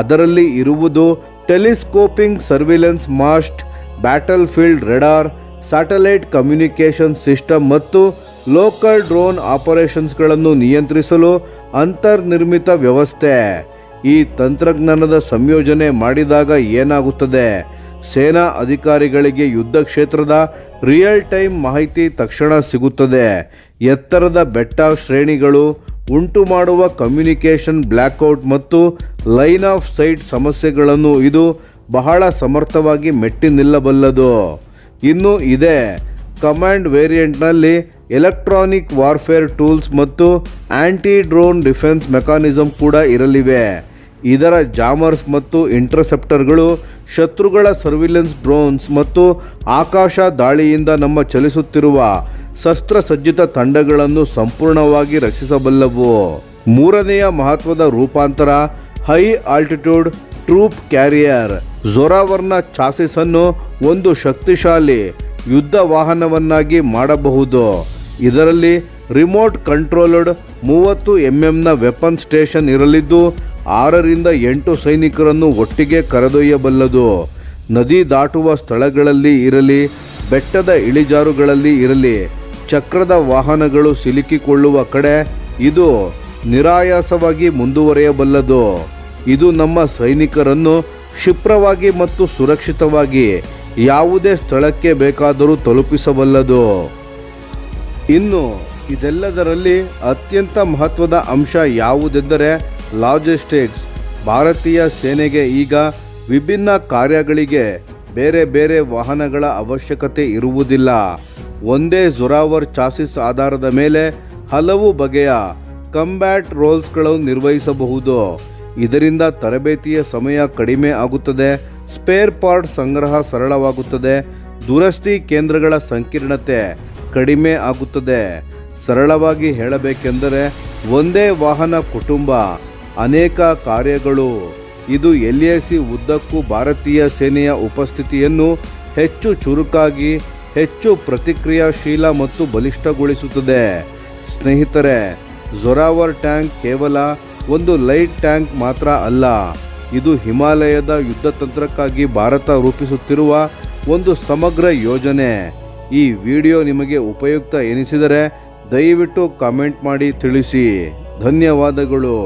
ಅದರಲ್ಲಿ ಇರುವುದು telescoping surveillance mast, battle field radar, satellite communication system ಮತ್ತು ಲೋಕಲ್ ಡ್ರೋನ್ ಆಪರೇಷನ್ಸ್ಗಳನ್ನು ನಿಯಂತ್ರಿಸಲು ಅಂತರ್ನಿರ್ಮಿತ ವ್ಯವಸ್ಥೆ. ಈ ತಂತ್ರಜ್ಞಾನದ ಸಂಯೋಜನೆ ಮಾಡಿದಾಗ ಏನಾಗುತ್ತದೆ? ಸೇನಾ ಅಧಿಕಾರಿಗಳಿಗೆ ಯುದ್ಧ ಕ್ಷೇತ್ರದ ರಿಯಲ್ ಟೈಮ್ ಮಾಹಿತಿ ತಕ್ಷಣ ಸಿಗುತ್ತದೆ. ಎತ್ತರದ ಬೆಟ್ಟ ಶ್ರೇಣಿಗಳು ಉಂಟು ಮಾಡುವ ಕಮ್ಯುನಿಕೇಷನ್ ಬ್ಲ್ಯಾಕ್ಔಟ್ ಮತ್ತು ಲೈನ್ ಆಫ್ ಸೈಟ್ ಸಮಸ್ಯೆಗಳನ್ನು ಇದು ಬಹಳ ಸಮರ್ಥವಾಗಿ ಮೆಟ್ಟಿ ನಿಲ್ಲಬಲ್ಲದು. ಇನ್ನು ಇದೆ ಕಮಾಂಡ್ ವೇರಿಯಂಟ್ನಲ್ಲಿ ಎಲೆಕ್ಟ್ರಾನಿಕ್ ವಾರ್ಫೇರ್ ಟೂಲ್ಸ್ ಮತ್ತು ಆಂಟಿ ಡ್ರೋನ್ ಡಿಫೆನ್ಸ್ ಮೆಕಾನಿಸಮ್ ಕೂಡ ಇರಲಿವೆ. ಇದರ ಜಾಮರ್ಸ್ ಮತ್ತು ಇಂಟರ್ಸೆಪ್ಟರ್ಗಳು ಶತ್ರುಗಳ ಸರ್ವಿಲೆನ್ಸ್ ಡ್ರೋನ್ಸ್ ಮತ್ತು ಆಕಾಶ ದಾಳಿಯಿಂದ ನಮ್ಮ ಚಲಿಸುತ್ತಿರುವ ಶಸ್ತ್ರಸಜ್ಜಿತ ತಂಡಗಳನ್ನು ಸಂಪೂರ್ಣವಾಗಿ ರಕ್ಷಿಸಬಲ್ಲವು. ಮೂರನೆಯ ಮಹತ್ವದ ರೂಪಾಂತರ ಹೈ ಆಲ್ಟಿಟ್ಯೂಡ್ ಟ್ರೂಪ್ ಕ್ಯಾರಿಯರ್. ಝೊರಾವರ್ನ ಚಾಸಿಸ್ ಅನ್ನು ಒಂದು ಶಕ್ತಿಶಾಲಿ ಯುದ್ಧ ವಾಹನವನ್ನಾಗಿ ಮಾಡಬಹುದು. ಇದರಲ್ಲಿ ರಿಮೋಟ್ ಕಂಟ್ರೋಲ್ಡ್ 30 ಎಂಎಂನ ವೆಪನ್ ಸ್ಟೇಷನ್ ಇರಲಿದ್ದು 6ರಿಂದ 8 ಸೈನಿಕರನ್ನು ಒಟ್ಟಿಗೆ ಕರೆದೊಯ್ಯಬಲ್ಲದು. ನದಿ ದಾಟುವ ಸ್ಥಳಗಳಲ್ಲಿ ಇರಲಿ, ಬೆಟ್ಟದ ಇಳಿಜಾರುಗಳಲ್ಲಿ ಇರಲಿ, ಚಕ್ರದ ವಾಹನಗಳು ಸಿಲುಕಿಕೊಳ್ಳುವ ಕಡೆ ಇದು ನಿರಾಯಾಸವಾಗಿ ಮುಂದುವರಿಯಬಲ್ಲದು. ಇದು ನಮ್ಮ ಸೈನಿಕರನ್ನು ಕ್ಷಿಪ್ರವಾಗಿ ಮತ್ತು ಸುರಕ್ಷಿತವಾಗಿ ಯಾವುದೇ ಸ್ಥಳಕ್ಕೆ ಬೇಕಾದರೂ ತಲುಪಿಸಬಲ್ಲದು. ಇನ್ನು ಇದೆಲ್ಲದರಲ್ಲಿ ಅತ್ಯಂತ ಮಹತ್ವದ ಅಂಶ ಯಾವುದೆಂದರೆ ಲಾಜಿಸ್ಟಿಕ್ಸ್. ಭಾರತೀಯ ಸೇನೆಗೆ ಈಗ ವಿಭಿನ್ನ ಕಾರ್ಯಗಳಿಗೆ ಬೇರೆ ಬೇರೆ ವಾಹನಗಳ ಅವಶ್ಯಕತೆ ಇರುವುದಿಲ್ಲ. ಒಂದೇ ಝೊರಾವರ್ ಚಾಸಿಸ್ ಆಧಾರದ ಮೇಲೆ ಹಲವು ಬಗೆಯ ಕಂಬ್ಯಾಟ್ ರೋಲ್ಸ್ಗಳನ್ನು ನಿರ್ವಹಿಸಬಹುದು. ಇದರಿಂದ ತರಬೇತಿಯ ಸಮಯ ಕಡಿಮೆ ಆಗುತ್ತದೆ, ಸ್ಪೇರ್ ಪಾರ್ಟ್ ಸಂಗ್ರಹ ಸರಳವಾಗುತ್ತದೆ, ದುರಸ್ತಿ ಕೇಂದ್ರಗಳ ಸಂಕೀರ್ಣತೆ ಕಡಿಮೆ ಆಗುತ್ತದೆ. ಸರಳವಾಗಿ ಹೇಳಬೇಕೆಂದರೆ ಒಂದೇ ವಾಹನ ಕುಟುಂಬ, ಅನೇಕ ಕಾರ್ಯಗಳು. ಇದು LAC ಉದ್ದಕ್ಕೂ ಭಾರತೀಯ ಸೇನೆಯ ಉಪಸ್ಥಿತಿಯನ್ನು ಹೆಚ್ಚು ಚುರುಕಾಗಿ, ಹೆಚ್ಚು ಪ್ರತಿಕ್ರಿಯಾಶೀಲ ಮತ್ತು ಬಲಿಷ್ಠಗೊಳಿಸುತ್ತದೆ. ಸ್ನೇಹಿತರೆ, ಝೊರಾವರ್ ಟ್ಯಾಂಕ್ ಕೇವಲ ಒಂದು ಲೈಟ್ ಟ್ಯಾಂಕ್ ಮಾತ್ರ ಅಲ್ಲ, ಇದು ಹಿಮಾಲಯದ ಯುದ್ಧ ತಂತ್ರಕ್ಕಾಗಿ ಭಾರತ ರೂಪಿಸುತ್ತಿರುವ ಒಂದು ಸಮಗ್ರ ಯೋಜನೆ. ಈ ವಿಡಿಯೋ ನಿಮಗೆ ಉಪಯುಕ್ತ ಎನಿಸಿದರೆ ದಯವಿಟ್ಟು ಕಾಮೆಂಟ್ ಮಾಡಿ ತಿಳಿಸಿ. ಧನ್ಯವಾದಗಳು.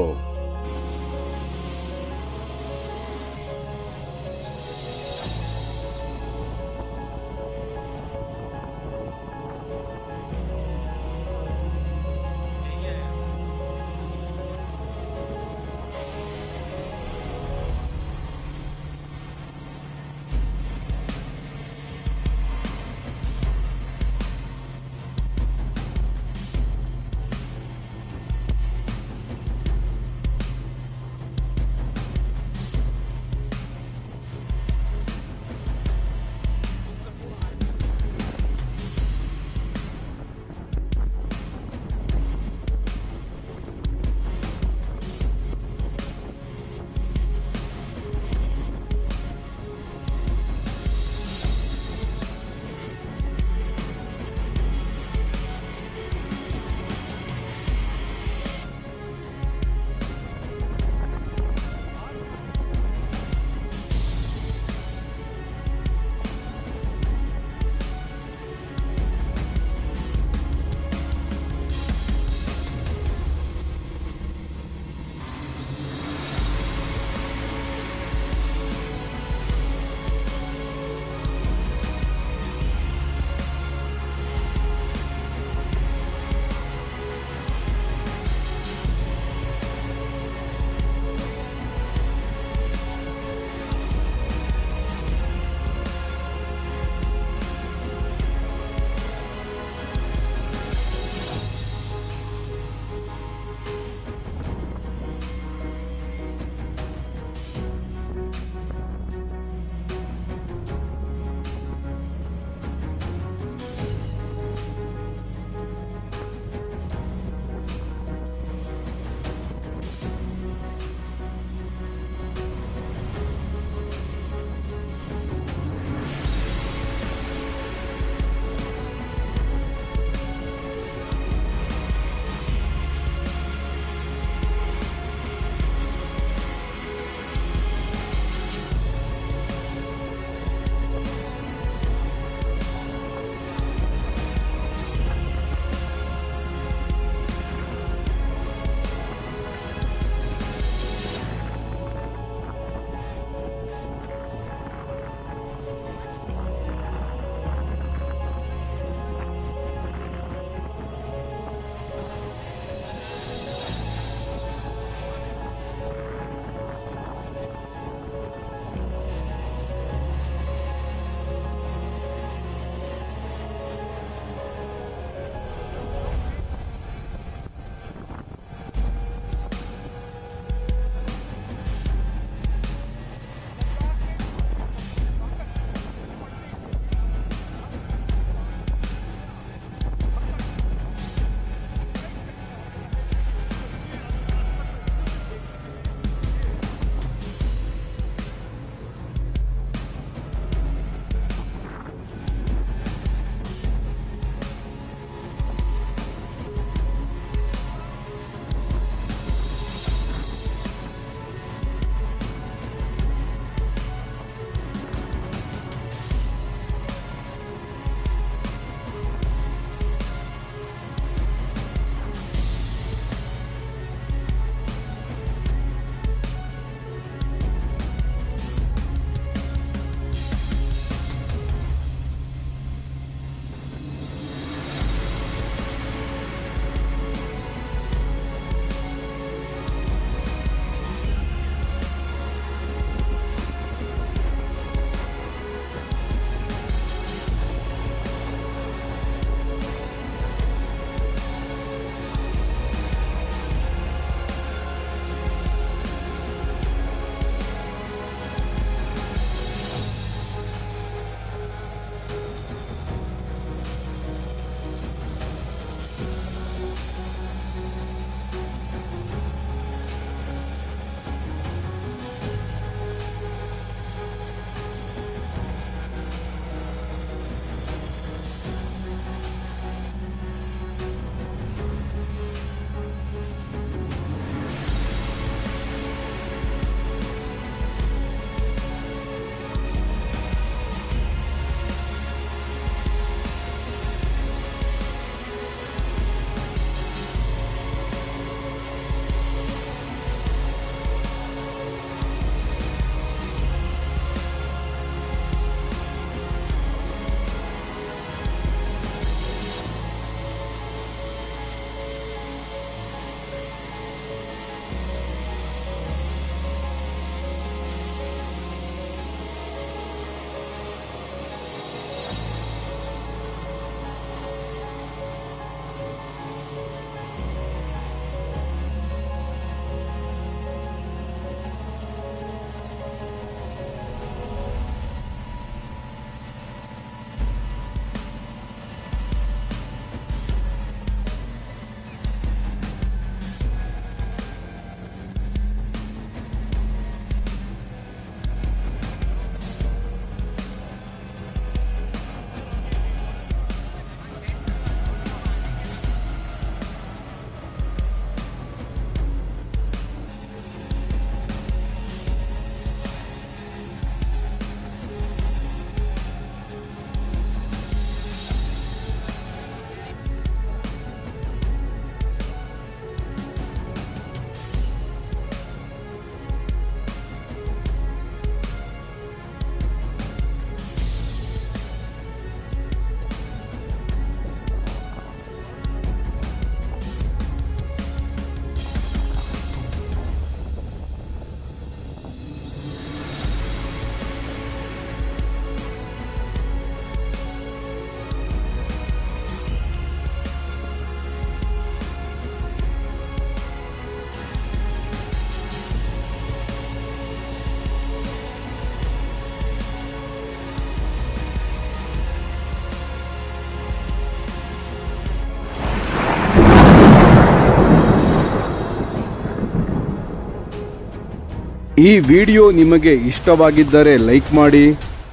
ಈ ವಿಡಿಯೋ ನಿಮಗೆ ಇಷ್ಟವಾಗಿದ್ದರೆ ಲೈಕ್ ಮಾಡಿ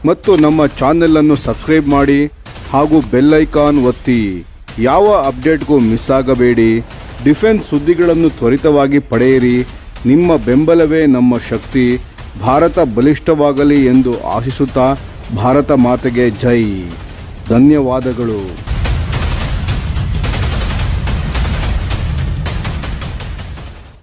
ಮತ್ತು ನಮ್ಮ ಚಾನೆಲನ್ನು ಸಬ್ಸ್ಕ್ರೈಬ್ ಮಾಡಿ ಹಾಗೂ ಬೆಲ್ ಐಕಾನ್ ಒತ್ತಿ. ಯಾವ ಅಪ್ಡೇಟ್ಗೂ ಮಿಸ್ ಆಗಬೇಡಿ. ಡಿಫೆನ್ಸ್ ಸುದ್ದಿಗಳನ್ನು ತ್ವರಿತವಾಗಿ ಪಡೆಯಿರಿ. ನಿಮ್ಮ ಬೆಂಬಲವೇ ನಮ್ಮ ಶಕ್ತಿ. ಭಾರತ ಬಲಿಷ್ಠವಾಗಲಿ ಎಂದು ಆಶಿಸುತ್ತಾ ಭಾರತ ಮಾತೆಗೆ ಜೈ. ಧನ್ಯವಾದಗಳು.